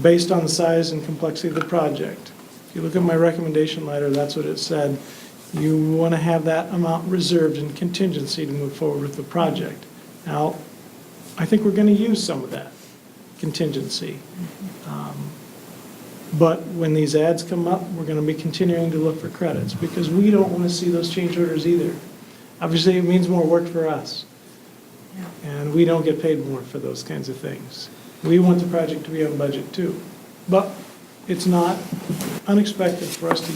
based on the size and complexity of the project. If you look at my recommendation letter, that's what it said. You want to have that amount reserved in contingency to move forward with the project. Now, I think we're going to use some of that contingency. But when these ads come up, we're going to be continuing to look for credits because we don't want to see those change orders either. Obviously, it means more work for us. And we don't get paid more for those kinds of things. We want the project to be on budget too. But it's not unexpected for us to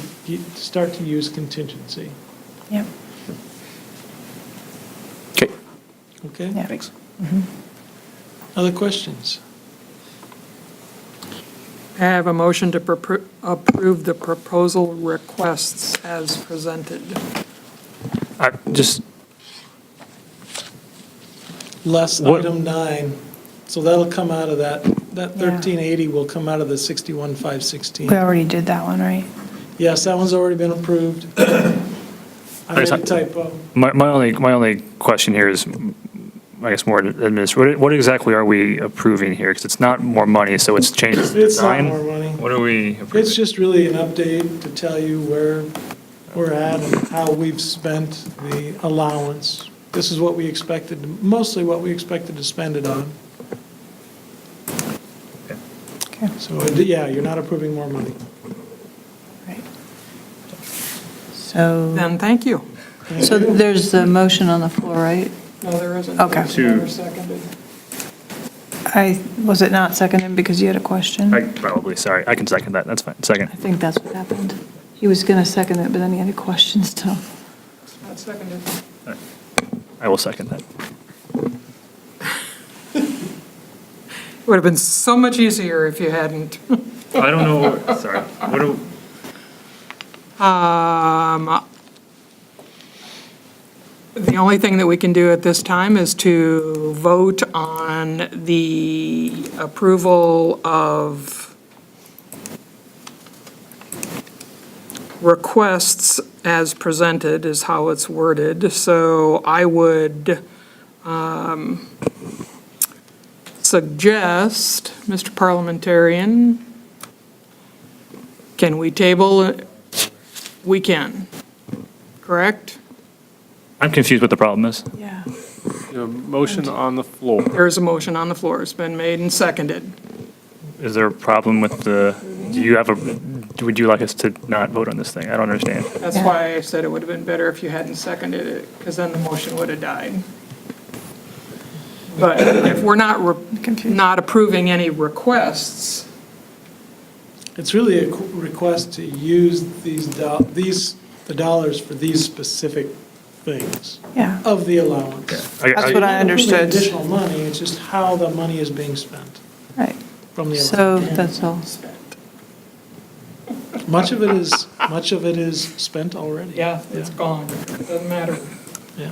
start to use contingency. Yep. Okay. Okay? Thanks. Other questions? I have a motion to approve the proposal requests as presented. Just, Less What- item 9. So that'll come out of that 1380 will come out of the 61,516. We already did that one, right? Yes, that one's already been approved. I made a typo. my only question here is, I guess, more administrative. What exactly are we approving here? Because it's not more money, so it's changed the It's not design. more money. What are we approving? It's just really an update to tell you where we're at and how we've spent the allowance. This is what we expected, mostly what we expected to spend it on. Okay. So, yeah, you're not approving more money. So, Then, thank you. so there's a motion on the floor, right? No, there isn't. Okay. It's never seconded. Was it not seconded because you had a question? Sorry, I can second that, that's fine, second. I think that's what happened. He was going to second it, but then he had a question still. It's not seconded. I will second that. It would have been so much easier if you hadn't. I don't know, sorry, what do, The only thing that we can do at this time is to vote on the approval of requests as presented is how it's worded. So I would suggest, Mr. Parliamentarian, can we table it? We can, correct? I'm confused what the problem is. Yeah. Motion on the floor. There is a motion on the floor. It's been made and seconded. Is there a problem with would you like us to not vote on this thing? I don't understand. That's why I said it would have been better if you hadn't seconded it, because then the motion would have died. But if we're not approving any requests, It's really a request to use the dollars for these specific things. Yeah. Of the allowance. That's what I understood. Additional money, it's just how the money is being spent Right. from the So allowance. that's all. Much of it is spent already. yeah, it's gone. It doesn't matter. Yeah.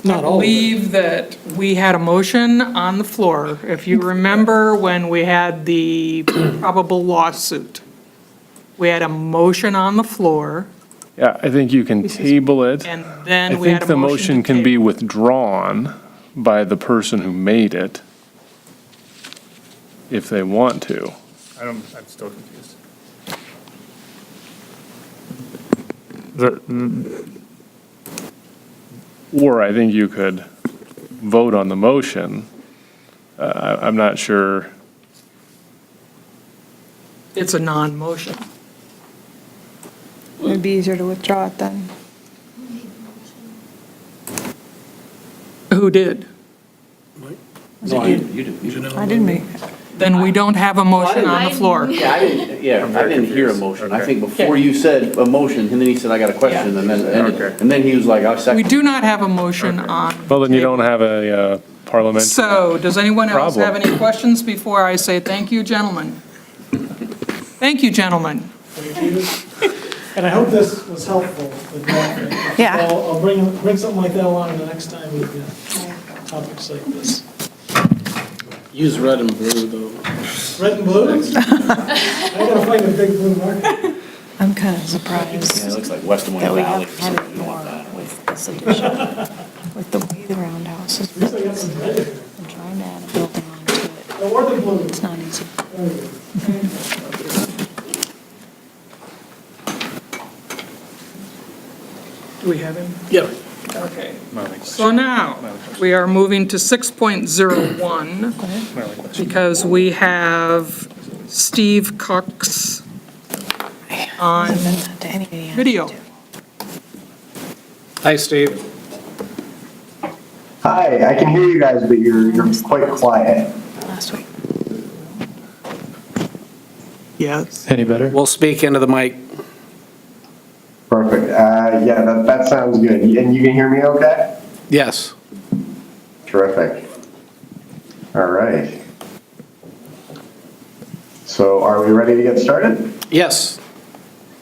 Not all of it. I believe that we had a motion on the floor. If you remember when we had the probable lawsuit, we had a motion on the floor, Yeah, I think you can table it. and I then we had think a the motion motion to can be table. withdrawn by the person who made it, if they want to. I'm still confused. Or I think you could vote on the motion. I'm not sure. It's a non-motion. It'd be easier to withdraw it then. Who did? No, you do. I didn't make, Then we don't have a motion on the floor. Yeah, I didn't hear a motion. I think before you said a motion, and then he said, I got a question, and then he was like, I'll second. We do not have a motion on. Well, then you don't have a parliamentary. So, does anyone else have Problem. any questions before I say thank you, gentlemen? Thank you, gentlemen. And I hope this was helpful. with that. Yeah. I'll bring something like that along the next time we've got topics like this. Use red and blue, though. Red and blue? I gotta find a big blue marker. I'm kind of surprised. Yeah, it looks like West Des Moines that we Valley. haven't had it more with this addition, with the way the roundhouse is. At least I got some red in there. I'm trying to add a building onto it. Or the blue. It's not easy. There we go. Do we have him? Yeah. Okay. So now, we are moving to 6.01, because we have Steve Cox on video. Hi, Steve. Hi, I can hear you guys, but you're quite quiet. Last week. Yes. Any better? We'll speak into the mic. Perfect. Yeah, that sounds good. And you can hear me okay? Yes. Terrific. All right. So are we ready to get started? Yes.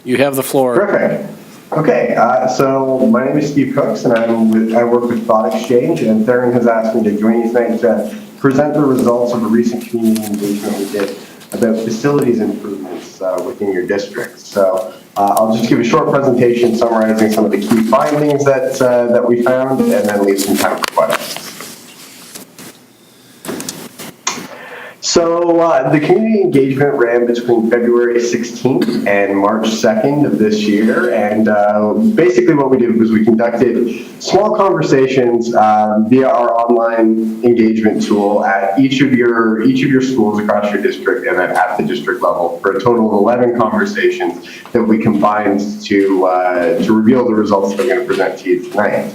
You have the floor. Perfect. Okay, so my name is Steve Cooks, and I work with Thought Exchange, and Theron has asked me to join you tonight to present the results of a recent community engagement we did about facilities improvements within your district. So I'll just give a short presentation summarizing some of the key findings that we found, and then leave some time for questions. So the community engagement ran between February 16th and March 2nd of this year, and basically what we did was we conducted small conversations via our online engagement tool at each of your schools across your district and at the district level for a total of 11 conversations that we combined to reveal the results that I'm going to present to you tonight.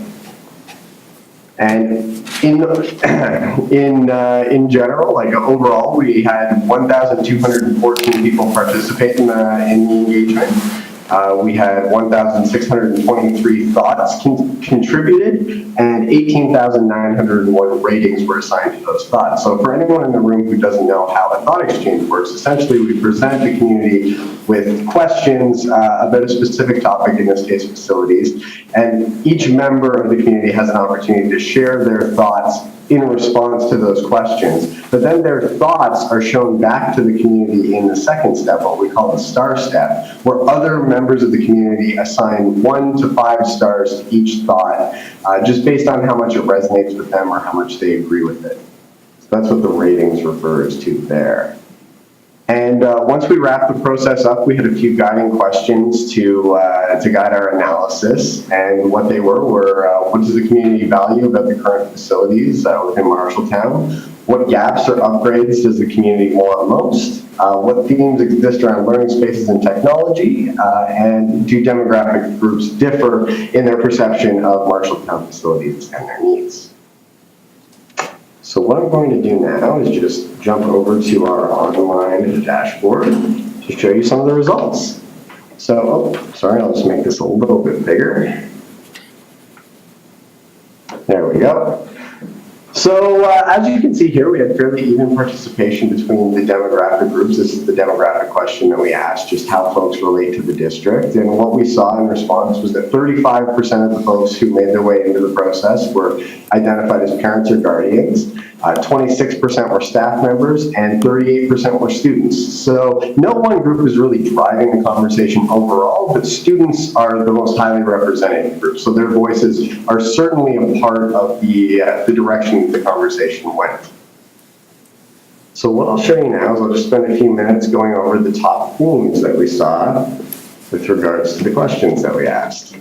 And in general, like overall, we had 1,214 people participate in the engagement. We had 1,623 thoughts contributed, and 18,901 ratings were assigned to those thoughts. So for anyone in the room who doesn't know how a thought exchange works, essentially we present the community with questions about a specific topic, in this case facilities, and each member of the community has an opportunity to share their thoughts in response to those questions. But then their thoughts are shown back to the community in the second step, what we call the star step, where other members of the community assign 1 to 5 stars to each thought, just based on how much it resonates with them or how much they agree with it. So that's what the ratings refers to there. And once we wrapped the process up, we had a few guiding questions to guide our analysis. And what they were what does the community value about the current facilities within Marshalltown? What gaps or upgrades does the community want most? What themes exist around learning spaces and technology? And do demographic groups differ in their perception of Marshalltown facilities and their needs? So what I'm going to do now is just jump over to our online dashboard to show you some of the results. So, sorry, I'll just make this a little bit bigger. There we go. So as you can see here, we had fairly even participation between the demographic groups. This is the demographic question that we asked, just how folks relate to the district. And what we saw in response was that 35% of the folks who made their way into the process were identified as parents or guardians. 26% were staff members, and 38% were students. So no one group is really driving the conversation overall, but students are the most highly represented group. So their voices are certainly a part of the direction the conversation went. So what I'll show you now is I'll just spend a few minutes going over the top themes that we saw with regards to the questions that we asked.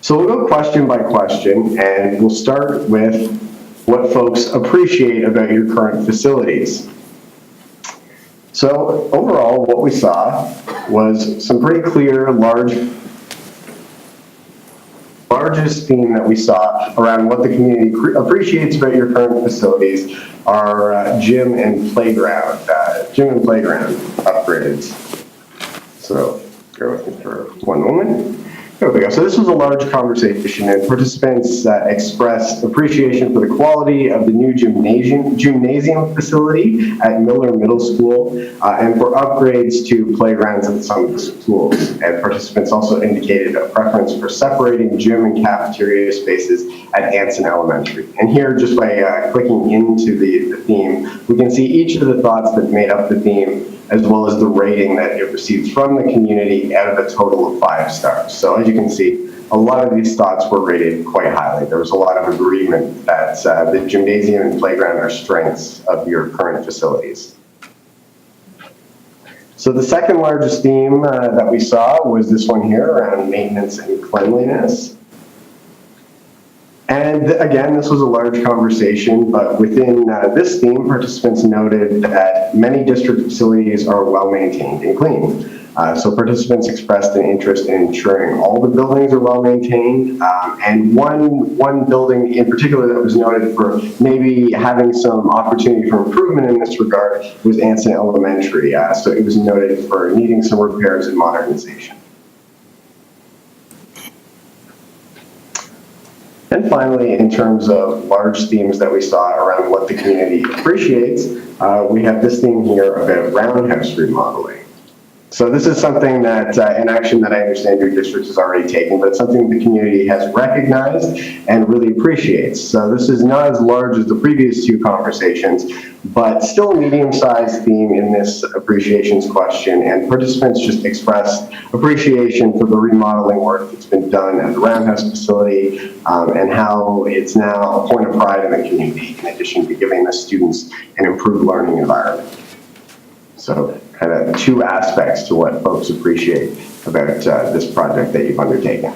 So we'll go question by question, and we'll start with what folks appreciate about your current facilities. So overall, what we saw was some pretty clear, large largest theme that we saw around what the community appreciates about your current facilities are gym and playground upgrades. So bear with me for one moment. There we go. So this was a large conversation, and participants expressed appreciation for the quality of the new gymnasium facility at Miller Middle School and for upgrades to playgrounds at some of the schools. And participants also indicated a preference for separating gym and cafeteria spaces at Anson Elementary. And here, just by clicking into the theme, we can see each of the thoughts that made up the theme, as well as the rating that it received from the community out of a total of 5 stars. So as you can see, a lot of these thoughts were rated quite highly. There was a lot of agreement that the gymnasium and playground are strengths of your current facilities. So the second largest theme that we saw was this one here around maintenance and cleanliness. And again, this was a large conversation, but within this theme, participants noted that many district facilities are well maintained and clean. So participants expressed an interest in ensuring all the buildings are well maintained. And one building in particular that was noted for maybe having some opportunity for improvement in this regard was Anson Elementary. So it was noted for needing some repairs and modernization. And finally, in terms of large themes that we saw around what the community appreciates, we have this theme here about roundhouse remodeling. So this is something that, an action that I understand your district has already taken, but it's something the community has recognized and really appreciates. So this is not as large as the previous 2 conversations, but still a medium-sized theme in this appreciations question, and participants just expressed appreciation for the remodeling work that's been done at the Roundhouse facility and how it's now a point of pride in the community, in addition to giving the students an improved learning environment. So kind of 2 aspects to what folks appreciate about this project that you've undertaken.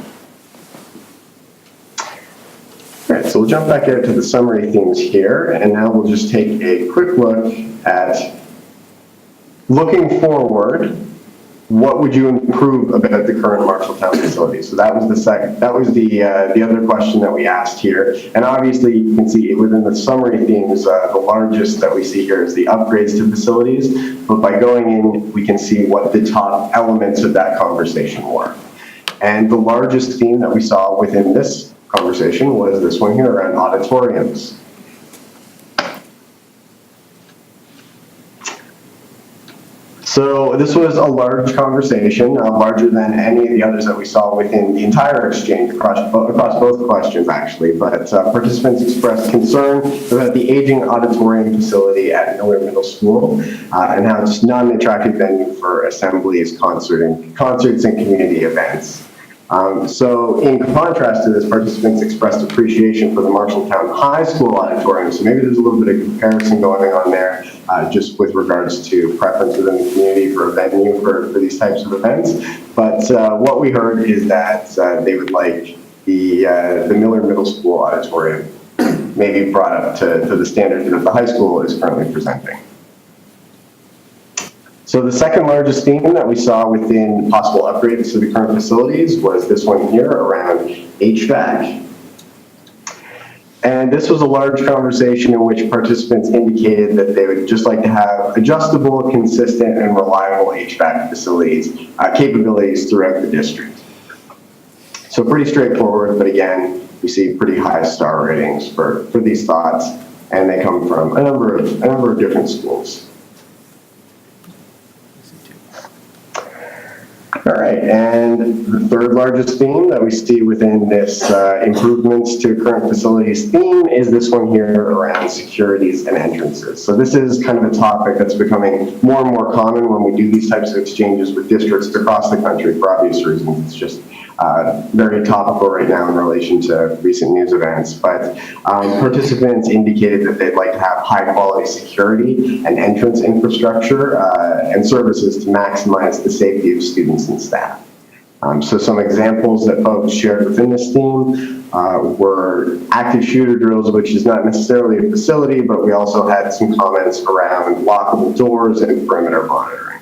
All right, so we'll jump back out to the summary themes here, and now we'll just take a quick look at looking forward. What would you improve about the current Marshalltown facility? So that was the other question that we asked here. And obviously you can see within the summary themes, the largest that we see here is the upgrades to facilities. But by going in, we can see what the top elements of that conversation were. And the largest theme that we saw within this conversation was this one here around auditoriums. So this was a large conversation, larger than any of the others that we saw within the entire exchange across both questions, actually. But participants expressed concern about the aging auditorium facility at Miller Middle School and how it's not an attractive venue for assemblies, concerts, and community events. So in contrast to this, participants expressed appreciation for the Marshalltown High School auditorium. So maybe there's a little bit of comparison going on there, just with regards to preference within the community for a venue for these types of events. But what we heard is that they would like the Miller Middle School auditorium maybe brought up to the standard that the high school is currently presenting. So the second largest theme that we saw within possible upgrades to the current facilities was this one here around HVAC. And this was a large conversation in which participants indicated that they would just like to have adjustable, consistent, and reliable HVAC facilities, capabilities throughout the district. So pretty straightforward, but again, we see pretty high star ratings for these thoughts, and they come from a number of different schools. All right, and the third largest theme that we see within this improvements to current facilities theme is this one here around securities and entrances. So this is kind of a topic that's becoming more and more common when we do these types of exchanges with districts across the country for obvious reasons. It's just very topical right now in relation to recent news events. But participants indicated that they'd like to have high quality security and entrance infrastructure and services to maximize the safety of students and staff. So some examples that folks shared within this theme were active shooter drills, which is not necessarily a facility, but we also had some comments around lockable doors and perimeter monitoring.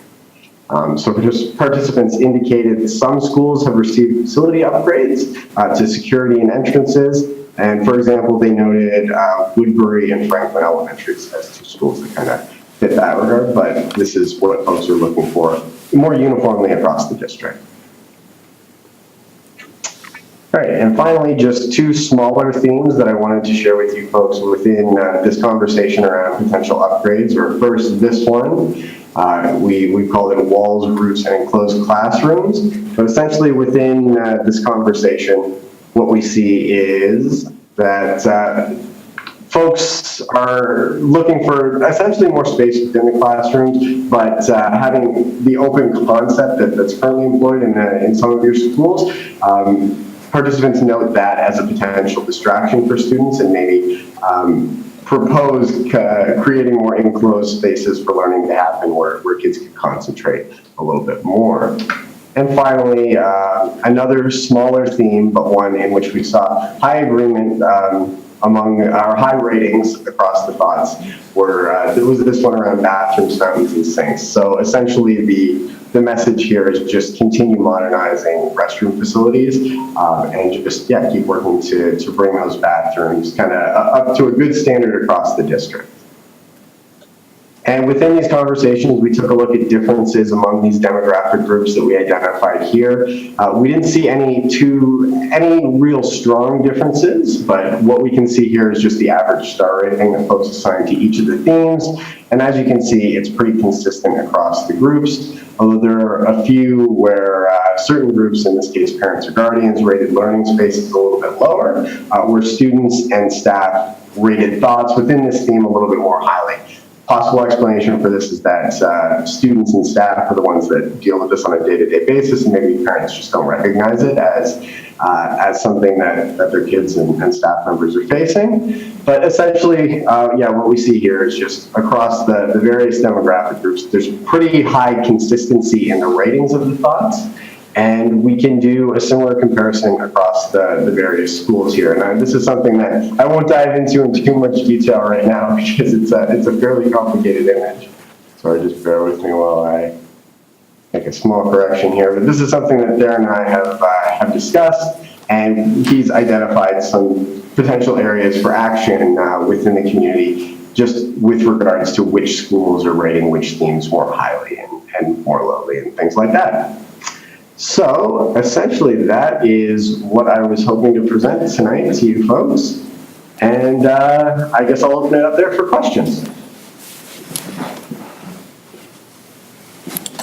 So participants indicated some schools have received facility upgrades to security and entrances. And for example, they noted Woodbury and Franklin Elementaries as two schools that kind of fit that regard, but this is what folks are looking for more uniformly across the district. All right, and finally, just two smaller themes that I wanted to share with you folks within this conversation around potential upgrades. Or first, this one, we call it walls, roofs, and enclosed classrooms. But essentially within this conversation, what we see is that folks are looking for essentially more space within the classrooms, but having the open concept that's currently employed in some of your schools, participants note that as a potential distraction for students and maybe propose creating more enclosed spaces for learning to happen where kids can concentrate a little bit more. And finally, another smaller theme, but one in which we saw high agreement among our high ratings across the thoughts were, there was this one around bathrooms, fountains, and sinks. So essentially the message here is just continue modernizing restroom facilities and just, keep working to bring those bathrooms kind of up to a good standard across the district. And within these conversations, we took a look at differences among these demographic groups that we identified here. We didn't see any real strong differences, but what we can see here is just the average star rating that folks assigned to each of the themes. And as you can see, it's pretty consistent across the groups, although there are a few where certain groups, in this case parents or guardians, rated learning spaces a little bit lower, where students and staff rated thoughts within this theme a little bit more highly. Possible explanation for this is that students and staff are the ones that deal with this on a day-to-day basis, and maybe parents just don't recognize it as something that their kids and staff members are facing. But essentially, what we see here is just across the various demographic groups, there's pretty high consistency in the ratings of the thoughts. And we can do a similar comparison across the various schools here. And this is something that I won't dive into in too much detail right now because it's a fairly complicated image. So just bear with me while I make a small correction here. But this is something that Darren and I have discussed, and he's identified some potential areas for action within the community, just with regards to which schools are rating which themes more highly and more lowly and things like that. So essentially that is what I was hoping to present tonight to you folks. And I guess I'll open it up there for questions.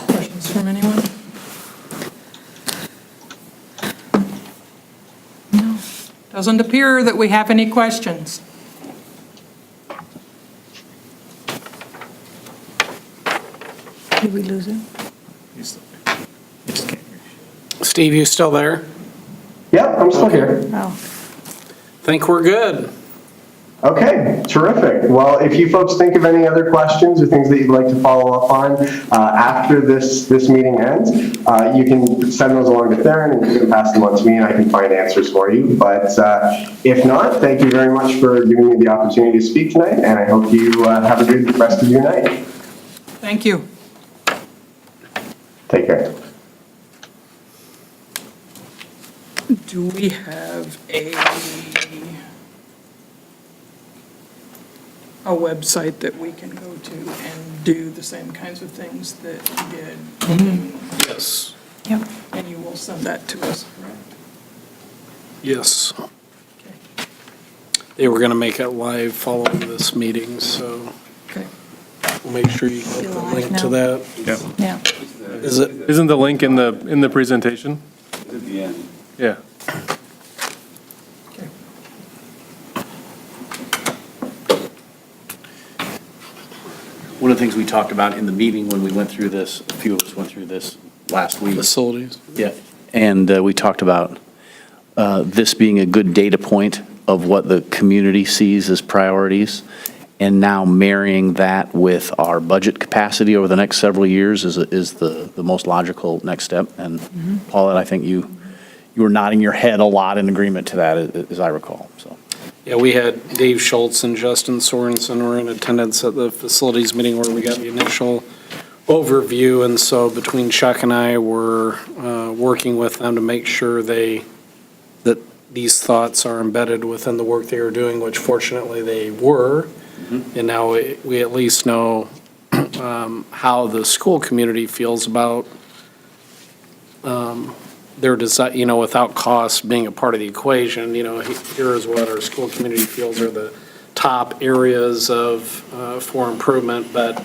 Questions from anyone? No. Doesn't appear that we have any questions. Did we lose it? Steve, you still there? Yeah, I'm still here. Oh. Think we're good. Okay, terrific. Well, if you folks think of any other questions or things that you'd like to follow up on after this meeting ends, you can send those along to Theron and you can pass them on to me and I can find answers for you. But if not, thank you very much for giving me the opportunity to speak tonight, and I hope you have a good rest of your night. Thank you. Take care. Do we have a website that we can go to and do the same kinds of things that you did? Yes. Yep. And you will send that to us, correct? Yes. They were going to make it live following this meeting, so Okay. we'll make sure you get the link to that. Yeah. Isn't the link in the presentation? It's at the end. Yeah. One of the things we talked about in the meeting when we went through this, a few of us went through this last week. Facilities. Yeah, and we talked about this being a good data point of what the community sees as priorities, and now marrying that with our budget capacity over the next several years is the most logical next step. And Paulette, I think you were nodding your head a lot in agreement to that, as I recall, so. Yeah, we had Dave Schultz and Justin Sorensen were in attendance at the facilities meeting where we got the initial overview, and so between Chuck and I, we're working with them to make sure that these thoughts are embedded within the work they are doing, which fortunately they were. And now we at least know how the school community feels about their desire, without cost being a part of the equation. Here is what our school community feels are the top areas for improvement, but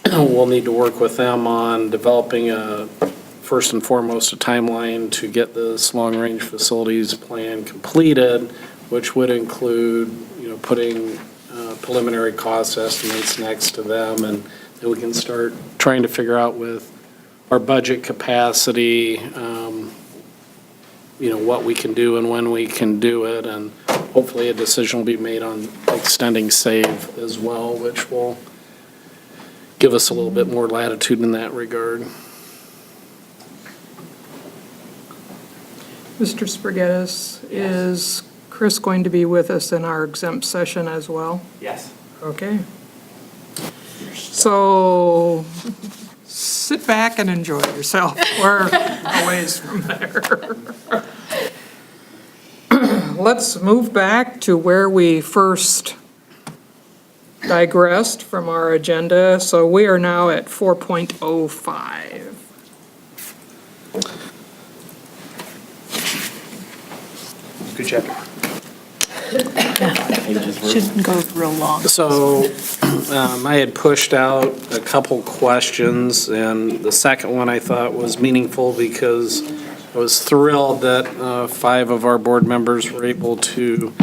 we'll need to work with them on developing first and foremost, a timeline to get this long-range facilities plan completed, which would include, putting preliminary cost estimates next to them, and then we can start trying to figure out with our budget capacity, what we can do and when we can do it, and hopefully a decision will be made on extending SAVE as well, which will give us a little bit more latitude in that regard. Mr. Spaghettis, is Chris going to be with us in our exempt session as well? Yes. Okay. So sit back and enjoy yourself. We're a ways from there. Let's move back to where we first digressed from our agenda. So we are now at 4.05. Good chapter. Shouldn't go real long. So I had pushed out a couple questions, and the second one I thought was meaningful because I was thrilled that 5 of our board members were able to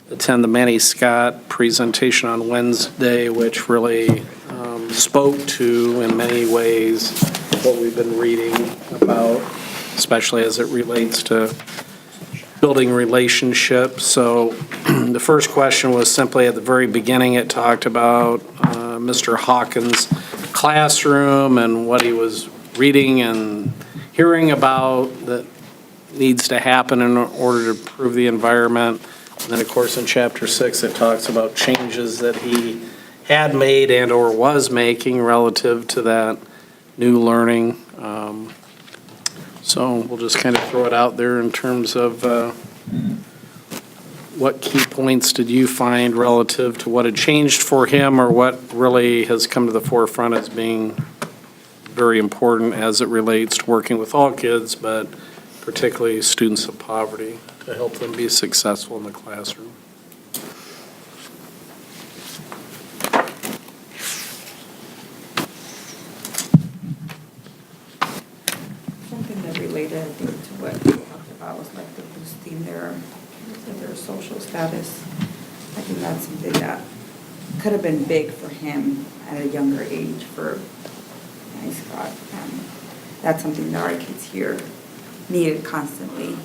attend the Manny Scott presentation on Wednesday, which really spoke to, in many ways, what we've been reading about, especially as it relates to building relationships. So the first question was simply at the very beginning, it talked about Mr. Hawkins' classroom and what he was reading and hearing about that needs to happen in order to improve the environment. And then, of course, in Chapter 6, it talks about changes that he had made and or was making relative to that new learning. So we'll just kind of throw it out there in terms of what key points did you find relative to what had changed for him, or what really has come to the forefront as being very important as it relates to working with all kids, but particularly students of poverty, to help them be successful in the classroom. Something that related, I think, to what we talked about was like the boosting their social status. I think that's something that could have been big for him at a younger age for Manny Scott. That's something that our kids here needed constantly,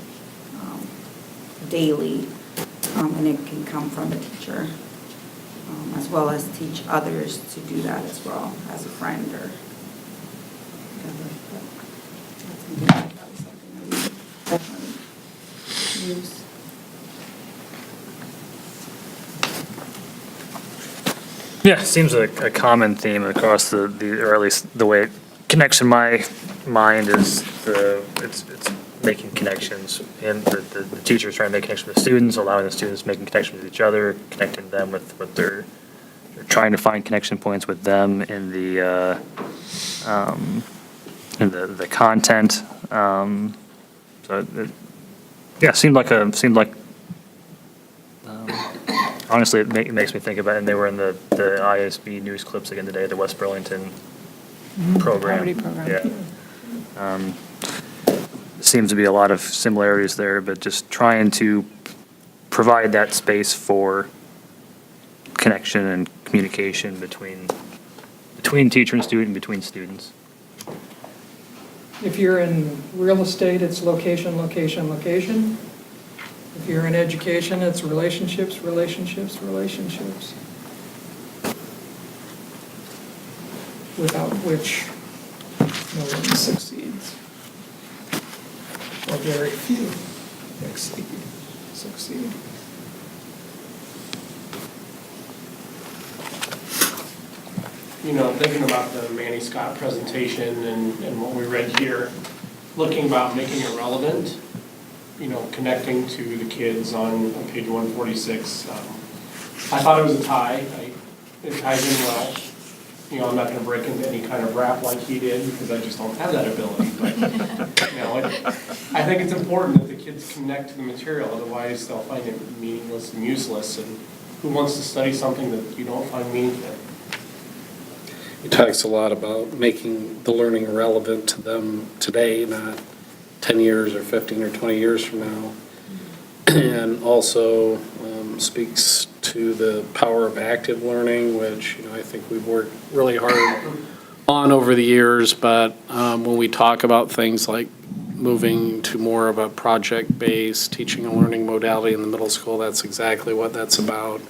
daily, and it can come from the teacher, as well as teach others to do that as well, as a friend or whatever. But that's something that we definitely use. Yeah, it seems like a common theme across or at least the way it connects in my mind is it's making connections, and the teachers trying to make connections with students, allowing the students making connections with each other, connecting them with what they're trying to find connection points with them in the content. Seemed like honestly, it makes me think about, and they were in the ISB news clips again today, the West Burlington program. Poverty program. Yeah. Seems to be a lot of similarities there, but just trying to provide that space for connection and communication between teacher and student, between students. If you're in real estate, it's location, location, location. If you're in education, it's relationships, relationships, relationships. Without which no one succeeds. Or very few succeed. thinking about the Manny Scott presentation and what we read here, looking about making it relevant, connecting to the kids on page 146. I thought it was a tie. It ties in well. I'm not going to break into any kind of rap like he did because I just don't have that ability. But, I think it's important that the kids connect to the material. Otherwise, they'll find it meaningless and useless. And who wants to study something that you don't find meaningful? He talks a lot about making the learning relevant to them today, not 10 years or 15 or 20 years from now. And also speaks to the power of active learning, which I think we've worked really hard on over the years. But when we talk about things like moving to more of a project-based teaching and learning modality in the middle school, that's exactly what that's about.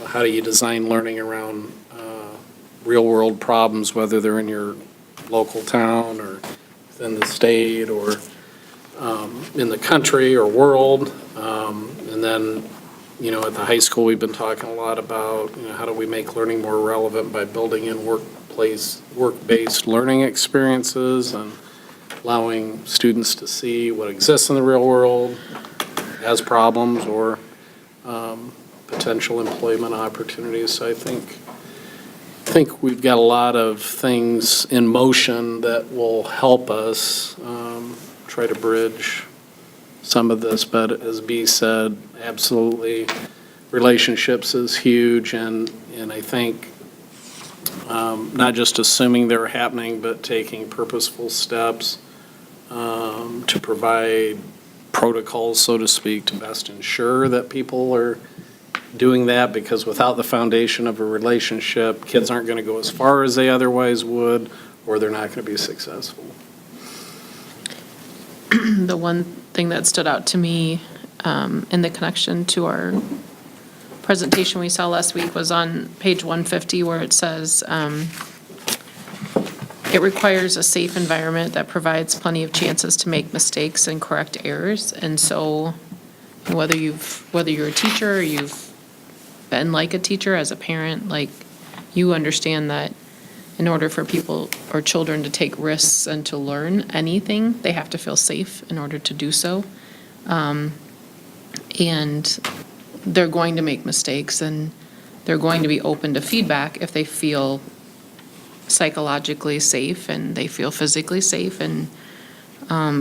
How do you design learning around real-world problems, whether they're in your local town or within the state or in the country or world. And then, at the high school, we've been talking a lot about, how do we make learning more relevant by building in work-based learning experiences and allowing students to see what exists in the real world as problems or potential employment opportunities. So I think we've got a lot of things in motion that will help us try to bridge some of this. But as B said, absolutely, relationships is huge. And I think not just assuming they're happening, but taking purposeful steps to provide protocols, so to speak, to best ensure that people are doing that, because without the foundation of a relationship, kids aren't going to go as far as they otherwise would, or they're not going to be successful. The one thing that stood out to me in the connection to our presentation we saw last week was on page 150, where it says, it requires a safe environment that provides plenty of chances to make mistakes and correct errors. And so whether you're a teacher or you've been like a teacher as a parent, you understand that in order for people or children to take risks and to learn anything, they have to feel safe in order to do so. And they're going to make mistakes, and they're going to be open to feedback if they feel psychologically safe and they feel physically safe. And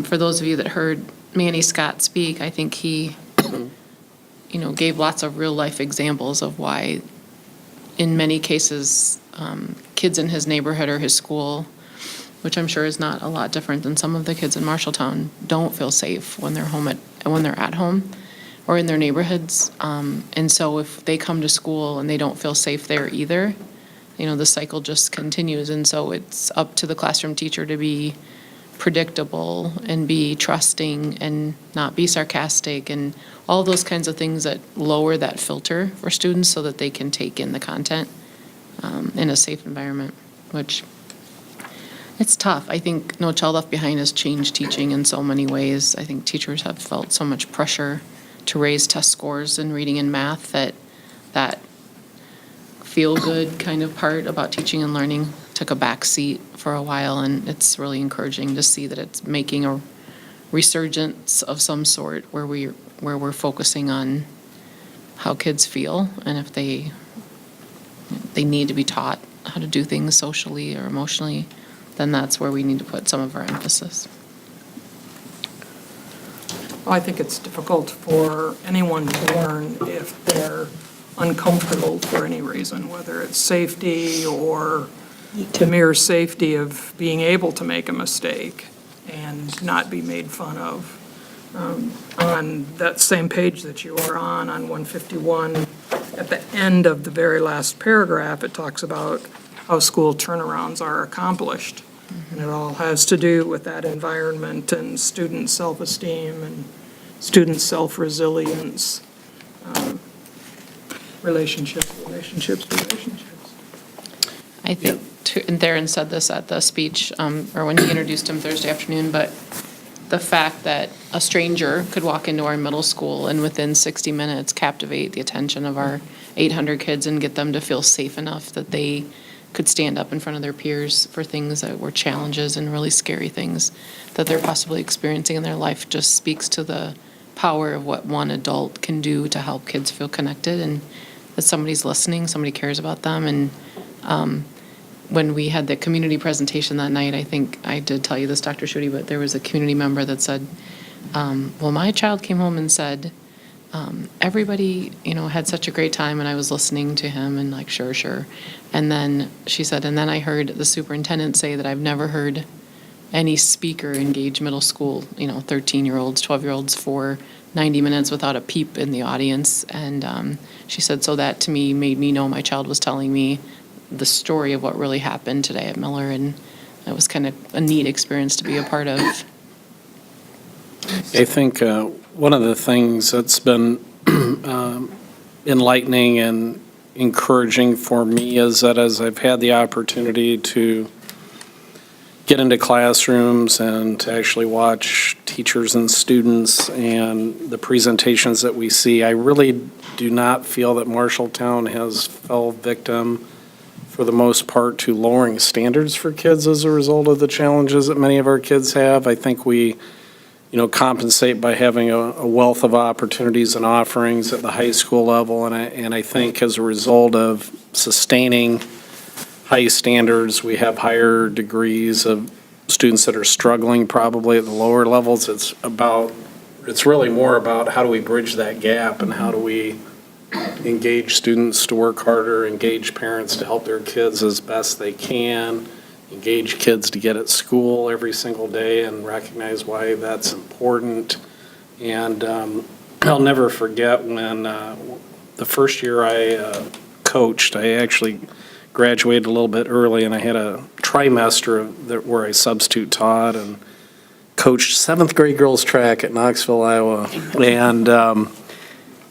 for those of you that heard Manny Scott speak, I think he gave lots of real life examples of why, in many cases, kids in his neighborhood or his school, which I'm sure is not a lot different than some of the kids in Marshalltown, don't feel safe when they're at home or in their neighborhoods. And so if they come to school and they don't feel safe there either, the cycle just continues. And so it's up to the classroom teacher to be predictable and be trusting and not be sarcastic and all those kinds of things that lower that filter for students so that they can take in the content in a safe environment, which it's tough. I think No Child Left Behind has changed teaching in so many ways. I think teachers have felt so much pressure to raise test scores in reading and math that feel-good kind of part about teaching and learning took a back seat for a while, and it's really encouraging to see that it's making a resurgence of some sort where we're focusing on how kids feel and if they need to be taught how to do things socially or emotionally, then that's where we need to put some of our emphasis. Well, I think it's difficult for anyone to learn if they're uncomfortable for any reason, whether it's safety or the mere safety of being able to make a mistake and not be made fun of. On that same page that you are on 151, at the end of the very last paragraph, it talks about how school turnarounds are accomplished. And it all has to do with that environment and student self-esteem and student self-resilience, relationships. I think, and Theron said this at the speech, or when he introduced him Thursday afternoon, but the fact that a stranger could walk into our middle school and within 60 minutes captivate the attention of our 800 kids and get them to feel safe enough that they could stand up in front of their peers for things that were challenges and really scary things that they're possibly experiencing in their life just speaks to the power of what one adult can do to help kids feel connected and that somebody's listening, somebody cares about them. And when we had the community presentation that night, I think I did tell you this, Dr. Schutte, but there was a community member that said, well, my child came home and said, everybody, had such a great time, and I was listening to him and like, sure. And then she said, and then I heard the superintendent say that I've never heard any speaker engage middle school, 13-year-olds, 12-year-olds for 90 minutes without a peep in the audience. And she said, so that to me made me know my child was telling me the story of what really happened today at Miller, and it was kind of a neat experience to be a part of. I think one of the things that's been enlightening and encouraging for me is that as I've had the opportunity to get into classrooms and to actually watch teachers and students and the presentations that we see, I really do not feel that Marshalltown has fell victim for the most part to lowering standards for kids as a result of the challenges that many of our kids have. I think we compensate by having a wealth of opportunities and offerings at the high school level, and I think as a result of sustaining high standards, we have higher degrees of students that are struggling probably at the lower levels. It's really more about how do we bridge that gap and how do we engage students to work harder, engage parents to help their kids as best they can, engage kids to get at school every single day and recognize why that's important. And I'll never forget when the first year I coached, I actually graduated a little bit early, and I had a trimester where I substitute taught and coached 7th grade girls track at Knoxville, Iowa.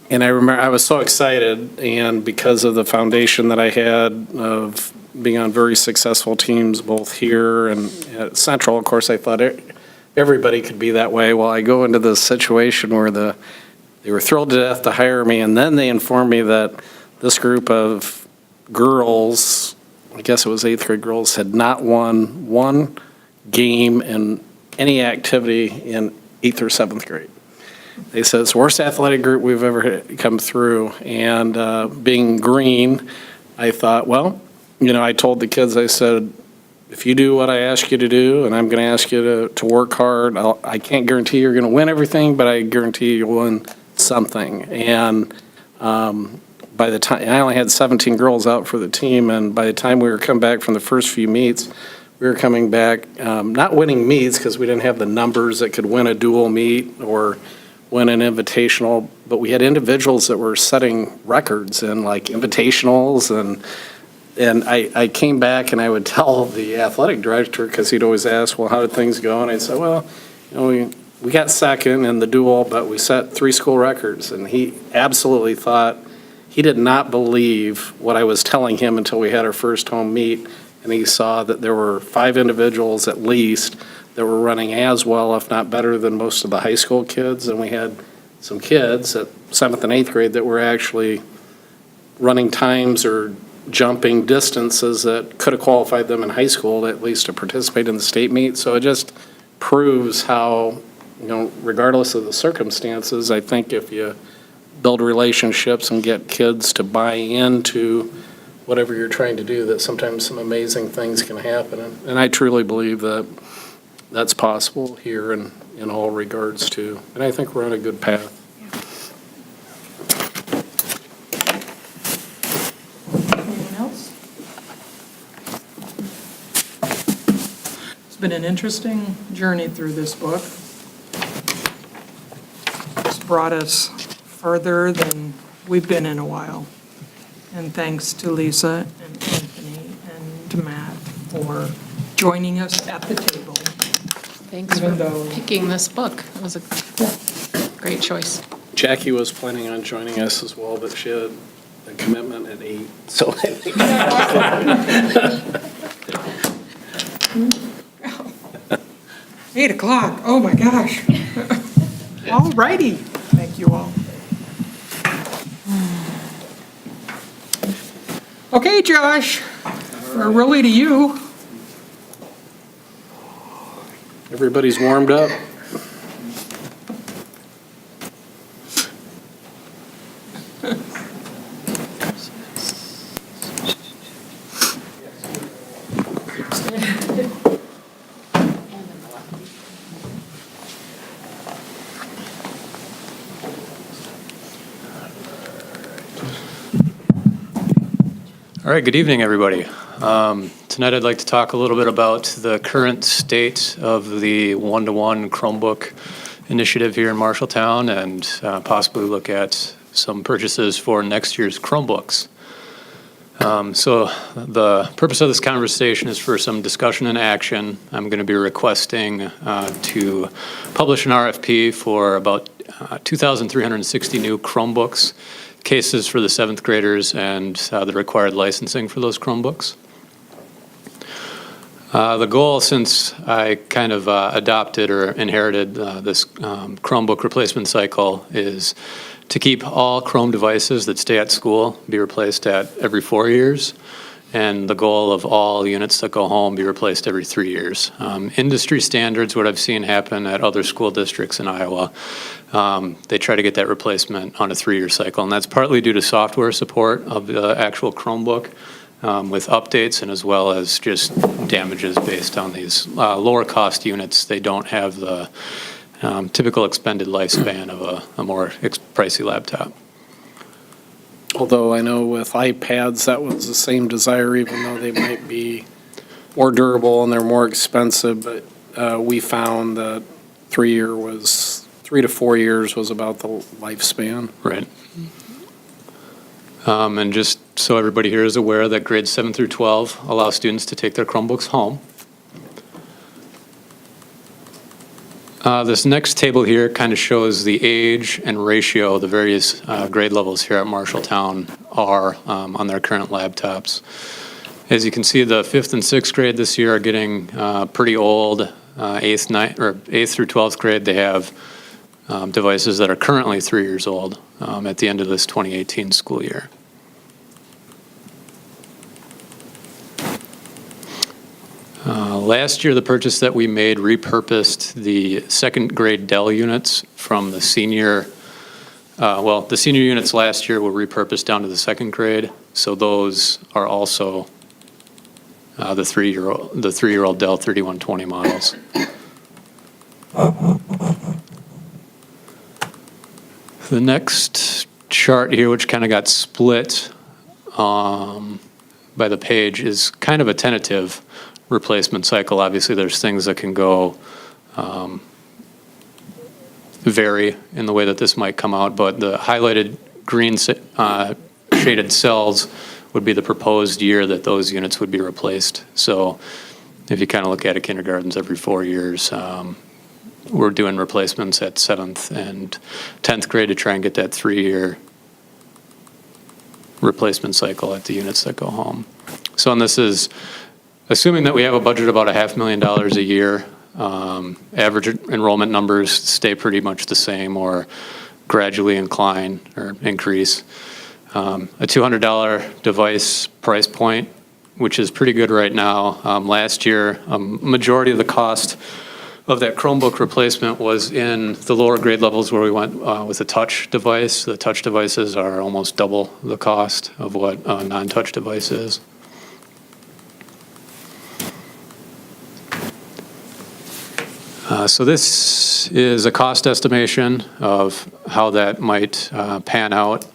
And I remember I was so excited, and because of the foundation that I had of being on very successful teams both here and at Central, of course, I thought everybody could be that way. Well, I go into this situation where they were thrilled to death to hire me, and then they informed me that this group of girls, I guess it was 8th grade girls, had not won one game in any activity in 8th or 7th grade. They said it's the worst athletic group we've ever come through. And being green, I thought, well, I told the kids, I said, if you do what I ask you to do, and I'm going to ask you to work hard, I can't guarantee you're going to win everything, but I guarantee you'll win something. And by the time, I only had 17 girls out for the team, and by the time we were coming back from the first few meets, we were coming back, not winning meets because we didn't have the numbers that could win a dual meet or win an invitational, but we had individuals that were setting records in like invitationals, and I came back and I would tell the athletic director, because he'd always ask, well, how did things go? And I'd say, well, we got second in the dual, but we set 3 school records. And he absolutely thought, he did not believe what I was telling him until we had our first home meet. And he saw that there were 5 individuals at least that were running as well, if not better, than most of the high school kids. And we had some kids at 7th and 8th grade that were actually running times or jumping distances that could have qualified them in high school at least to participate in the state meet. So it just proves how, regardless of the circumstances, I think if you build relationships and get kids to buy into whatever you're trying to do, that sometimes some amazing things can happen. And I truly believe that that's possible here in all regards too. And I think we're on a good path. Anyone else? It's been an interesting journey through this book. It's brought us further than we've been in a while. And thanks to Lisa and Anthony and Matt for joining us at the table. Thanks for picking this book. It was a great choice. Jackie was planning on joining us as well, but she had a commitment at 8. So I think 8 o'clock, oh my gosh. All righty, thank you all. Okay, Josh. All Or really to you. Everybody's warmed up. All right, good evening, everybody. Tonight I'd like to talk a little bit about the current state of the one-to-one Chromebook initiative here in Marshalltown and possibly look at some purchases for next year's Chromebooks. So the purpose of this conversation is for some discussion and action. I'm going to be requesting to publish an RFP for about 2,360 new Chromebooks, cases for the 7th graders, and the required licensing for those Chromebooks. The goal, since I kind of adopted or inherited this Chromebook replacement cycle, is to keep all Chrome devices that stay at school be replaced at every 4 years, and the goal of all units that go home be replaced every 3 years. Industry standards, what I've seen happen at other school districts in Iowa, they try to get that replacement on a 3-year cycle, and that's partly due to software support of the actual Chromebook with updates, and as well as just damages based on these lower cost units. They don't have the typical expended lifespan of a more pricey laptop. Although I know with iPads, that was the same desire, even though they might be more durable and they're more expensive. But we found that 3 to 4 years was about the lifespan. Right. And just so everybody here is aware that grades 7 through 12 allow students to take their Chromebooks home. This next table here kind of shows the age and ratio the various grade levels here at Marshalltown are on their current laptops. As you can see, the 5th and 6th grade this year are getting pretty old. 8th through 12th grade, they have devices that are currently 3 years old at the end of this 2018 school year. Last year, the purchase that we made repurposed the 2nd grade Dell units from the senior, the senior units last year were repurposed down to the 2nd grade, so those are also the 3-year-old Dell 3120 models. The next chart here, which kind of got split by the page, is kind of a tentative replacement cycle. Obviously, there's things that can go vary in the way that this might come out, but the highlighted green shaded cells would be the proposed year that those units would be replaced. So if you kind of look at it, kindergartens every 4 years, we're doing replacements at 7th and 10th grade to try and get that 3-year replacement cycle at the units that go home. So, and this is assuming that we have a budget about $500,000 a year. Average enrollment numbers stay pretty much the same or gradually incline or increase. A $200 device price point, which is pretty good right now. Last year, majority of the cost of that Chromebook replacement was in the lower grade levels where we went with a touch device. The touch devices are almost double the cost of what a non-touch device is. So this is a cost estimation of how that might pan out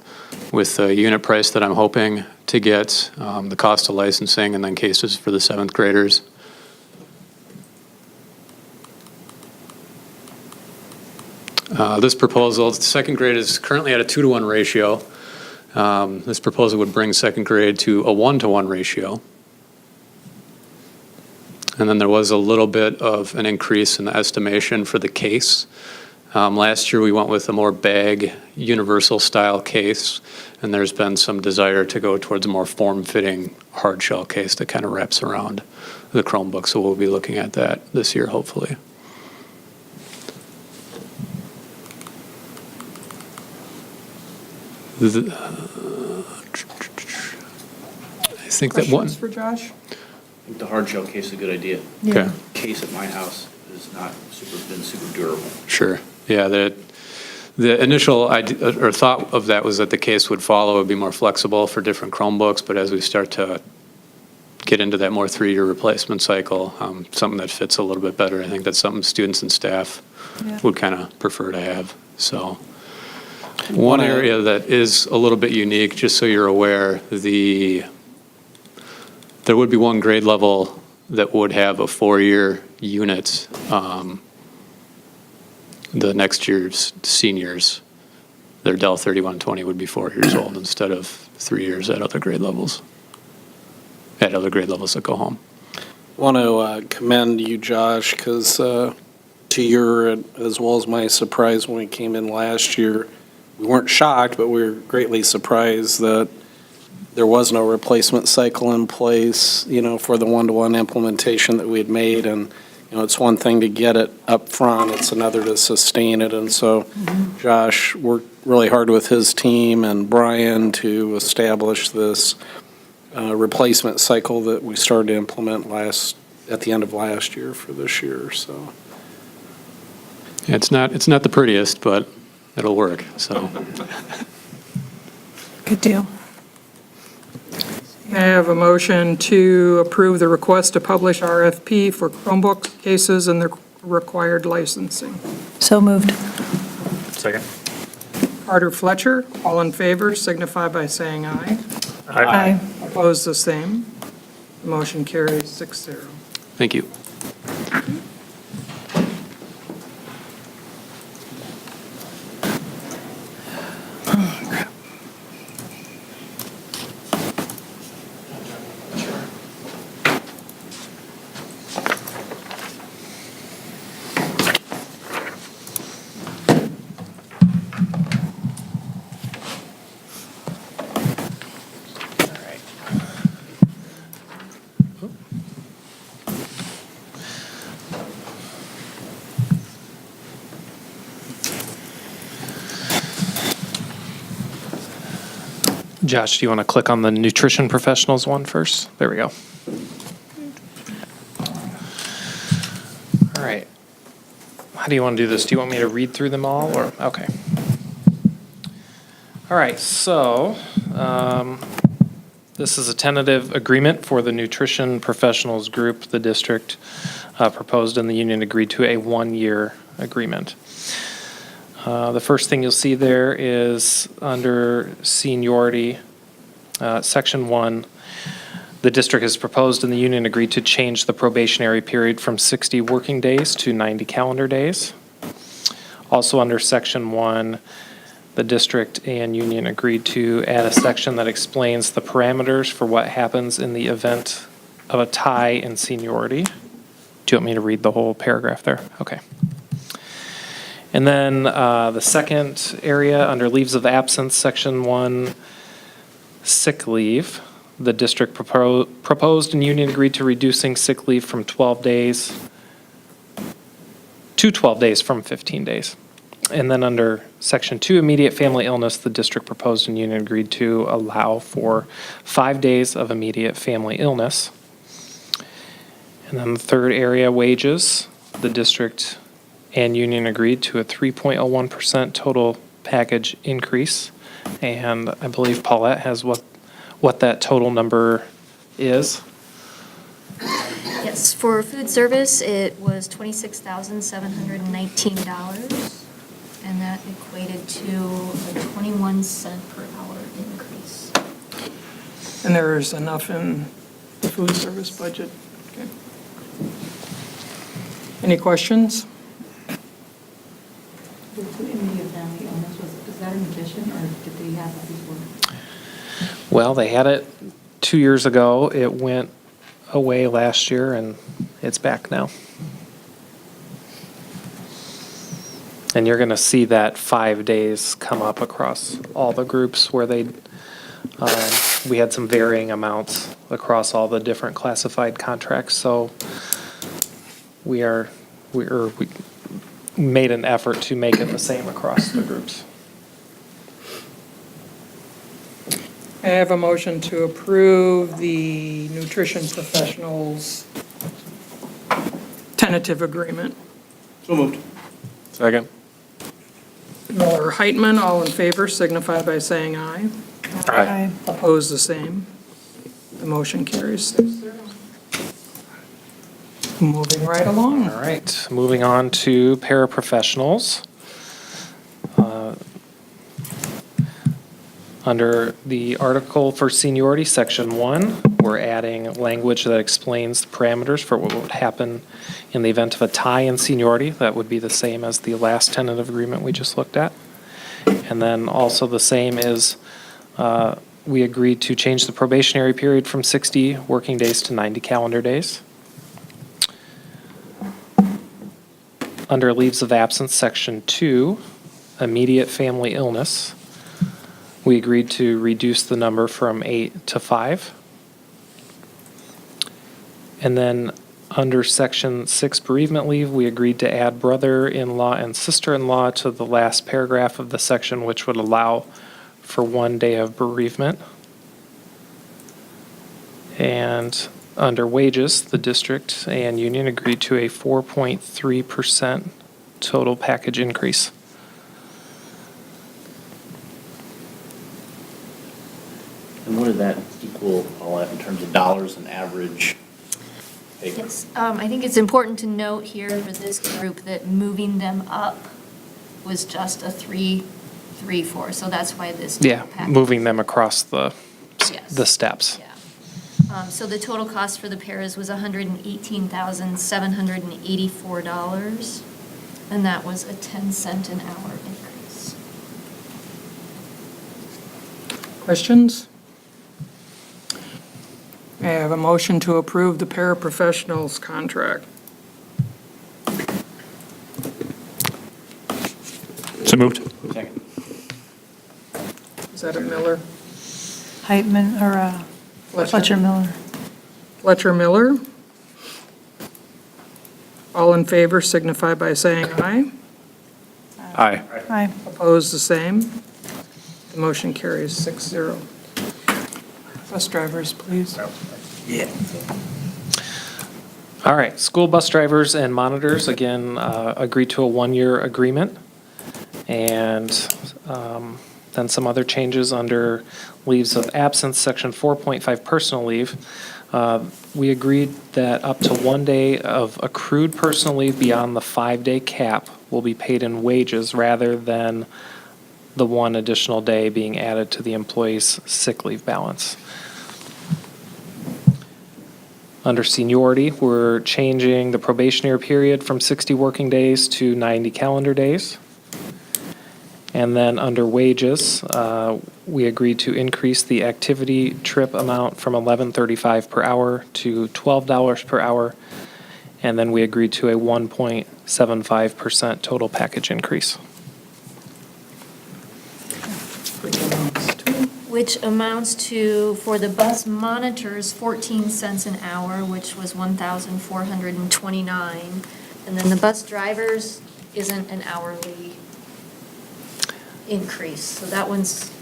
with the unit price that I'm hoping to get, the cost of licensing, and then cases for the 7th graders. This proposal, the 2nd grade is currently at a 2-to-1 ratio. This proposal would bring 2nd grade to a 1-to-1 ratio. And then there was a little bit of an increase in the estimation for the case. Last year we went with a more bag, universal style case, and there's been some desire to go towards a more form-fitting hard shell case that kind of wraps around the Chromebook. So we'll be looking at that this year, hopefully. I think that one. Questions for Josh? I think the hard shell case is a good idea. Okay. Case at my house has not been super durable. Sure. Yeah, the initial idea or thought of that was that the case would follow, would be more flexible for different Chromebooks, but as we start to get into that more 3-year replacement cycle, something that fits a little bit better, I think that's something students and staff would kind of prefer to have. So one area that is a little bit unique, just so you're aware, there would be one grade level that would have a 4-year unit. The next year's seniors, their Dell 3120 would be 4 years old instead of 3 years at other grade levels. At other grade levels that go home. Want to commend you, Josh, because to your, as well as my surprise when we came in last year, we weren't shocked, but we were greatly surprised that there was no replacement cycle in place, for the one-to-one implementation that we had made. And, it's one thing to get it up front, it's another to sustain it. And so Josh worked really hard with his team and Brian to establish this replacement cycle that we started to implement at the end of last year for this year. So Yeah, it's not the prettiest, but it'll work. So Good deal. May I have a motion to approve the request to publish RFP for Chromebook cases and the required licensing? So moved. Second. Carter Fletcher, all in favor, signify by saying aye. Aye. Opposed, the same. The motion carries 6-0. thank you. Josh, do you want to click on the nutrition professionals one first? There we go. All right. How do you want to do this? Do you want me to read through them all, or, okay. All right, so this is a tentative agreement for the nutrition professionals group. The district proposed and the union agreed to a 1-year agreement. The first thing you'll see there is under seniority, section 1, the district has proposed and the union agreed to change the probationary period from 60 working days to 90 calendar days. Also under section 1, the district and union agreed to add a section that explains the parameters for what happens in the event of a tie in seniority. Do you want me to read the whole paragraph there? Okay. And then the second area, under leaves of absence, section 1, sick leave. The district proposed and union agreed to reducing sick leave from 12 days to 12 days from 15 days. And then under section 2, immediate family illness, the district proposed and union agreed to allow for 5 days of immediate family illness. And then the third area, wages, the district and union agreed to a 3.01% total package increase. And I believe Paulette has what that total number is. Yes, for food service, it was $26,719, and that equated to a 21 cent per hour increase. And there is enough in the food service budget. Okay. Any questions? The immediate family illness, is that an addition, or did they have that before? Well, they had it 2 years ago. It went away last year, and it's back now. And you're going to see that 5 days come up across all the groups where we had some varying amounts across all the different classified contracts. So we made an effort to make it the same across the groups. I have a motion to approve the nutrition professionals tentative agreement. So moved. Second. Miller, Heitman, all in favor signify by saying aye. Aye. Opposed, the same. The motion carries 6-0. Moving right along. All right, moving on to paraprofessionals. Under the article for seniority, section 1, we're adding language that explains the parameters for what would happen in the event of a tie in seniority. That would be the same as the last tentative agreement we just looked at. And then also the same is we agreed to change the probationary period from 60 working days to 90 calendar days. Under leaves of absence, section 2, immediate family illness, we agreed to reduce the number from 8 to 5. And then under section 6, bereavement leave, we agreed to add brother-in-law and sister-in-law to the last paragraph of the section, which would allow for 1 day of bereavement. And under wages, the district and union agreed to a 4.3% total package increase. And what did that equal, all that in terms of dollars and average pay? Yes, I think it's important to note here for this group that moving them up was just a 3-3-4, so that's why this. Yeah, package- moving them across the Yes. steps. Yeah. So the total cost for the paras was $118,784, and that was a 10-cent an hour increase. Questions? I have a motion to approve the paraprofessionals contract. So moved. Second. Is that a Miller? Heitman, or Fletcher Miller. Fletcher Miller? All in favor signify by saying aye. Aye. Aye. Opposed, the same. The motion carries 6-0. Bus drivers, please. All right, school bus drivers and monitors, again, agreed to a 1-year agreement. And then some other changes under leaves of absence, section 4.5 personal leave. We agreed that up to 1 day of accrued personal leave beyond the 5-day cap will be paid in wages rather than the 1 additional day being added to the employee's sick leave balance. Under seniority, we're changing the probationary period from 60 working days to 90 calendar days. And then under wages, we agreed to increase the activity trip amount from $11.35 per hour to $12 per hour. And then we agreed to a 1.75% total package increase. Which amounts to, for the bus monitors, 14 cents an hour, which was 1,429. And then the bus drivers isn't an hourly increase, so that one's,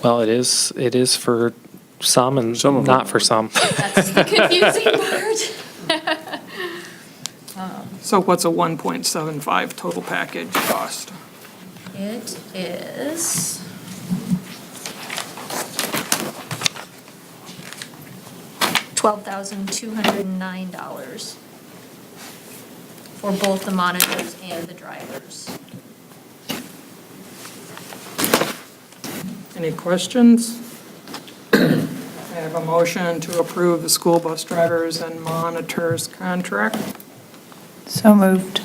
Well, it is for some and Some of them. not for some. that's the confusing part. So what's a 1.75 total package cost? It is $12,209 for both the monitors and the drivers. Any questions? I have a motion to approve the school bus drivers and monitors contract. So moved.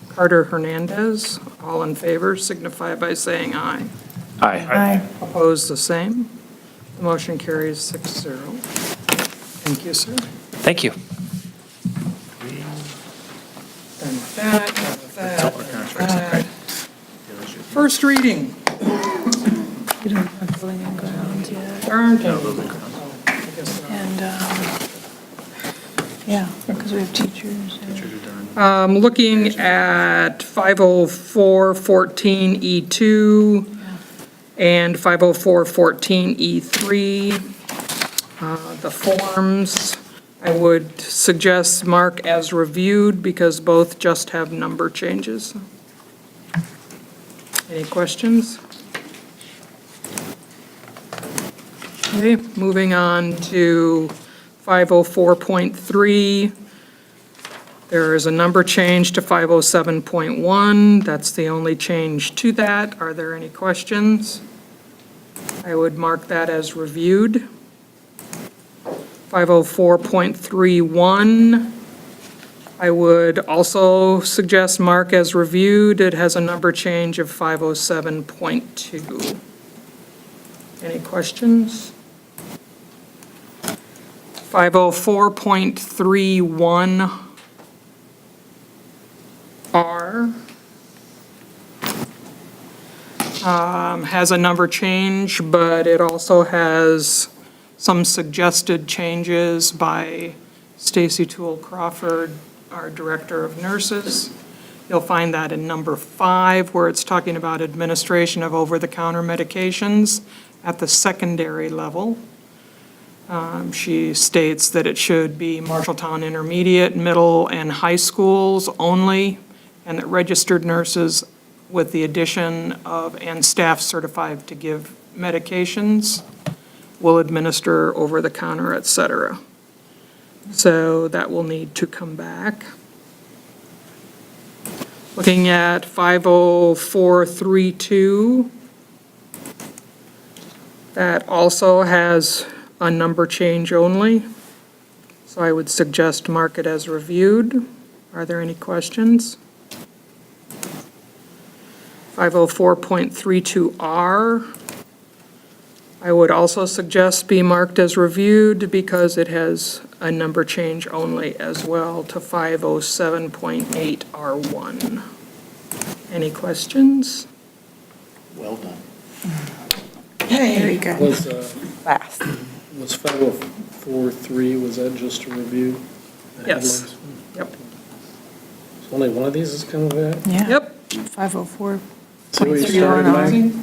Carter Hernandez, all in favor signify by saying aye. Aye. Aye. Opposed, the same. The motion carries 6-0. Thank you, sir. Thank you. Done with that, done with that, done with that. First reading. We don't have building and grounds yet. Darn. And, yeah, because we have teachers. Looking at 50414E2, And 504-14E3, the forms, I would suggest mark as reviewed because both just have number changes. Any questions? Okay, moving on to 504.3. There is a number change to 507.1. That's the only change to that. Are there any questions? I would mark that as reviewed. 504.31, I would also suggest mark as reviewed. It has a number change of 507.2. Any questions? 504.31R has a number change, but it also has some suggested changes by Stacy Toole Crawford, our Director of Nurses. You'll find that in number 5, where it's talking about administration of over-the-counter medications at the secondary level. She states that it should be Marshalltown intermediate, middle, and high schools only, and that registered nurses with the addition of and staff certified to give medications will administer over-the-counter, et cetera. So that will need to come back. Looking at 504.32, that also has a number change only. So I would suggest mark it as reviewed. Are there any questions? 504.32R, I would also suggest be marked as reviewed because it has a number change only as well to 507.8R1. Any questions? Well done. Very good. Was, Fast. was 504.3, was that just a review? The Yes. headlines? Yep. So only one of these is coming back? Yeah. Yep. 504. See what you Point three started, one Mike? R.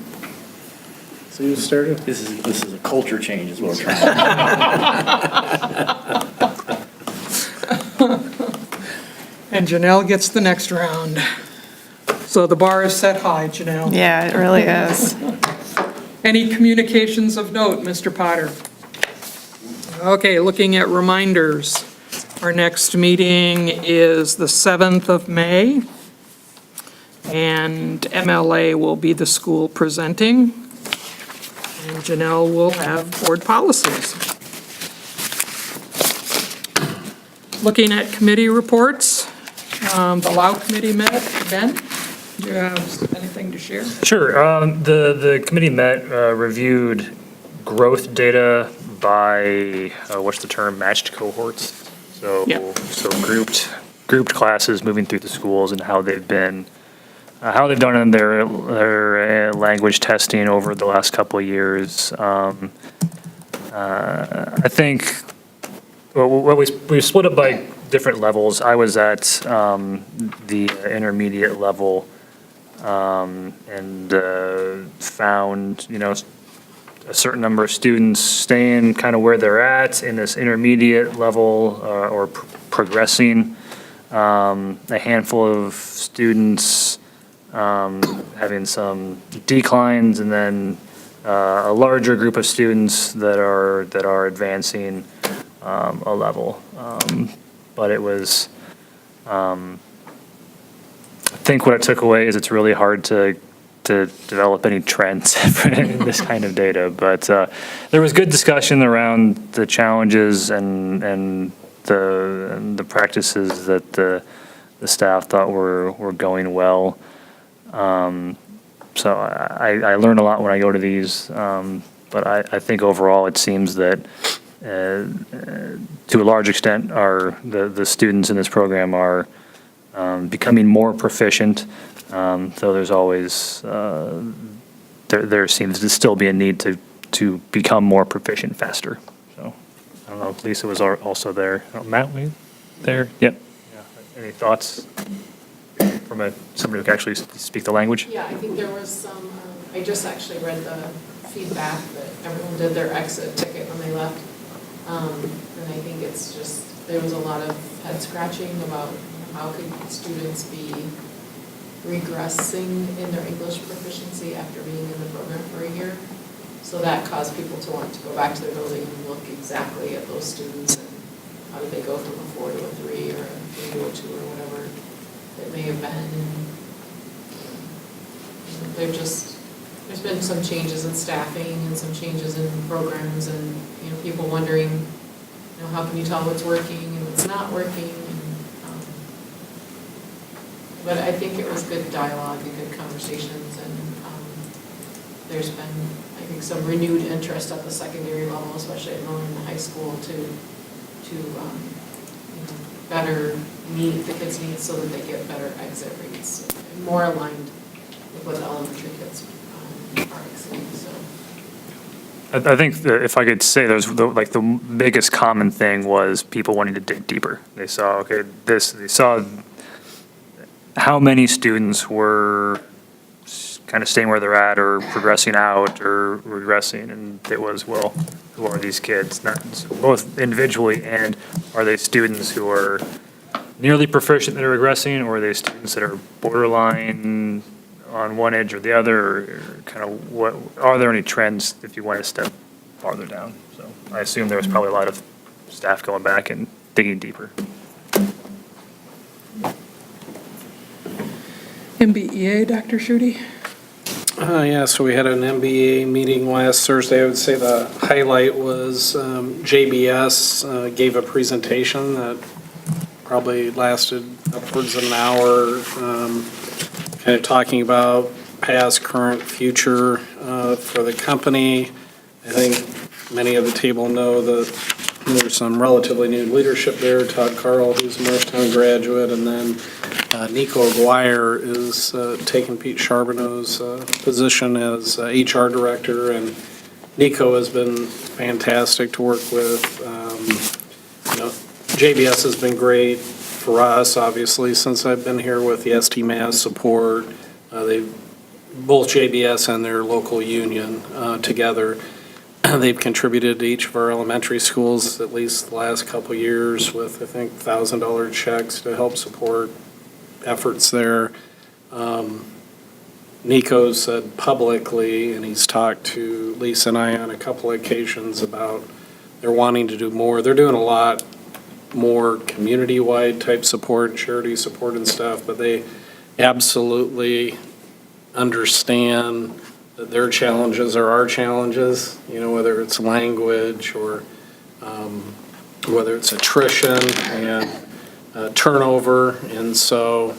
See you started? This is a culture change is what we're trying to And Janelle gets the next round. So the bar is set high, Janelle. Yeah, it really is. Any communications of note, Mr. Potter? Okay, looking at reminders. Our next meeting is the 7th of May, and MLA will be the school presenting, and Janelle will have board policies. Looking at committee reports, the LAU committee met. Ben, do you have anything to share? Sure. The committee met, reviewed growth data by, what's the term, matched cohorts? So, Yeah. so grouped classes moving through the schools and how they've been, how they've done in their language testing over the last couple of years. I think, well, we split up by different levels. I was at the intermediate level and found, a certain number of students staying kind of where they're at in this intermediate level or progressing. A handful of students having some declines, and then a larger group of students that are advancing a level. But it was, I think what I took away is it's really hard to develop any trends in this kind of data. But there was good discussion around the challenges and the practices that the staff thought were going well. So I learn a lot when I go to these, but I think overall it seems that to a large extent the students in this program are becoming more proficient. So there's always, there seems to still be a need to become more proficient faster. So, I don't know, if Lisa was also there. Matt, were you there? Yep. Yeah. Any thoughts from somebody who can actually speak the language? Yeah, I think there was some I just actually read the feedback that everyone did their exit ticket when they left. And I think it's just, there was a lot of head scratching about how could students be regressing in their English proficiency after being in the program for a year. So that caused people to want to go back to their building and look exactly at those students and how did they go from a 4 to a 3 or a 3 to a 2 or whatever it may have been. And there's been some changes in staffing and some changes in programs and, people wondering, how can you tell what's working and what's not working? And, but I think it was good dialogue and good conversations, and there's been, I think, some renewed interest at the secondary level, especially at Northern High School, to better meet the kids' needs so that they get better exit rates, and more aligned with what the elementary kids are exiting. So. I think that if I could say, the biggest common thing was people wanting to dig deeper. They saw, they saw how many students were kind of staying where they're at or progressing out or regressing, and it was, well, who are these kids? Both individually, and are they students who are nearly proficient that are regressing, or are they students that are borderline on one edge or the other, or kind of what, are there any trends if you want to step farther down? So I assume there was probably a lot of staff going back and digging deeper. MBEA, Dr. Schutte? Yeah, so we had an MBA meeting last Thursday. I would say the highlight was JBS gave a presentation that probably lasted upwards of an hour, kind of talking about past, current, future for the company. I think many of the table know that there's some relatively new leadership there. Todd Carl, who's a Marshalltown graduate, and then Nico Aguirre is taking Pete Charbonneau's position as HR director, and Nico has been fantastic to work with. JBS has been great for us, obviously, since I've been here with the ST Mass support. Both JBS and their local union together, they've contributed to each of our elementary schools at least the last couple of years with, I think, $1,000 checks to help support efforts there. Nico said publicly, and he's talked to Lisa and I on a couple of occasions about they're wanting to do more. They're doing a lot more community-wide type support, charity support and stuff, but they absolutely understand that their challenges are our challenges, whether it's language or whether it's attrition and turnover. And so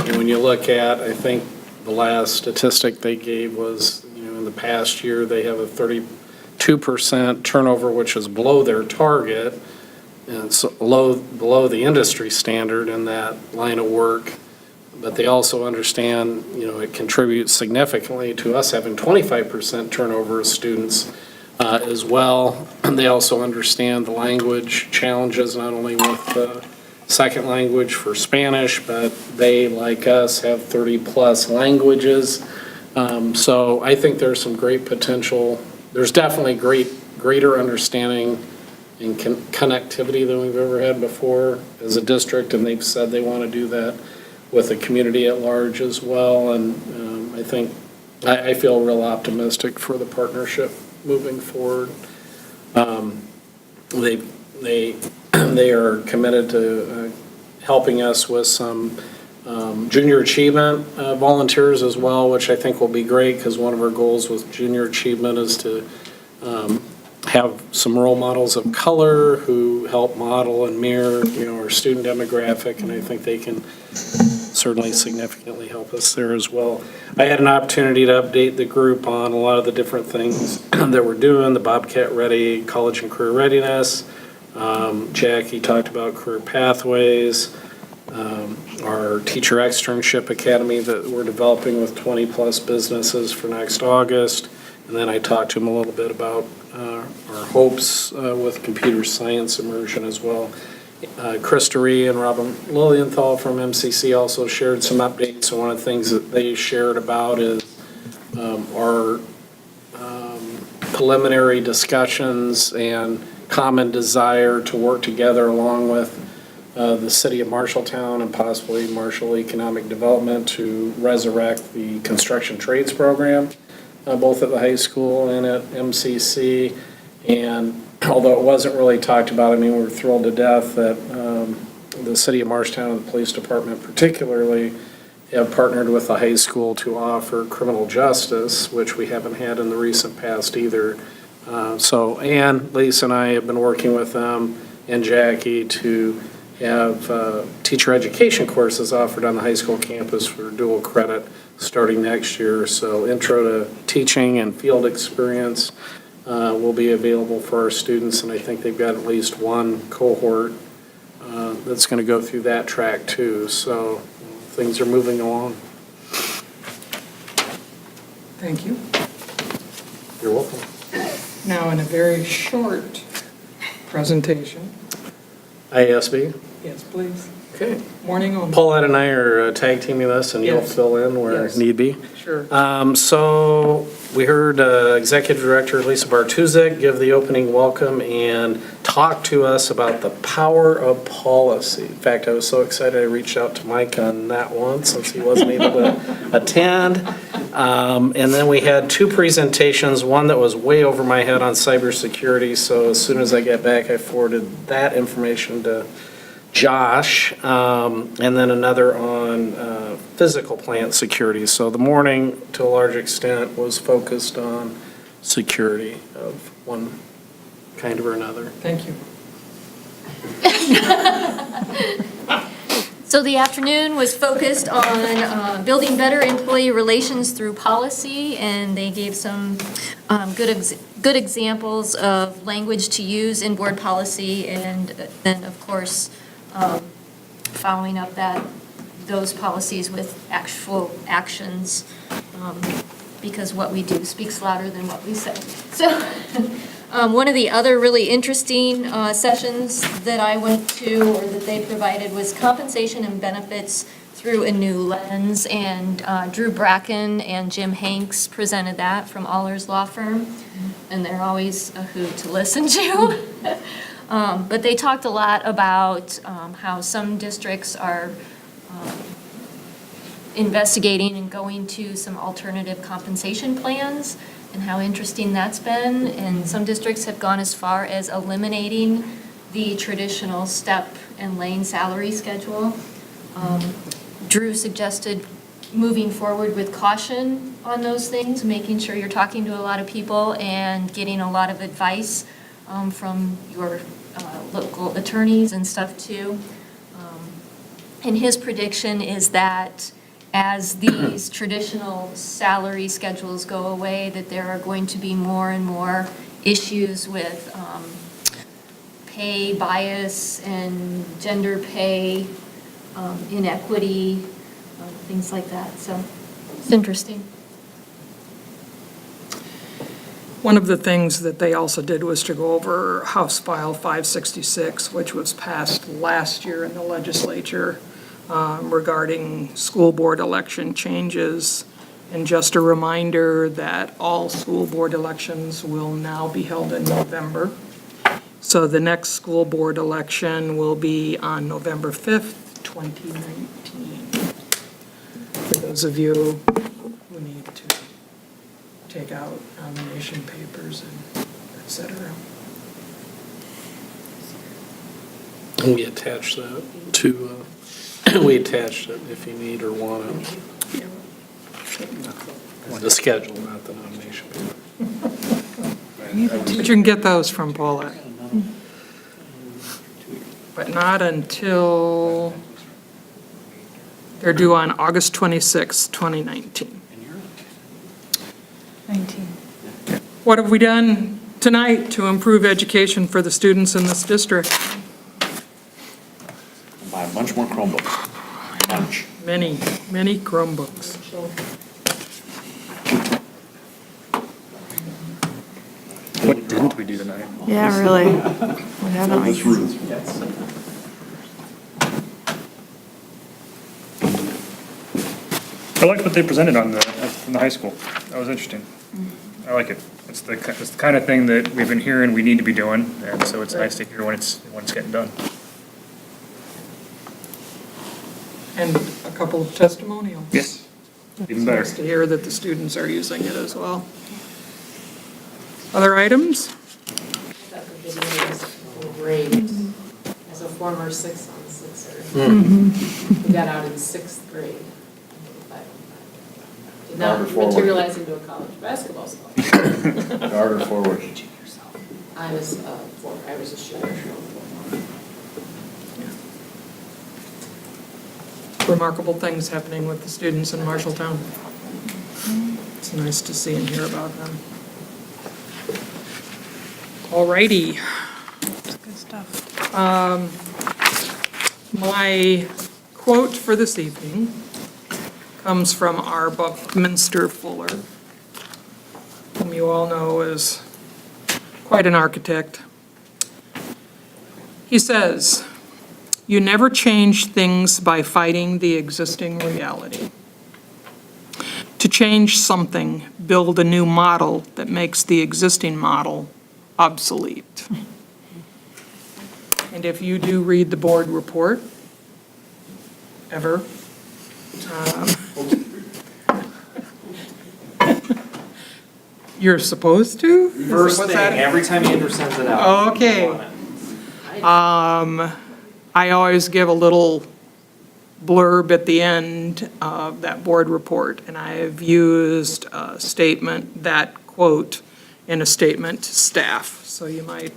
when you look at, I think the last statistic they gave was, in the past year, they have a 32% turnover, which is below their target, and it's below the industry standard in that line of work. But they also understand, it contributes significantly to us having 25% turnover of students as well. And they also understand the language challenges, not only with the second language for Spanish, but they, like us, have 30-plus languages. So I think there's some great potential. There's definitely greater understanding and connectivity than we've ever had before as a district, and they've said they want to do that with the community at large as well. And I feel real optimistic for the partnership moving forward. They are committed to helping us with some junior achievement volunteers as well, which I think will be great, because one of our goals with junior achievement is to have some role models of color who help model and mirror, our student demographic, and I think they can certainly significantly help us there as well. I had an opportunity to update the group on a lot of the different things that we're doing, the Bobcat Ready College and Career Readiness. Jackie talked about career pathways, our Teacher Externship Academy that we're developing with 20-plus businesses for next August. And then I talked to him a little bit about our hopes with computer science immersion as well. Christery and Robin Lilienthal from MCC also shared some updates. And one of the things that they shared about is our preliminary discussions and common desire to work together along with the city of Marshalltown and possibly Marshall Economic Development to resurrect the construction trades program, both at the high school and at MCC. And although it wasn't really talked about, I mean, we were thrilled to death that the city of Marshalltown and the police department particularly have partnered with the high school to offer criminal justice, which we haven't had in the recent past either. So Ann, Lisa, and I have been working with them and Jackie to have teacher education courses offered on the high school campus for dual credit starting next year. So intro to teaching and field experience will be available for our students, and I think they've got at least one cohort that's going to go through that track too. So things are moving along. Thank you. You're welcome. Now, in a very short presentation. ISB? Yes, please. Okay. Morning on. Paulette and I are tag teaming this, and you'll Yes. fill in where Yes. need be. Sure. So we heard Executive Director Lisa Bartuzik give the opening welcome and talk to us about the power of policy. In fact, I was so excited I reached out to Mike on that one since he wasn't able to attend. And then we had two presentations, one that was way over my head on cybersecurity. So as soon as I get back, I forwarded that information to Josh, and then another on physical plant security. So the morning, to a large extent, was focused on security of one kind or another. Thank you. So the afternoon was focused on building better employee relations through policy, and they gave some good examples of language to use in board policy, and then, of course, following up those policies with actual actions, because what we do speaks louder than what we say. So one of the other really interesting sessions that I went to, or that they provided, was compensation and benefits through a new lens, and Drew Bracken and Jim Hanks presented that from Allers Law Firm, and they're always a hoot to listen to. But they talked a lot about how some districts are investigating and going to some alternative compensation plans, and how interesting that's been. And some districts have gone as far as eliminating the traditional step and lane salary schedule. Drew suggested moving forward with caution on those things, making sure you're talking to a lot of people and getting a lot of advice from your local attorneys and stuff too. And his prediction is that as these traditional salary schedules go away, that there are going to be more and more issues with pay bias and gender pay inequity, things like that. So it's interesting. One of the things that they also did was to go over House File 566, which was passed last year in the legislature regarding school board election changes. And just a reminder that all school board elections will now be held in November. So the next school board election will be on November 5th, 2019. For those of you who need to take out nomination papers and et cetera. We attach that to, we attached it if you need or want it. The schedule, not the nomination paper. But you can get those from Paulette. But not until, they're due on August 26, 2019. 19. What have we done tonight to improve education for the students in this district? Buy a bunch more Chromebooks. Bunch. Many, many Chromebooks. What didn't we do tonight? Yeah, really. We haven't. liked what they presented on from the high school. That was interesting. I like it. It's the kind of thing that we've been hearing we need to be doing, and so it's nice to hear when it's getting done. And a couple of testimonials. Yes, even better. It's nice to hear that the students are using it as well. Other items? That the video was great. As a former 6 on 6er, who got out in 6th grade. Did not Harder forward. materialize into a college basketball scholarship. Harder forward. I was a shooter. Remarkable things happening with the students in Marshalltown. It's nice to see and hear about them. All righty. Good stuff. My quote for this evening comes from our Buckminster Fuller, whom you all know is quite an architect. He says, "You never change things by fighting the existing reality. To change something, build a new model that makes the existing model obsolete." And if you do read the board report, ever, you're supposed to? First Was thing, that- every time Andrew sends it out. Okay. I always give a little blurb at the end of that board report, and I have used a statement, that quote, in a statement to staff, so you might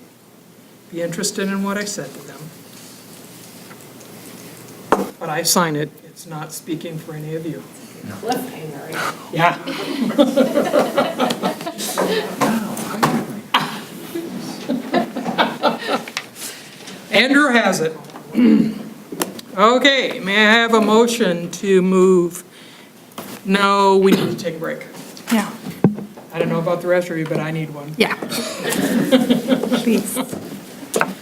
be interested in what I said to them. But I sign it, it's not speaking for any of you. Cliffhanger. Yeah. Andrew has it. Okay, may I have a motion to move? No, we need to take a break. Yeah. I don't know about the rest of you, but I need one. Yeah. Please.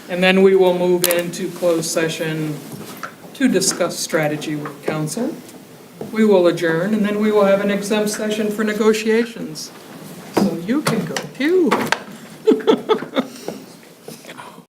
And then we will move into closed session to discuss strategy with council. We will adjourn, and then we will have an exempt session for negotiations. So you can go too.